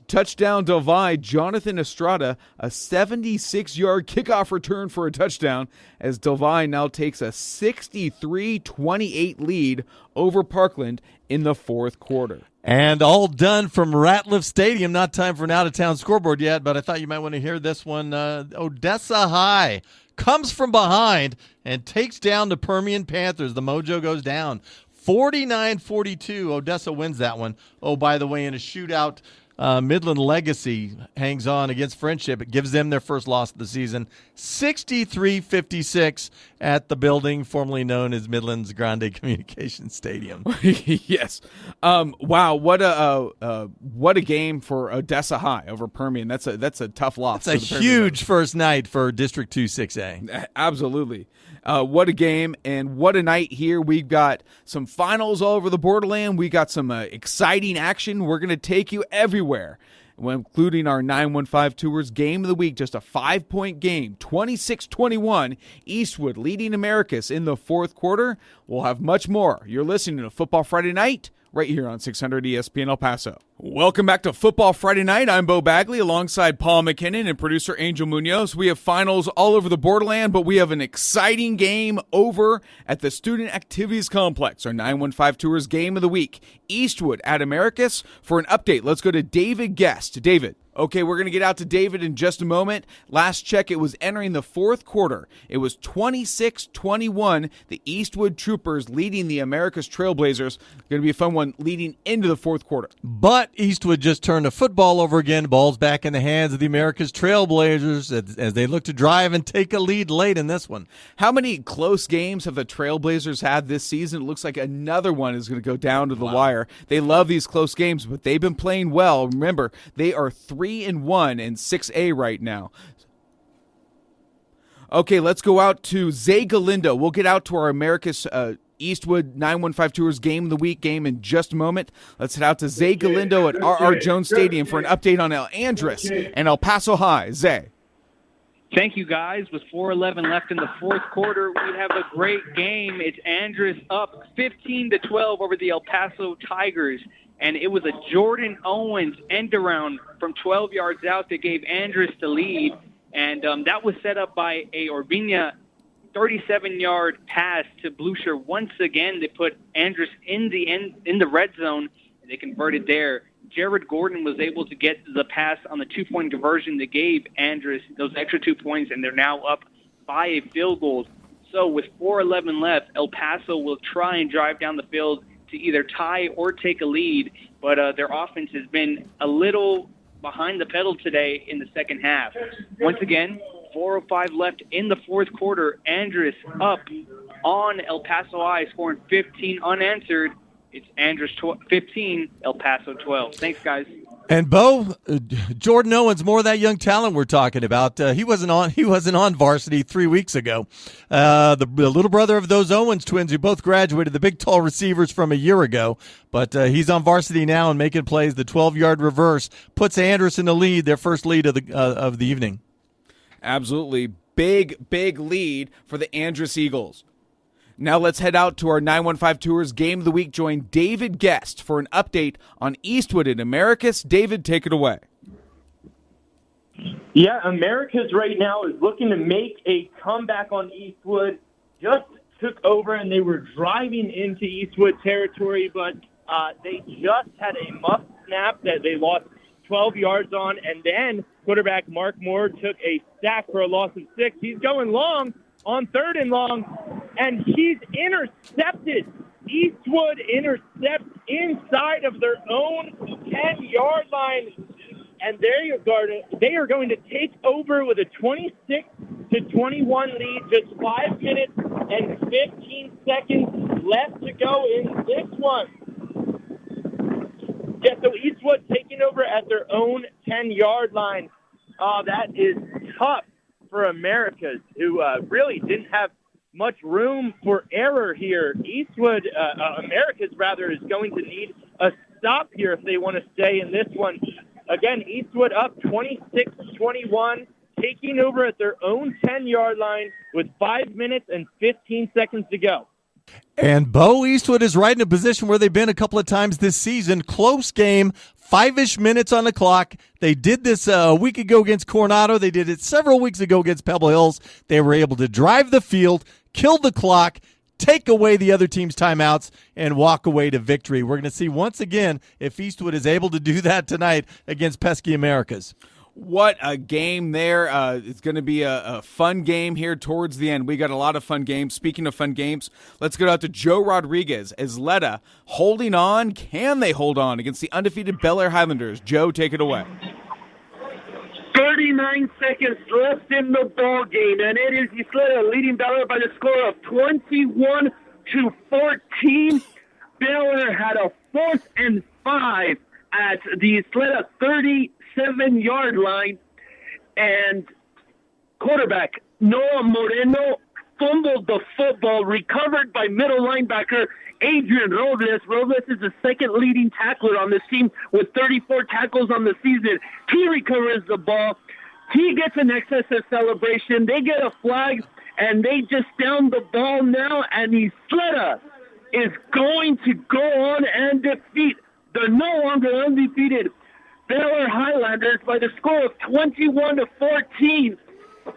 Touchdown Delvi, Jonathan Estrada, a 76-yard kickoff return for a touchdown as Delvi now takes a 63-28 lead over Parkland in the fourth quarter. And all done from Ratliff Stadium. Not time for an out-of-town scoreboard yet, but I thought you might want to hear this one. Odessa High comes from behind and takes down the Permian Panthers. The mojo goes down. 49-42. Odessa wins that one. Oh, by the way, in a shootout, Midland Legacy hangs on against Friendship. It gives them their first loss of the season. 63-56 at the building formerly known as Midland's Grande Communications Stadium. Yes. Wow. What a game for Odessa High over Permian. That's a tough loss. It's a huge first night for District 2 6A. Absolutely. What a game and what a night here. We've got some finals all over the borderland. We got some exciting action. We're going to take you everywhere, including our 915 Tours game of the week. Just a 5-point game, 26-21. Eastwood leading Americas in the fourth quarter. We'll have much more. You're listening to Football Friday Night right here on 600 ESPN El Paso. Welcome back to Football Friday Night. I'm Bo Bagley alongside Paul McKinnon and producer Angel Munoz. We have finals all over the borderland, but we have an exciting game over at the Student Activities Complex, our 915 Tours Game of the Week. Eastwood at Americus. For an update, let's go to David Guest. David. Okay, we're going to get out to David in just a moment. Last check, it was entering the fourth quarter. It was 26-21, the Eastwood Troopers leading the Americas Trailblazers. Going to be a fun one leading into the fourth quarter. But Eastwood just turned the football over again. Ball's back in the hands of the Americas Trailblazers as they look to drive and take a lead late in this one. How many close games have the Trailblazers had this season? It looks like another one is going to go down to the wire. They love these close games, but they've been playing well. Remember, they are 3-1 in 6A right now. Okay, let's go out to Zay Galindo. We'll get out to our Americas Eastwood 915 Tours Game of the Week game in just a moment. Let's head out to Zay Galindo at R.R. Jones Stadium for an update on El Andrés and El Paso High. Zay. Thank you, guys. With 4:11 left in the fourth quarter, we have a great game. It's Andrés up 15-12 over the El Paso Tigers. And it was a Jordan Owens end-around from 12 yards out that gave Andrés the lead. And that was set up by a Orbiña 37-yard pass to Blucher. Once again, they put Andrés in the red zone, and they converted there. Jared Gordon was able to get the pass on the two-point conversion that gave Andrés those extra 2 points, and they're now up by a field goal. So with 4:11 left, El Paso will try and drive down the field to either tie or take a lead, but their offense has been a little behind the pedal today in the second half. Once again, 4:05 left in the fourth quarter. Andrés up on El Paso High, scoring 15 unanswered. It's Andrés 15, El Paso 12. Thanks, guys. And Bo, Jordan Owens, more of that young talent we're talking about. He wasn't on varsity 3 weeks ago. The little brother of those Owens twins who both graduated, the big tall receivers from a year ago. But he's on varsity now and making plays. The 12-yard reverse puts Andrés in the lead, their first lead of the evening. Absolutely. Big lead for the Andrés Eagles. Now let's head out to our 915 Tours Game of the Week. Join David Guest for an update on Eastwood and Americus. David, take it away. Yeah, Americas right now is looking to make a comeback on Eastwood. Just took over and they were driving into Eastwood territory, but they just had a muff snap that they lost 12 yards on, and then quarterback Mark Moore took a sack for a loss of 6. He's going long on 3rd and long, and he's intercepted. Eastwood intercepts inside of their own 10-yard line, and they are going to take over with a 26-21 lead. Just 5 minutes and 15 seconds left to go in this one. Yeah, so Eastwood taking over at their own 10-yard line. That is tough for Americas, who really didn't have much room for error here. Eastwood, Americas rather, is going to need a stop here if they want to stay in this one. Again, Eastwood up 26-21, taking over at their own 10-yard line with 5 minutes and 15 seconds to go. And Bo, Eastwood is right in a position where they've been a couple of times this season. Close game, 5-ish minutes on the clock. They did this a week ago against Coronado. They did it several weeks ago against Pebble Hills. They were able to drive the field, kill the clock, take away the other team's timeouts, and walk away to victory. We're going to see once again if Eastwood is able to do that tonight against pesky Americas. What a game there. It's going to be a fun game here towards the end. We got a lot of fun games. Speaking of fun games, let's go out to Joe Rodriguez. Isleta holding on. Can they hold on against the undefeated Bel Air Highlanders? Joe, take it away. 39 seconds left in the ball game, and it is Isleta leading Bel Air by the score of 21-14. Bel Air had a 4th and 5 at the Isleta 37-yard line, and quarterback Noah Moreno fumbled the football, recovered by middle linebacker Adrian Robles. Robles is the second leading tackler on this team with 34 tackles on the season. He recovers the ball. He gets an excessive celebration. They get a flag, and they just down the ball now, and Isleta is going to go on and defeat the no longer undefeated Baylor Highlanders by the score of 21-14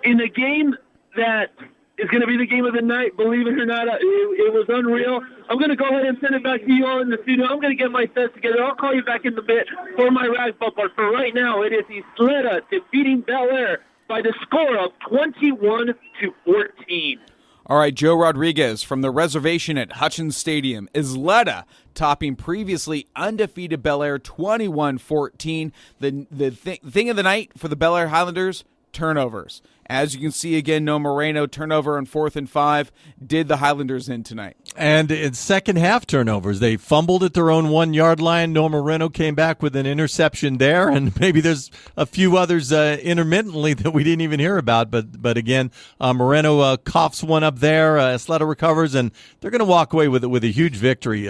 in a game that is going to be the game of the night. Believe it or not, it was unreal. I'm going to go ahead and send it back to you all in the studio. I'm going to get my sets together. I'll call you back in a bit for my wrap-up. But for right now, it is Isleta defeating Bel Air by the score of 21-14. All right, Joe Rodriguez from the reservation at Hutchins Stadium. Isleta topping previously undefeated Bel Air 21-14. The thing of the night for the Bel Air Highlanders, turnovers. As you can see again, no Moreno turnover on 4th and 5 did the Highlanders in tonight. And in second half turnovers, they fumbled at their own 1 yard line. No Moreno came back with an interception there, and maybe there's a few others intermittently that we didn't even hear about. But again, Moreno coughs one up there. Isleta recovers, and they're going to walk away with a huge victory.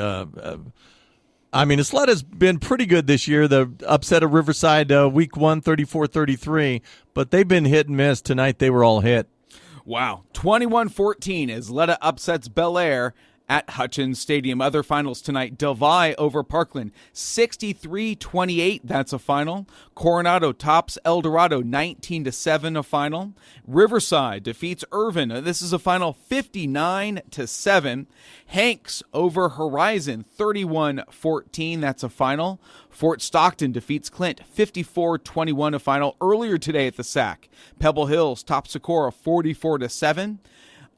I mean, Isleta's been pretty good this year. The upset of Riverside week 1, 34-33, but they've been hit and miss. Tonight they were all hit. Wow. 21-14 Isleta upsets Bel Air at Hutchins Stadium. Other finals tonight, Delvi over Parkland, 63-28. That's a final. Coronado tops El Dorado, 19-7, a final. Riverside defeats Irvin. This is a final, 59-7. Hanks over Horizon, 31-14. That's a final. Fort Stockton defeats Clint, 54-21, a final. Earlier today at the SAC, Pebble Hills tops Socorro, 44-7.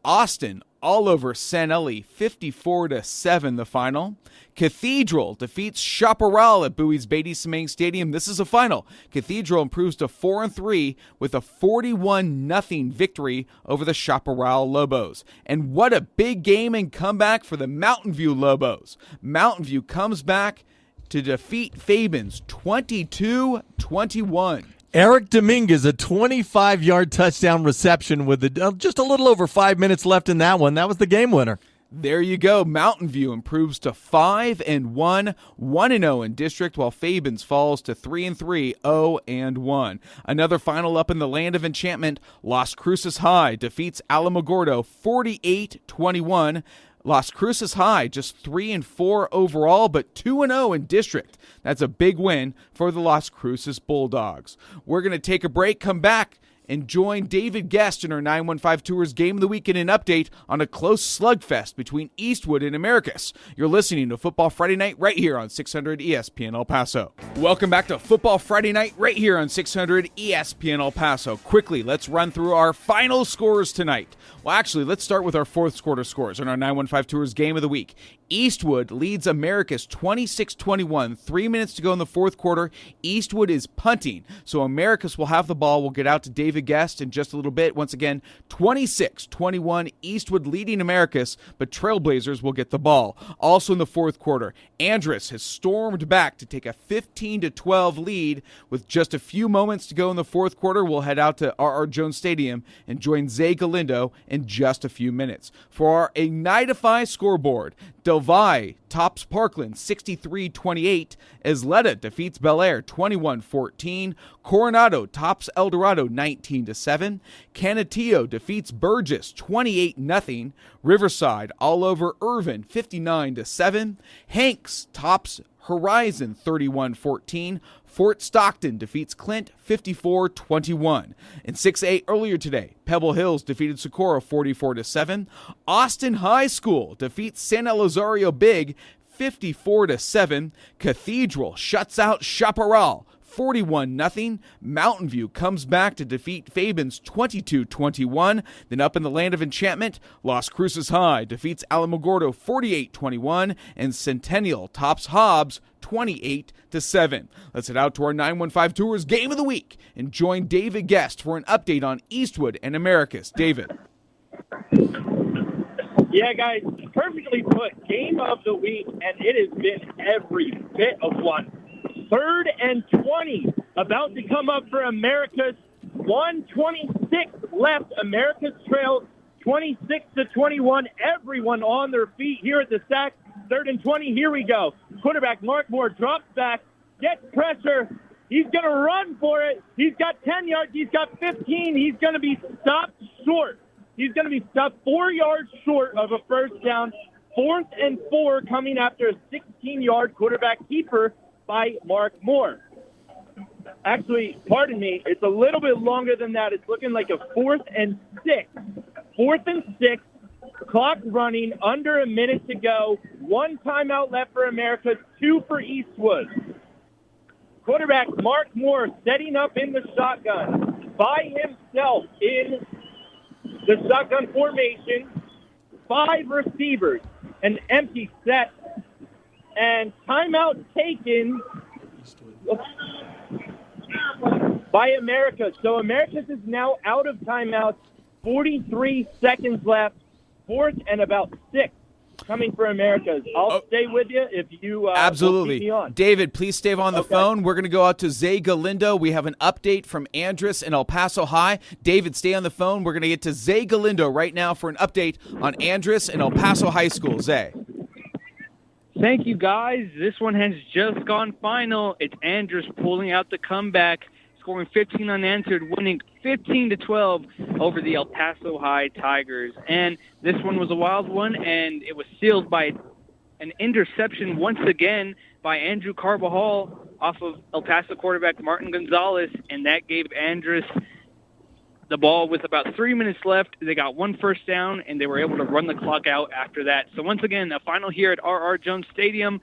Austin all over Sanelli, 54-7, the final. Cathedral defeats Chaparral at Bowie's Beatty-Semaine Stadium. This is a final. Cathedral improves to 4-3 with a 41-0 victory over the Chaparral Lobos. And what a big game and comeback for the Mountain View Lobos. Mountain View comes back to defeat Fabens 22-21. Eric Dominguez, a 25-yard touchdown reception with just a little over 5 minutes left in that one. That was the game winner. There you go. Mountain View improves to 5-1, 1-0 in district, while Fabens falls to 3-3, 0-1. Another final up in the land of enchantment. Las Cruces High defeats Alamogordo 48-21. Las Cruces High just 3-4 overall, but 2-0 in district. That's a big win for the Las Cruces Bulldogs. We're going to take a break, come back, and join David Guest in our 915 Tours Game of the Week and an update on a close slugfest between Eastwood and Americus. You're listening to Football Friday Night right here on 600 ESPN El Paso. Welcome back to Football Friday Night right here on 600 ESPN El Paso. Quickly, let's run through our final scores tonight. Well, actually, let's start with our fourth quarter scores on our 915 Tours Game of the Week. Eastwood leads Americus 26-21. 3 minutes to go in the fourth quarter. Eastwood is punting, so Americus will have the ball. We'll get out to David Guest in just a little bit. Once again, 26-21. Eastwood leading Americus, but Trailblazers will get the ball. Also in the fourth quarter, Andrus has stormed back to take a 15-12 lead. With just a few moments to go in the fourth quarter, we'll head out to R.R. Jones Stadium and join Zay Galindo in just a few minutes. For our Ignitify scoreboard, Delvi tops Parkland 63-28. Isleta defeats Bel Air 21-14. Coronado tops El Dorado 19-7. Canutillo defeats Burgess 28-0. Riverside all over Irvin 59-7. Hanks tops Horizon 31-14. Fort Stockton defeats Clint 54-21. In 6A earlier today, Pebble Hills defeated Socorro 44-7. Austin High School defeats San Elizario Big 54-7. Cathedral shuts out Chaparral 41-0. Mountain View comes back to defeat Fabens 22-21. Then up in the land of enchantment, Las Cruces High defeats Alamogordo 48-21, and Centennial tops Hobbs 28-7. Let's head out to our 915 Tours Game of the Week and join David Guest for an update on Eastwood and Americus. David. Yeah, guys, perfectly put. Game of the week, and it has been every bit of one. 3rd and 20, about to come up for Americus. 1:26 left. Americus trails 26-21. Everyone on their feet here at the SAC. 3rd and 20, here we go. Quarterback Mark Moore drops back, gets pressure. He's going to run for it. He's got 10 yards. He's got 15. He's going to be stopped short. He's going to be stopped 4 yards short of a first down. 4th and 4 coming after a 16-yard quarterback keeper by Mark Moore. Actually, pardon me, it's a little bit longer than that. It's looking like a 4th and 6. 4th and 6, clock running, under a minute to go. 1 timeout left for America, 2 for Eastwood. Quarterback Mark Moore setting up in the shotgun by himself in the shotgun formation. 5 receivers, an empty set, and timeout taken by Americas. So Americas is now out of timeouts. 43 seconds left. 4th and about 6 coming for Americas. I'll stay with you if you absolutely. will keep me on. David, please stay on the phone. We're going to go out to Zay Galindo. We have an update from Andress and El Paso High. David, stay on the phone. We're going to get to Zay Galindo right now for an update on Andress and El Paso High School. Zay. Thank you, guys. This one has just gone final. It's Andress pulling out the comeback, scoring 15 unanswered, winning 15-12 over the El Paso High Tigers. And this one was a wild one, and it was sealed by an interception once again by Andrew Carvajal off of El Paso quarterback Martin Gonzalez, and that gave Andress the ball with about 3 minutes left. They got 1 first down, and they were able to run the clock out after that. So once again, a final here at R.R. Jones Stadium.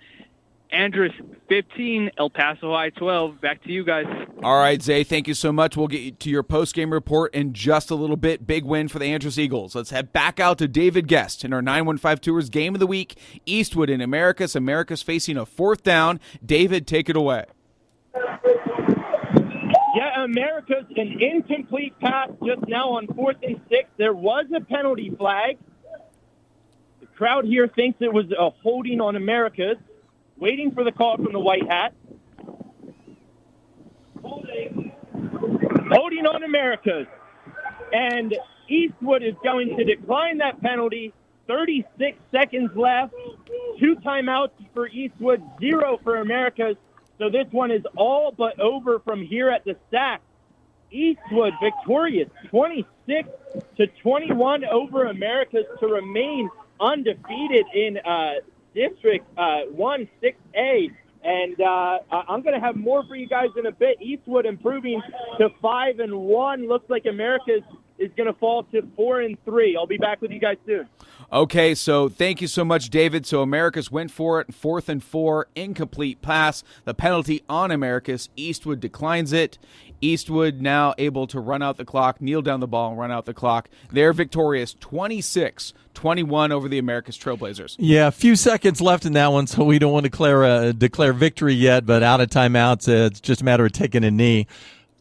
Andress 15, El Paso High 12. Back to you guys. All right, Zay, thank you so much. We'll get to your post-game report in just a little bit. Big win for the Andress Eagles. Let's head back out to David Guest in our 915 Tours Game of the Week. Eastwood and Americus. Americus facing a 4th down. David, take it away. Yeah, Americas, an incomplete pass just now on 4th and 6. There was a penalty flag. The crowd here thinks it was a holding on Americas. Waiting for the call from the White Hat. Holding on Americas. And Eastwood is going to decline that penalty. 36 seconds left. 2 timeouts for Eastwood, 0 for Americas. So this one is all but over from here at the Stack. Eastwood victorious, 26-21 over Americas to remain undefeated in District 1 6A, and I'm going to have more for you guys in a bit. Eastwood improving to 5-1. Looks like Americas is going to fall to 4-3. I'll be back with you guys soon. Okay, so thank you so much, David. So Americus went for it, 4th and 4, incomplete pass. The penalty on Americus. Eastwood declines it. Eastwood now able to run out the clock, kneel down the ball, and run out the clock. They're victorious, 26-21 over the Americus Trailblazers. Yeah, a few seconds left in that one, so we don't want to declare victory yet, but out of timeouts, it's just a matter of taking a knee.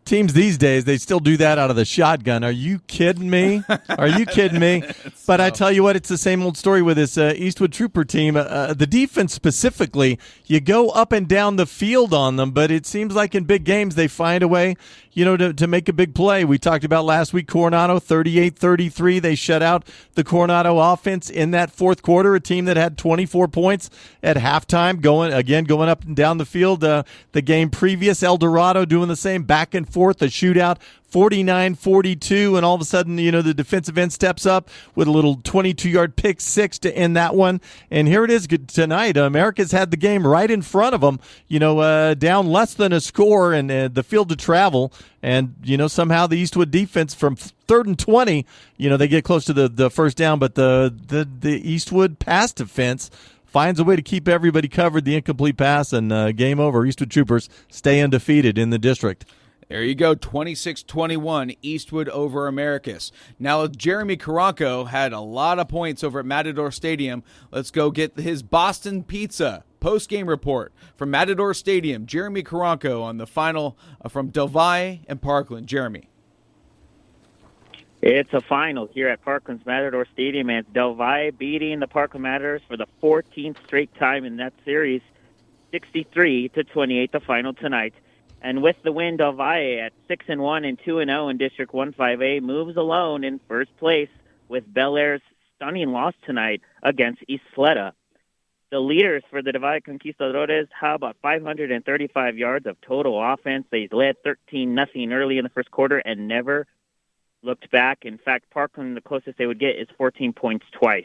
Teams these days, they still do that out of the shotgun. Are you kidding me? Are you kidding me? But I tell you what, it's the same old story with this Eastwood Trooper team. The defense specifically, you go up and down the field on them, but it seems like in big games they find a way, to make a big play. We talked about last week Coronado, 38-33. They shut out the Coronado offense in that 4th quarter, a team that had 24 points at halftime, going up and down the field. The game previous, El Dorado doing the same, back and forth, a shootout, 49-42, and all of a sudden, the defensive end steps up with a little 22-yard pick six to end that one. And here it is tonight. America's had the game right in front of them, down less than a score and the field to travel. And, somehow the Eastwood defense from 3rd and 20, they get close to the first down, but the Eastwood pass defense finds a way to keep everybody covered, the incomplete pass, and game over. Eastwood Troopers stay undefeated in the district. There you go, 26-21, Eastwood over Americus. Now, Jeremy Caranco had a lot of points over at Matador Stadium. Let's go get his Boston Pizza post-game report from Matador Stadium. Jeremy Caranco on the final from Del Valle and Parkland. Jeremy. It's a final here at Parkland's Matador Stadium, and it's Del Valle beating the Parkland Matadors for the 14th straight time in that series, 63-28, the final tonight. And with the win, Del Valle at 6-1 and 2-0 in District 1-5A moves alone in first place with Bel Air's stunning loss tonight against East Fleta. The leaders for the Del Valle Conquistadores have about 535 yards of total offense. They led 13-0 early in the first quarter and never looked back. In fact, Parkland, the closest they would get is 14 points twice.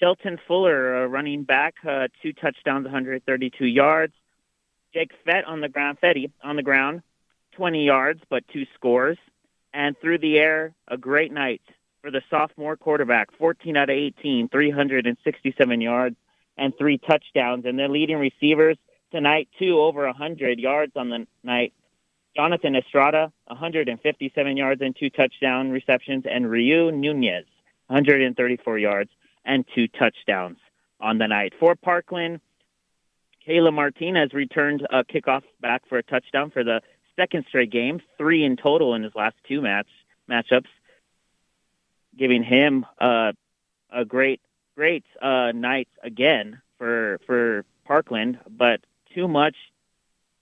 Shelton Fuller, running back, 2 touchdowns, 132 yards. Jake Fett on the ground, 20 yards, but 2 scores. And through the air, a great night for the sophomore quarterback, 14 out of 18, 367 yards and 3 touchdowns. And their leading receivers tonight, 2 over 100 yards on the night. Jonathan Estrada, 157 yards and 2 touchdown receptions. And Ryu Nunez, 134 yards and 2 touchdowns on the night. For Parkland, Kayla Martinez returned a kickoff back for a touchdown for the second straight game, 3 in total in his last 2 matchups, giving him a great night again for Parkland, but too much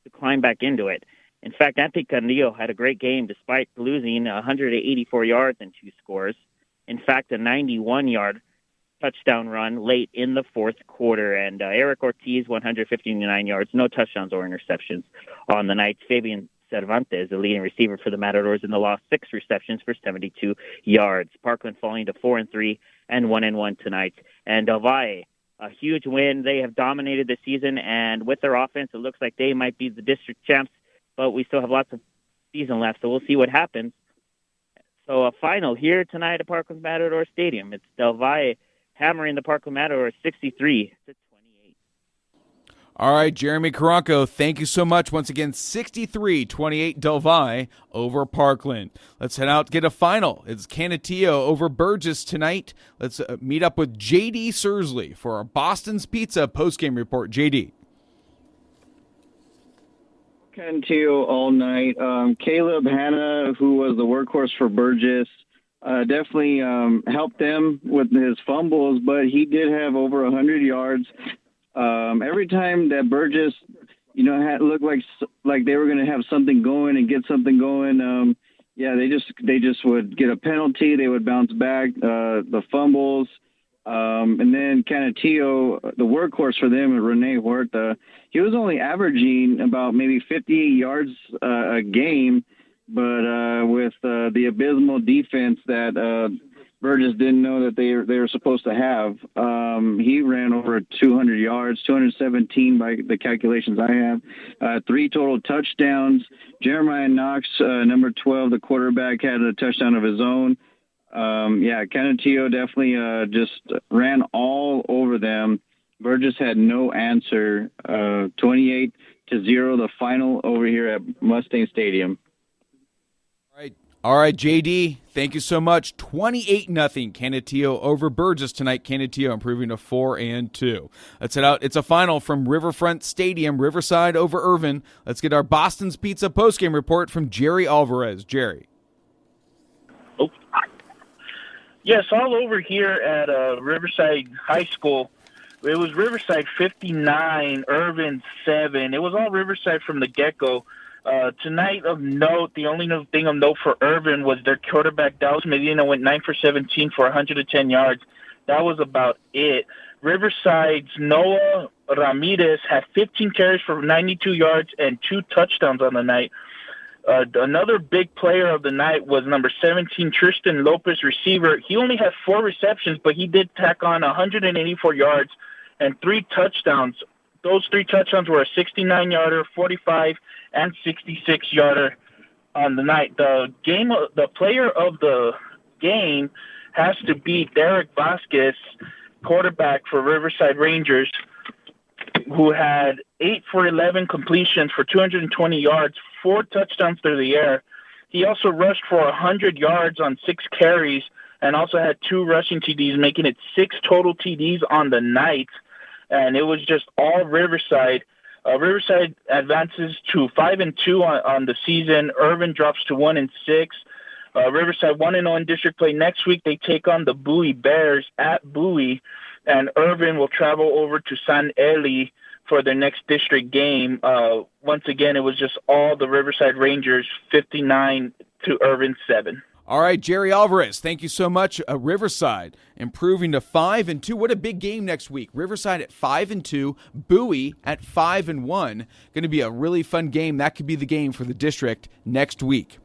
to climb back into it. In fact, Anthony Carrillo had a great game despite losing 184 yards and 2 scores. In fact, a 91-yard touchdown run late in the fourth quarter. And Eric Ortiz, 159 yards, no touchdowns or interceptions on the night. Fabian Cervantes, the leading receiver for the Matadors in the loss, 6 receptions for 72 yards. Parkland falling to 4-3 and 1-1 tonight. And Del Valle, a huge win. They have dominated the season, and with their offense, it looks like they might be the district champs, but we still have lots of season left, so we'll see what happens. So a final here tonight at Parkland Matador Stadium. It's Del Valle hammering the Parkland Matadors 63-28. All right, Jeremy Caranco, thank you so much. Once again, 63-28 Del Valle over Parkland. Let's head out to get a final. It's Canutillo over Burgess tonight. Let's meet up with J.D. Sursley for our Boston's Pizza postgame report. J.D. Canutillo all night. Caleb Hanna, who was the workhorse for Burgess, definitely helped them with his fumbles, but he did have over 100 yards. Every time that Burgess, had looked like they were going to have something going and get something going, they just would get a penalty. They would bounce back, the fumbles. And then Canutillo, the workhorse for them, Rene Huerta, he was only averaging about maybe 50 yards a game, but with the abysmal defense that Burgess didn't know that they were supposed to have, he ran over 200 yards, 217 by the calculations I have, 3 total touchdowns. Jeremiah Knox, number 12, the quarterback, had a touchdown of his own. Canutillo definitely just ran all over them. Burgess had no answer. 28-0, the final over here at Mustang Stadium. All right, JD, thank you so much. 28-0 Canutillo over Burgess tonight. Canutillo improving to 4-2. Let's head out. It's a final from Riverfront Stadium, Riverside over Irvin. Let's get our Boston's Pizza postgame report from Jerry Alvarez. Jerry. Yes, all over here at Riverside High School. It was Riverside 59, Irvin 7. It was all Riverside from the get-go. Tonight of note, the only thing of note for Irvin was their quarterback, Dallas Medina, went 9 for 17 for 110 yards. That was about it. Riverside's Noah Ramirez had 15 carries for 92 yards and 2 touchdowns on the night. Another big player of the night was number 17, Tristan Lopez, receiver. He only had 4 receptions, but he did tack on 184 yards and 3 touchdowns. Those 3 touchdowns were a 69-yarder, 45, and 66-yarder on the night. The player of the game has to be Derek Vasquez, quarterback for Riverside Rangers, who had 8 for 11 completions for 220 yards, 4 touchdowns through the air. He also rushed for 100 yards on 6 carries and also had 2 rushing TDs, making it 6 total TDs on the night. And it was just all Riverside. Riverside advances to 5-2 on the season. Irvin drops to 1-6. Riverside 1-0 in district play. Next week they take on the Bowie Bears at Bowie, and Irvin will travel over to San Eli for their next district game. Once again, it was just all the Riverside Rangers, 59 to Irvin 7. All right, Jerry Alvarez, thank you so much. Riverside improving to 5-2. What a big game next week. Riverside at 5-2, Bowie at 5-1. Going to be a really fun game. That could be the game for the district next week.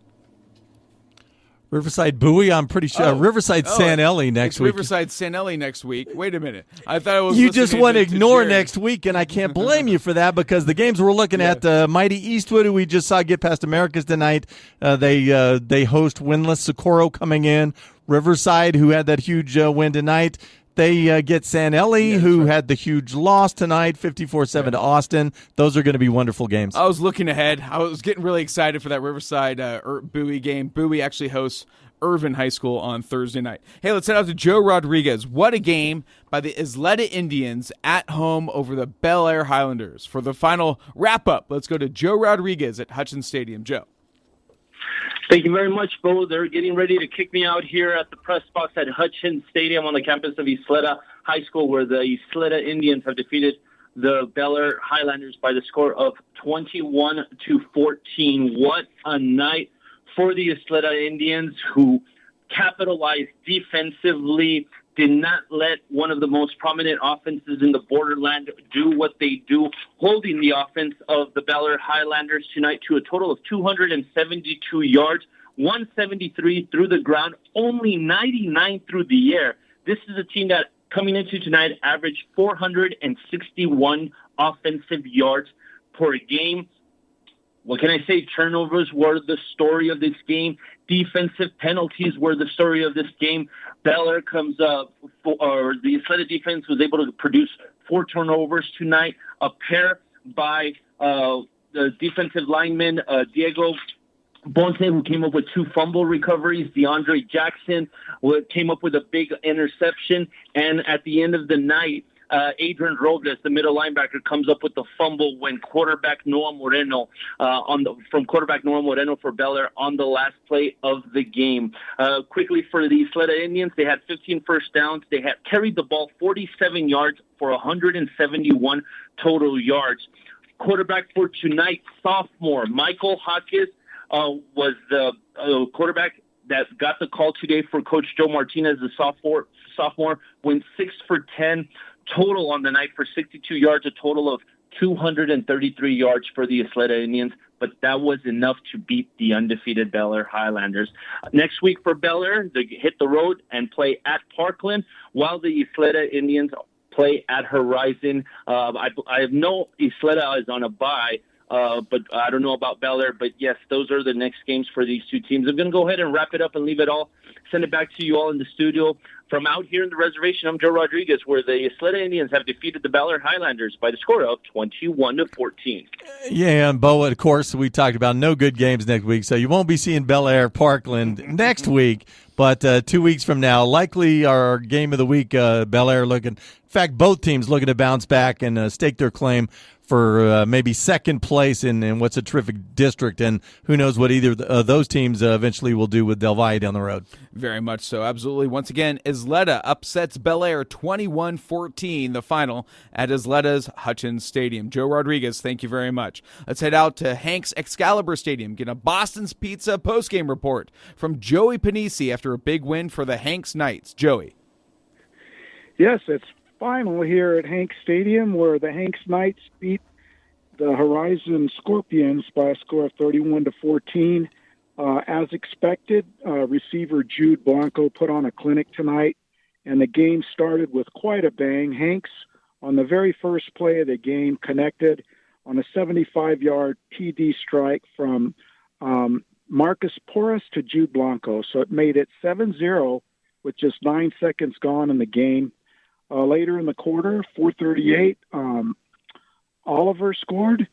Riverside Bowie, I'm pretty sure. Riverside Sanelli next week. Riverside Sanelli next week. Wait a minute. I thought it was. You just want to ignore next week, and I can't blame you for that because the games we're looking at, Mighty Eastwood, who we just saw get past Americas tonight, they host winless Socorro coming in. Riverside, who had that huge win tonight. They get Sanelli, who had the huge loss tonight, 54-7 to Austin. Those are going to be wonderful games. I was looking ahead. I was getting really excited for that Riverside Bowie game. Bowie actually hosts Irvin High School on Thursday night. Hey, let's head out to Joe Rodriguez. What a game by the Isleta Indians at home over the Bel Air Highlanders. For the final wrap-up, let's go to Joe Rodriguez at Hutchins Stadium. Joe. Thank you very much, Bo. They're getting ready to kick me out here at the press box at Hutchins Stadium on the campus of Isleta High School, where the Isleta Indians have defeated the Bel Air Highlanders by the score of 21-14. What a night for the Isleta Indians, who capitalized defensively, did not let one of the most prominent offenses in the borderland do what they do, holding the offense of the Bel Air Highlanders tonight to a total of 272 yards, 173 through the ground, only 99 through the air. This is a team that, coming into tonight, averaged 461 offensive yards per game. What can I say? Turnovers were the story of this game. Defensive penalties were the story of this game. Bel Air comes up, or the Isleta defense was able to produce 4 turnovers tonight. A pair by the defensive lineman, Diego Bonte, who came up with 2 fumble recoveries. DeAndre Jackson came up with a big interception. And at the end of the night, Adrian Robles, the middle linebacker, comes up with the fumble when quarterback Noah Moreno for Bel Air on the last play of the game. Quickly for the Isleta Indians, they had 15 first downs. They had carried the ball 47 yards for 171 total yards. Quarterback for tonight, sophomore Michael Hawkins, was the quarterback that got the call today for Coach Joe Martinez. The sophomore went 6 for 10 total on the night for 62 yards, a total of 233 yards for the Isleta Indians, but that was enough to beat the undefeated Bel Air Highlanders. Next week for Bel Air, they hit the road and play at Parkland, while the Isleta Indians play at Horizon. I know Isleta is on a bye, but I don't know about Bel Air. But yes, those are the next games for these two teams. I'm going to go ahead and wrap it up and leave it all. Send it back to you all in the studio. From out here in the reservation, I'm Joe Rodriguez, where the Isleta Indians have defeated the Bel Air Highlanders by the score of 21-14. Yeah, and Bo, of course, we talked about no good games next week, so you won't be seeing Bel Air Parkland next week. But 2 weeks from now, likely our game of the week, Bel Air looking. In fact, both teams looking to bounce back and stake their claim for maybe second place in what's a terrific district, and who knows what either of those teams eventually will do with Del Valle down the road. Very much so, absolutely. Once again, Isleta upsets Bel Air 21-14, the final at Isleta's Hutchins Stadium. Joe Rodriguez, thank you very much. Let's head out to Hanks Excalibur Stadium, get a Boston's Pizza postgame report from Joey Panisi after a big win for the Hanks Knights. Joey. Yes, it's final here at Hanks Stadium, where the Hanks Knights beat the Horizon Scorpions by a score of 31-14. As expected, receiver Jude Blanco put on a clinic tonight, and the game started with quite a bang. Hanks, on the very first play of the game, connected on a 75-yard TD strike from Marcus Porras to Jude Blanco. So it made it 7-0 with just 9 seconds gone in the game. Later in the quarter, 4:38, Oliver scored.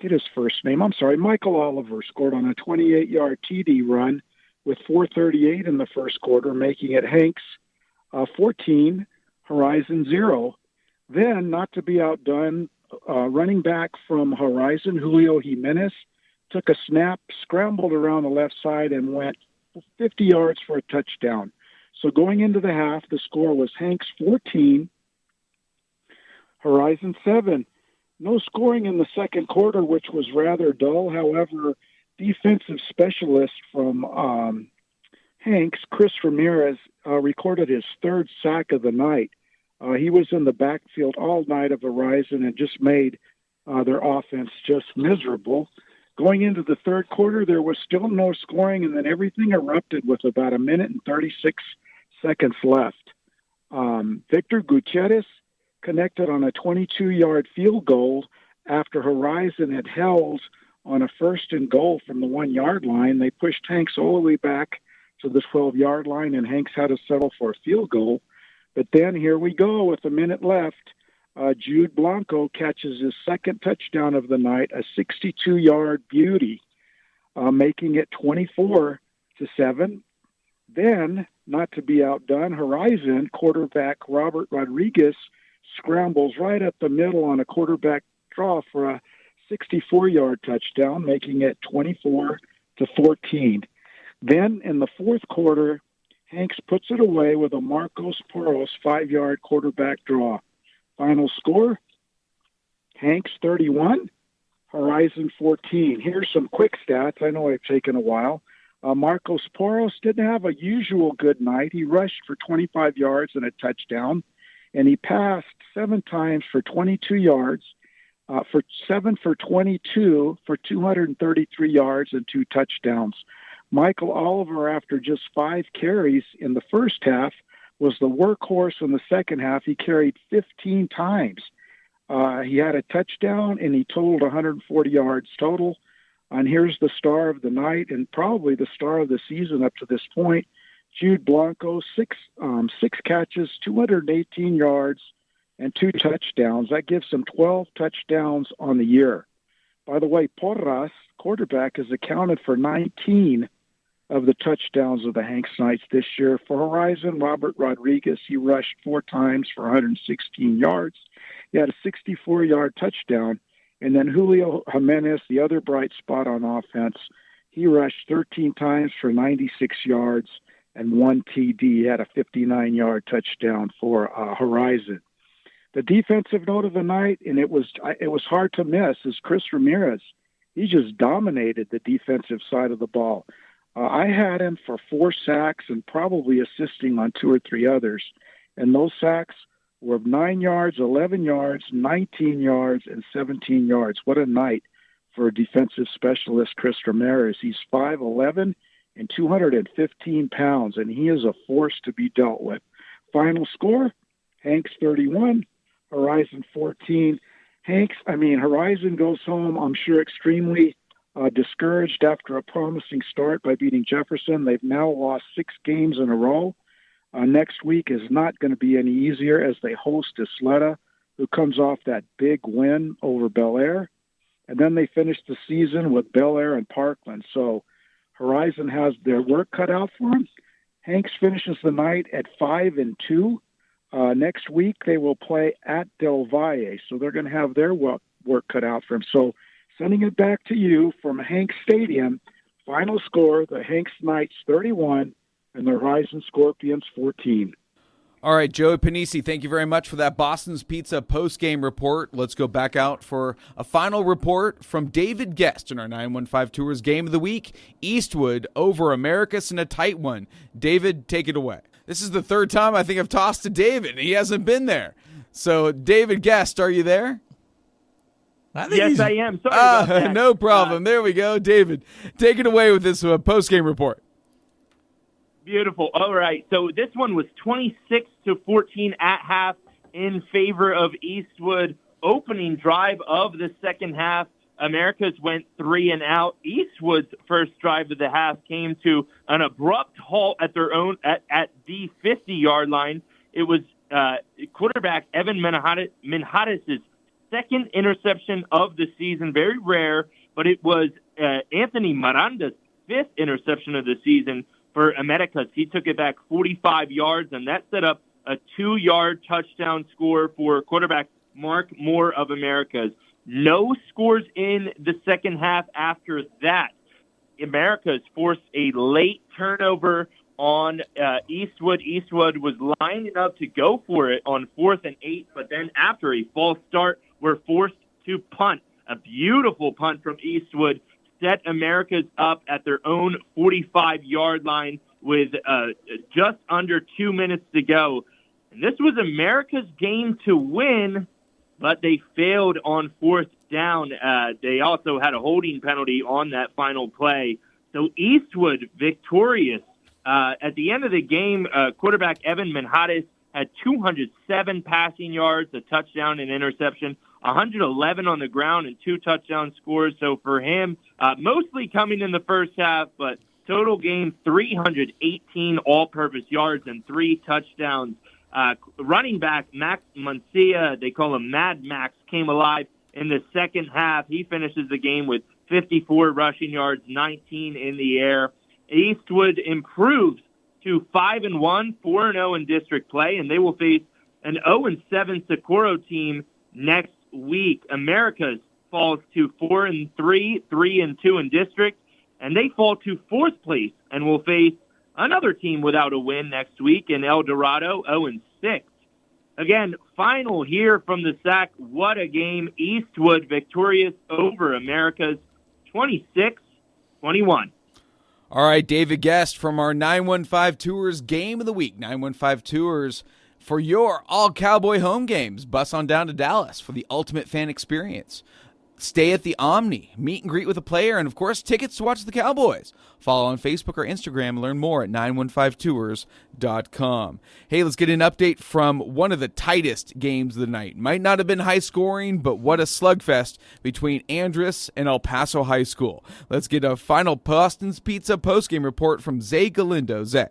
Get his first name. I'm sorry, Michael Oliver scored on a 28-yard TD run with 4:38 in the first quarter, making it Hanks 14, Horizon 0. Then, not to be outdone, running back from Horizon, Julio Jimenez, took a snap, scrambled around the left side, and went 50 yards for a touchdown. So going into the half, the score was Hanks 14, Horizon 7. No scoring in the second quarter, which was rather dull. However, defensive specialist from Hanks, Chris Ramirez, recorded his third sack of the night. He was in the backfield all night of Horizon and just made their offense just miserable. Going into the third quarter, there was still no scoring, and then everything erupted with about 1:36 left. Victor Gutierrez connected on a 22-yard field goal after Horizon had held on a 1st and goal from the 1-yard line. They pushed Hanks all the way back to the 12-yard line, and Hanks had to settle for a field goal. But then here we go with a minute left. Jude Blanco catches his second touchdown of the night, a 62-yard beauty, making it 24-7. Then, not to be outdone, Horizon quarterback Robert Rodriguez scrambles right up the middle on a quarterback draw for a 64-yard touchdown, making it 24-14. Then, in the fourth quarter, Hanks puts it away with a Marcos Poros 5-yard quarterback draw. Final score, Hanks 31, Horizon 14. Here's some quick stats. I know I've taken a while. Marcos Poros didn't have a usual good night. He rushed for 25 yards and a touchdown, and he passed 7 times for 22 yards, for 7 for 22 for 233 yards and 2 touchdowns. Michael Oliver, after just 5 carries in the first half, was the workhorse in the second half. He carried 15 times. He had a touchdown, and he totaled 140 yards total. And here's the star of the night and probably the star of the season up to this point, Jude Blanco, 6 catches, 218 yards, and 2 touchdowns. That gives him 12 touchdowns on the year. By the way, Porras, quarterback, has accounted for 19 of the touchdowns of the Hanks Knights this year. For Horizon, Robert Rodriguez, he rushed 4 times for 116 yards. He had a 64-yard touchdown. And then Julio Jimenez, the other bright spot on offense, he rushed 13 times for 96 yards and 1 TD. He had a 59-yard touchdown for Horizon. The defensive note of the night, and it was hard to miss, is Chris Ramirez. He just dominated the defensive side of the ball. I had him for 4 sacks and probably assisting on 2 or 3 others. And those sacks were 9 yards, 11 yards, 19 yards, and 17 yards. What a night for defensive specialist Chris Ramirez. He's 5'11" and 215 pounds, and he is a force to be dealt with. Final score, Hanks 31, Horizon 14. Horizon goes home, I'm sure, extremely discouraged after a promising start by beating Jefferson. They've now lost 6 games in a row. Next week is not going to be any easier as they host Isleta, who comes off that big win over Bel Air. And then they finish the season with Bel Air and Parkland. So Horizon has their work cut out for them. Hanks finishes the night at 5-2. Next week they will play at Del Valle. So they're going to have their work cut out for them. So sending it back to you from Hanks Stadium, final score, the Hanks Knights 31 and the Horizon Scorpions 14. All right, Joey Panisi, thank you very much for that Boston's Pizza post-game report. Let's go back out for a final report from David Guest in our 915 Tours Game of the Week. Eastwood over Americus in a tight one. David, take it away. This is the 3rd time I think I've tossed to David. He hasn't been there. So, David Guest, are you there? Yes, I am. Sorry about that. No problem. There we go. David, take it away with this post-game report. Beautiful. All right. So this one was 26-14 at half in favor of Eastwood. Opening drive of the second half, Americas went 3 and out. Eastwood's first drive of the half came to an abrupt halt at their own at the 50-yard line. It was quarterback Evan Minhadis' second interception of the season. Very rare, but it was Anthony Miranda's 5th interception of the season for Americas. He took it back 45 yards, and that set up a 2-yard touchdown score for quarterback Mark Moore of Americas. No scores in the second half after that. Americas forced a late turnover on Eastwood. Eastwood was lining up to go for it on 4th and 8, but then after a false start, were forced to punt. A beautiful punt from Eastwood set Americas up at their own 45-yard line with just under 2 minutes to go. And this was America's game to win, but they failed on fourth down. They also had a holding penalty on that final play. So Eastwood victorious. At the end of the game, quarterback Evan Manhattan had 207 passing yards, a touchdown and interception, 111 on the ground, and 2 touchdown scores. So for him, mostly coming in the first half, but total game 318 all-purpose yards and 3 touchdowns. Running back Max Mancia, they call him Mad Max, came alive in the second half. He finishes the game with 54 rushing yards, 19 in the air. Eastwood improves to 5-1, 4-0 in district play, and they will face an 0-7 Socorro team next week. Americas falls to 4-3, 3-2 in district, and they fall to 4th place and will face another team without a win next week in El Dorado, 0-6. Again, final here from the SAC. What a game. Eastwood victorious over Americas, 26-21. All right, David Guest from our 915 Tours Game of the Week. 915 Tours for your all-Cowboy home games. Bus on down to Dallas for the ultimate fan experience. Stay at the Omni, meet and greet with a player, and, of course, tickets to watch the Cowboys. Follow on Facebook or Instagram and learn more at 915tours.com. Hey, let's get an update from one of the tightest games of the night. Might not have been high-scoring, but what a slugfest between Andress and El Paso High School. Let's get a final Boston's Pizza postgame report from Zay Galindo. Zay.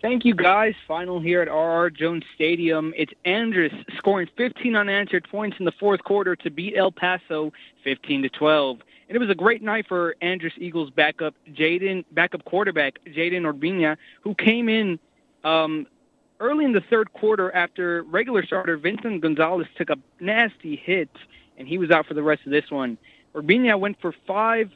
Thank you, guys. Final here at R.R. Jones Stadium. It's Andress scoring 15 unanswered points in the fourth quarter to beat El Paso 15-12. And it was a great night for Andress Eagles backup quarterback Jaden Urbina, who came in early in the third quarter after regular starter Vincent Gonzalez took a nasty hit, and he was out for the rest of this one. Urbina went for five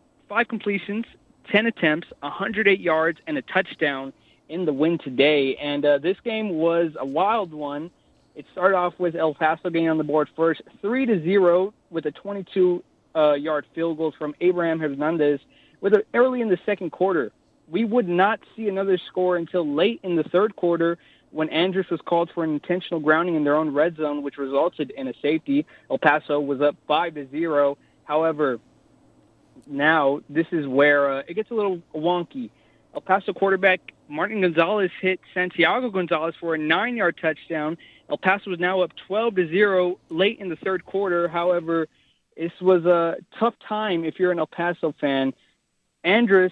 completions, 10 attempts, 108 yards, and a touchdown in the win today. And this game was a wild one. It started off with El Paso getting on the board first, 3-0 with a 22-yard field goal from Abraham Hernandez early in the second quarter. We would not see another score until late in the third quarter when Andress was called for an intentional grounding in their own red zone, which resulted in a safety. El Paso was up 5-0. However, now this is where it gets a little wonky. El Paso quarterback Martin Gonzalez hit Santiago Gonzalez for a 9-yard touchdown. El Paso was now up 12-0 late in the third quarter. However, this was a tough time if you're an El Paso fan. Andress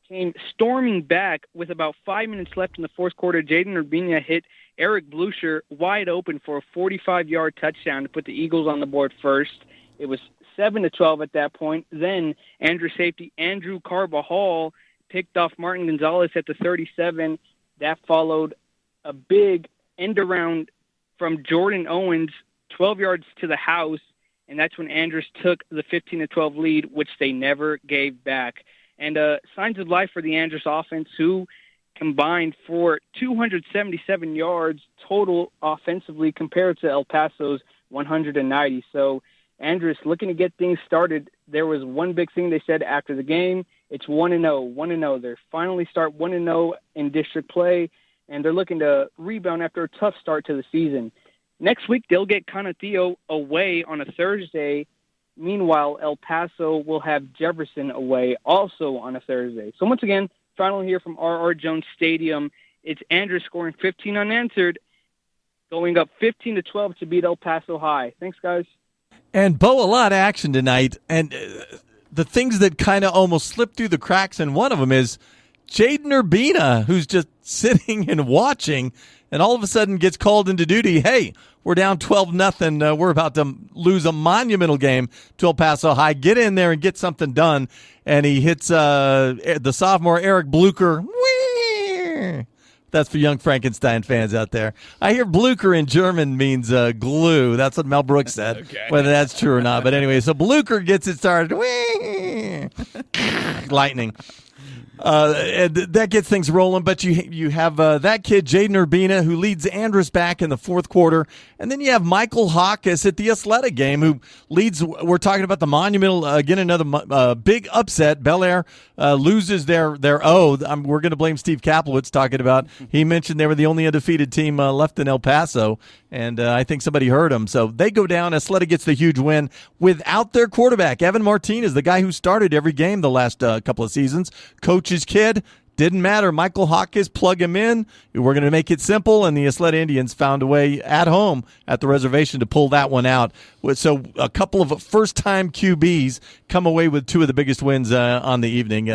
came storming back with about 5 minutes left in the fourth quarter. Jaden Urbina hit Eric Blucher wide open for a 45-yard touchdown to put the Eagles on the board first. It was 7-12 at that point. Then Andress safety Andrew Carbajal picked off Martin Gonzalez at the 37. That followed a big end around from Jordan Owens, 12 yards to the house, and that's when Andress took the 15-12 lead, which they never gave back. And signs of life for the Andress offense, who combined for 277 yards total offensively compared to El Paso's 190. So Andress looking to get things started. There was one big thing they said after the game. It's 1-0, 1-0. They finally start 1-0 in district play, and they're looking to rebound after a tough start to the season. Next week, they'll get Canutillo away on a Thursday. Meanwhile, El Paso will have Jefferson away also on a Thursday. So once again, final here from R.R. Jones Stadium. It's Andress scoring 15 unanswered, going up 15-12 to beat El Paso High. Thanks, guys. And, Bo, a lot of action tonight. And the things that kind of almost slipped through the cracks, and one of them is Jaden Urbina, who's just sitting and watching, and all of a sudden gets called into duty. Hey, we're down 12-0. We're about to lose a monumental game to El Paso High. Get in there and get something done. And he hits the sophomore Eric Blucher. Whee! That's for young Frankenstein fans out there. I hear Blucher in German means glue. That's what Mel Brooks said, okay. Whether that's true or not. But anyway, so Blucher gets it started. Whee! Lightning. And that gets things rolling. But you have that kid, Jaden Urbina, who leads Andrus back in the fourth quarter. And then you have Michael Hawkes at the Ysleta game, who leads. We're talking about the Monumental, again, another big upset. Bel Air loses their O. We're going to blame Steve Kaplowitz talking about. He mentioned they were the only undefeated team left in El Paso. And I think somebody heard him. So they go down. Ysleta gets the huge win without their quarterback. Evan Martinez, the guy who started every game the last couple of seasons. Coach's kid. Didn't matter. Michael Hawkes, plug him in. We're going to make it simple, and the Ysleta Indians found a way at home at the reservation to pull that one out. So a couple of first-time QBs come away with two of the biggest wins on the evening.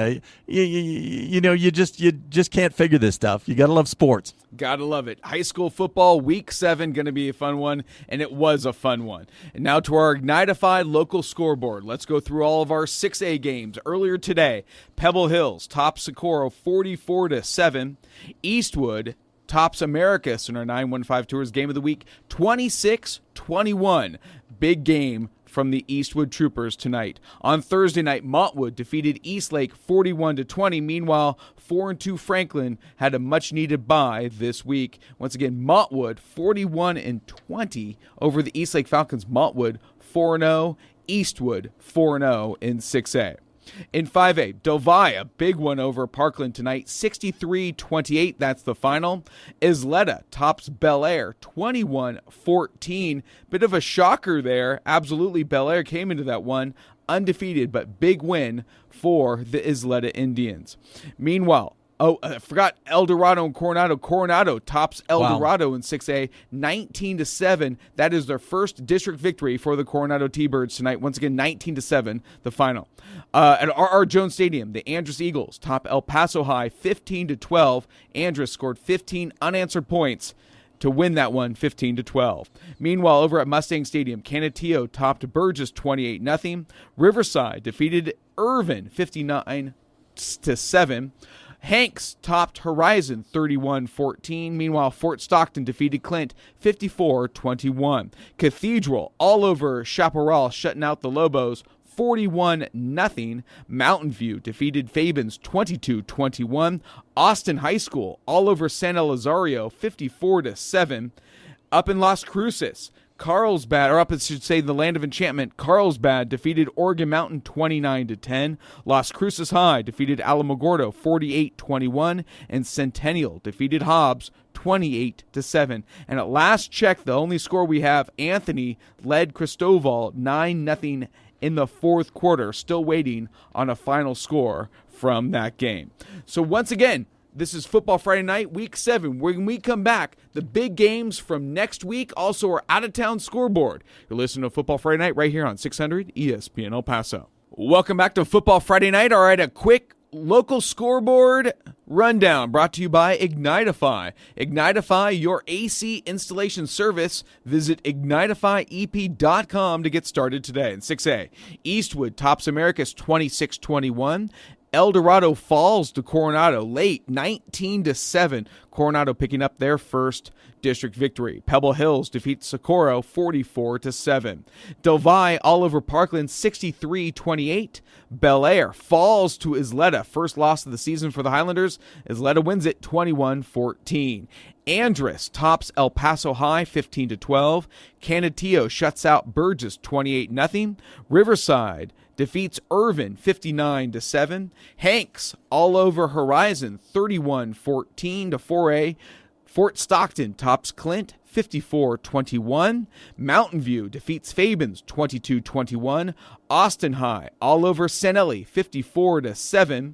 You just can't figure this stuff. You got to love sports. Gotta love it. High school football, week 7, going to be a fun one, and it was a fun one. And now to our Ignitify local scoreboard. Let's go through all of our 6A games. Earlier today, Pebble Hills tops Socorro 44-7. Eastwood tops Americus in our 915 Tours Game of the Week 26-21. Big game from the Eastwood Troopers tonight. On Thursday night, Montwood defeated Eastlake 41-20. Meanwhile, 4-2 Franklin had a much-needed bye this week. Once again, Montwood 41-20 over the Eastlake Falcons. Montwood 4-0, Eastwood 4-0 in 6A. In 5A, Delvia, big one over Parkland tonight, 63-28. That's the final. Ysleta tops Bel Air, 21-14. Bit of a shocker there. Absolutely, Bel Air came into that one undefeated, but big win for the Ysleta Indians. Meanwhile, I forgot El Dorado and Coronado. Coronado tops El Dorado in 6A, 19-7. That is their first district victory for the Coronado T-Birds tonight. Once again, 19-7, the final. At R.R. Jones Stadium, the Andrus Eagles top El Paso High, 15-12. Andrus scored 15 unanswered points to win that one, 15-12. Meanwhile, over at Mustang Stadium, Canutillo topped Burgess 28-0. Riverside defeated Irvin 59-7. Hanks topped Horizon 31-14. Meanwhile, Fort Stockton defeated Clint 54-21. Cathedral all over Chaparral, shutting out the Lobos 41-0. Mountain View defeated Fabens 22-21. Austin High School all over San Elizario 54-7. Up in Las Cruces, Carlsbad, or up, I should say, the Land of Enchantment, Carlsbad defeated Oregon Mountain 29-10. Las Cruces High defeated Alamogordo 48-21, and Centennial defeated Hobbs 28-7. And at last check, the only score we have, Anthony led Cristobal 9-0 in the fourth quarter. Still waiting on a final score from that game. So once again, this is Football Friday Night, Week 7. When we come back, the big games from next week, also our out-of-town scoreboard. You're listening to Football Friday Night right here on 600 ESPN El Paso. Welcome back to Football Friday Night. All right, a quick local scoreboard rundown brought to you by Ignitify. Ignitify, your AC installation service. Visit ignitifyep.com to get started today. In 6A, Eastwood tops Americus 26-21. El Dorado falls to Coronado late, 19-7. Coronado picking up their first district victory. Pebble Hills defeats Socorro 44-7. Delvi all over Parkland 63-28. Bel Air falls to Ysleta, first loss of the season for the Highlanders. Ysleta wins it 21-14. Andrus tops El Paso High 15-12. Canutillo shuts out Burgess 28-0. Riverside defeats Irvin 59-7. Hanks all over Horizon 31-14 to 4A. Fort Stockton tops Clint 54-21. Mountain View defeats Fabens 22-21. Austin High all over Sanelli 54-7.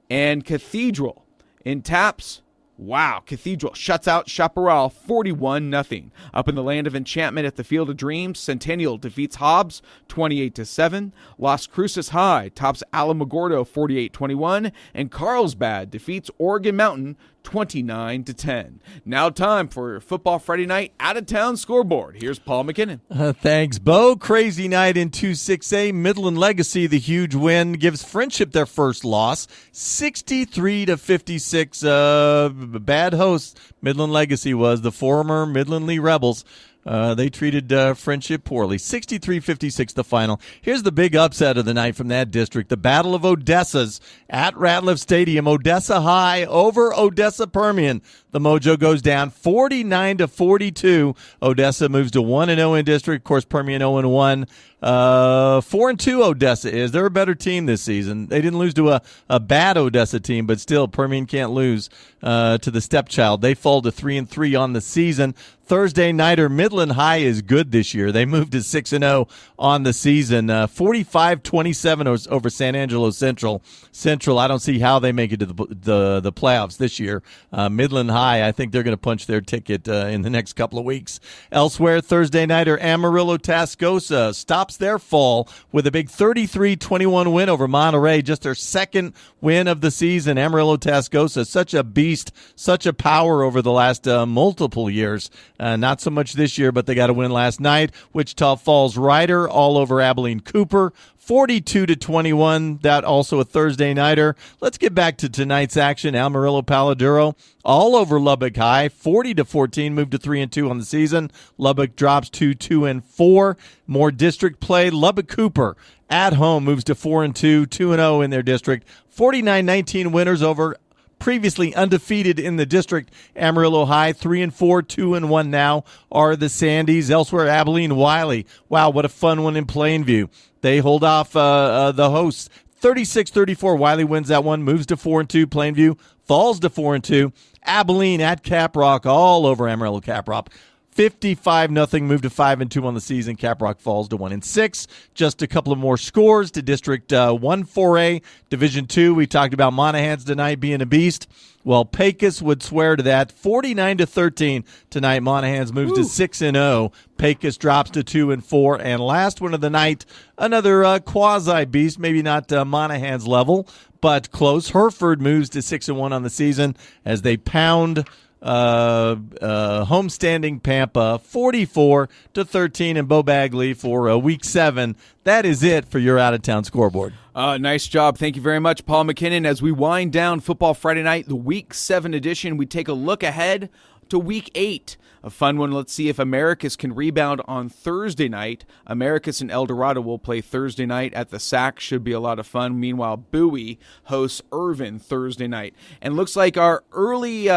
And Cathedral in taps. Wow, Cathedral shuts out Chaparral 41-0. Up in the Land of Enchantment at the Field of Dreams, Centennial defeats Hobbs 28-7. Las Cruces High tops Alamogordo 48-21. And Carlsbad defeats Oregon Mountain 29-10. Now time for Football Friday Night out-of-town scoreboard. Here's Paul McKinnon. Thanks, Bo. Crazy night in 2-6A. Midland Legacy, the huge win, gives Friendship their first loss, 63-56. Bad host Midland Legacy was. The former Midland Lee Rebels They treated Friendship poorly. 63-56 the final. Here's the big upset of the night from that district. The Battle of Odessas at Ratliff Stadium. Odessa High over Odessa Permian. The mojo goes down 49-42. Odessa moves to 1-0 in district. Of course, Permian 0-1. 4-2 Odessa is. They're a better team this season. They didn't lose to a bad Odessa team, but still, Permian can't lose to the stepchild. They fall to 3-3 on the season. Thursday nighter, Midland High is good this year. They moved to 6-0 on the season. 45-27 over San Angelo Central. Central, I don't see how they make it to the playoffs this year. Midland High, I think they're going to punch their ticket in the next couple of weeks. Elsewhere, Thursday nighter, Amarillo Tascosa stops their fall with a big 33-21 win over Monterey. Just their second win of the season. Amarillo Tascosa, such a beast, such a power over the last multiple years. Not so much this year, but they got a win last night. Wichita Falls Rider all over Abilene Cooper. 42-21, that also a Thursday nighter. Let's get back to tonight's action. Amarillo Paladuro all over Lubbock High, 40-14, moved to 3-2 on the season. Lubbock drops to 2-4. More district play. Lubbock Cooper at home moves to 4-2, 2-0 in their district. 49-19 winners over previously undefeated in the district. Amarillo High, 3-4, 2-1 now are the Sandys. Elsewhere, Abilene Wiley. Wow, what a fun one in Plainview. They hold off the hosts 36-34. Wiley wins that one, moves to 4-2. Plainview falls to 4-2. Abilene at Caprock, all over Amarillo Caprock. 55-0, move to 5-2 on the season. Caprock falls to 1-6. Just a couple of more scores to District 1-4A, Division 2. We talked about Monahans tonight being a beast. Well, Pecos would swear to that. 49-13 tonight. Monahans moves to 6-0. Pecos drops to 2-4. And last one of the night, another quasi beast, maybe not Monahans level, but close. Hereford moves to 6-1 on the season as they pound homestanding Pampa 44-13 in Bo Bagley for week 7. That is it for your out-of-town scoreboard. Nice job. Thank you very much, Paul McKinnon. As we wind down Football Friday Night, the Week 7 edition, we take a look ahead to Week 8. A fun one. Let's see if Americus can rebound on Thursday night. Americus and El Dorado will play Thursday night at the SAC. Should be a lot of fun. Meanwhile, Bowie hosts Irvin Thursday night. And looks like our early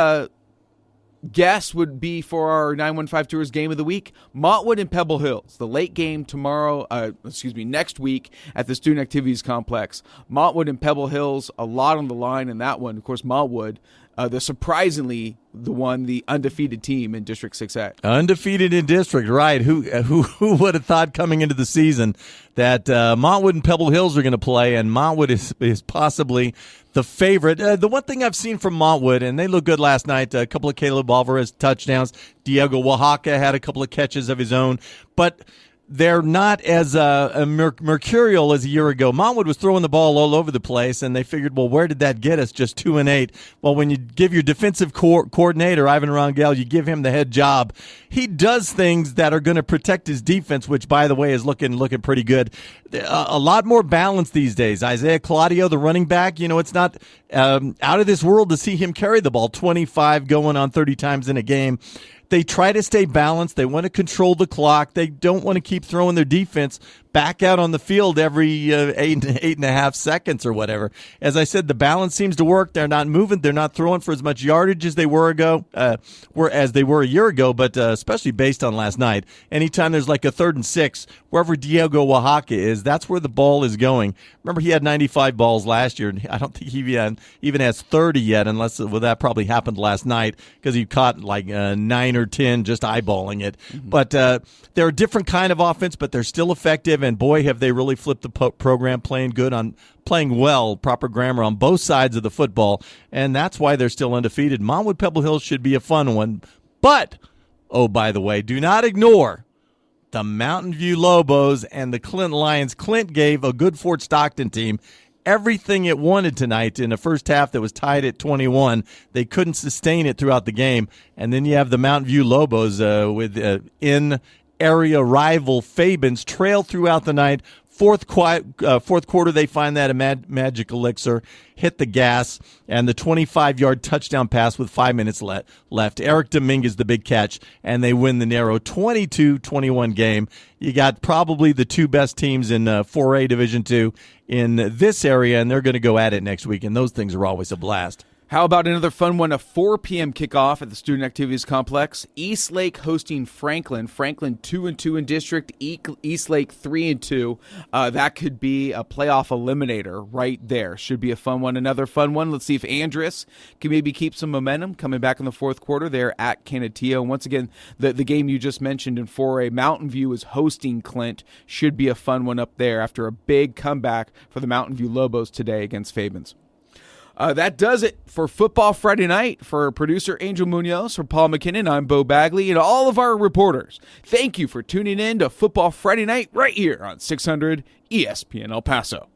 guess would be for our 915 Tours Game of the Week, Montwood and Pebble Hills. The late game next week at the Student Activities Complex. Montwood and Pebble Hills, a lot on the line in that one. Of course, Montwood, the undefeated team in District 6A. Undefeated in district, right. Who would have thought coming into the season that Montwood and Pebble Hills are going to play, and Montwood is possibly the favorite. The one thing I've seen from Montwood, and they looked good last night, a couple of Caleb Alvarez touchdowns. Diego Oaxaca had a couple of catches of his own, but they're not as mercurial as a year ago. Montwood was throwing the ball all over the place, and they figured, well, where did that get us? Just 2-8. Well, when you give your defensive coordinator, Ivan Rangel, you give him the head job, he does things that are going to protect his defense, which, by the way, is looking pretty good. A lot more balance these days. Isaiah Claudio, the running back, it's not out of this world to see him carry the ball 25 going on 30 times in a game. They try to stay balanced. They want to control the clock. They don't want to keep throwing their defense back out on the field every 8.5 seconds or whatever. As I said, the balance seems to work. They're not moving. They're not throwing for as much yardage as they were a year ago, but especially based on last night. Anytime there's like a 3rd and 6, wherever Diego Oaxaca is, that's where the ball is going. Remember, he had 95 balls last year, and I don't think he even has 30 yet, that probably happened last night because he caught like 9 or 10 just eyeballing it. Mm-hmm. But they're a different kind of offense, but they're still effective. And boy, have they really flipped the program, playing well, proper grammar on both sides of the football. And that's why they're still undefeated. Montwood Pebble Hills should be a fun one. But, oh, by the way, do not ignore the Mountain View Lobos and the Clint Lions. Clint gave a good Fort Stockton team everything it wanted tonight in the first half that was tied at 21. They couldn't sustain it throughout the game. And then you have the Mountain View Lobos with in-area rival Fabens trail throughout the night Fourth quarter, they find that a magic elixir, hit the gas, and the 25-yard touchdown pass with 5 minutes left. Eric Dominguez, the big catch, and they win the narrow 22-21 game. You got probably the two best teams in 4A Division II in this area, and they're going to go at it next week, and those things are always a blast. How about another fun one, a 4 p.m. kickoff at the Student Activities Complex? Eastlake hosting Franklin. Franklin 2-2 in district, Eastlake 3-2. That could be a playoff eliminator right there. Should be a fun one. Another fun one. Let's see if Andress can maybe keep some momentum coming back in the fourth quarter there at Canutillo. And once again, the game you just mentioned in 4A, Mountain View is hosting Clint. Should be a fun one up there after a big comeback for the Mountain View Lobos today against Fabens. That does it for Football Friday Night. For producer Angel Munoz, for Paul McKinnon, I'm Bo Bagley, and all of our reporters. Thank you for tuning in to Football Friday Night right here on 600 ESPN El Paso.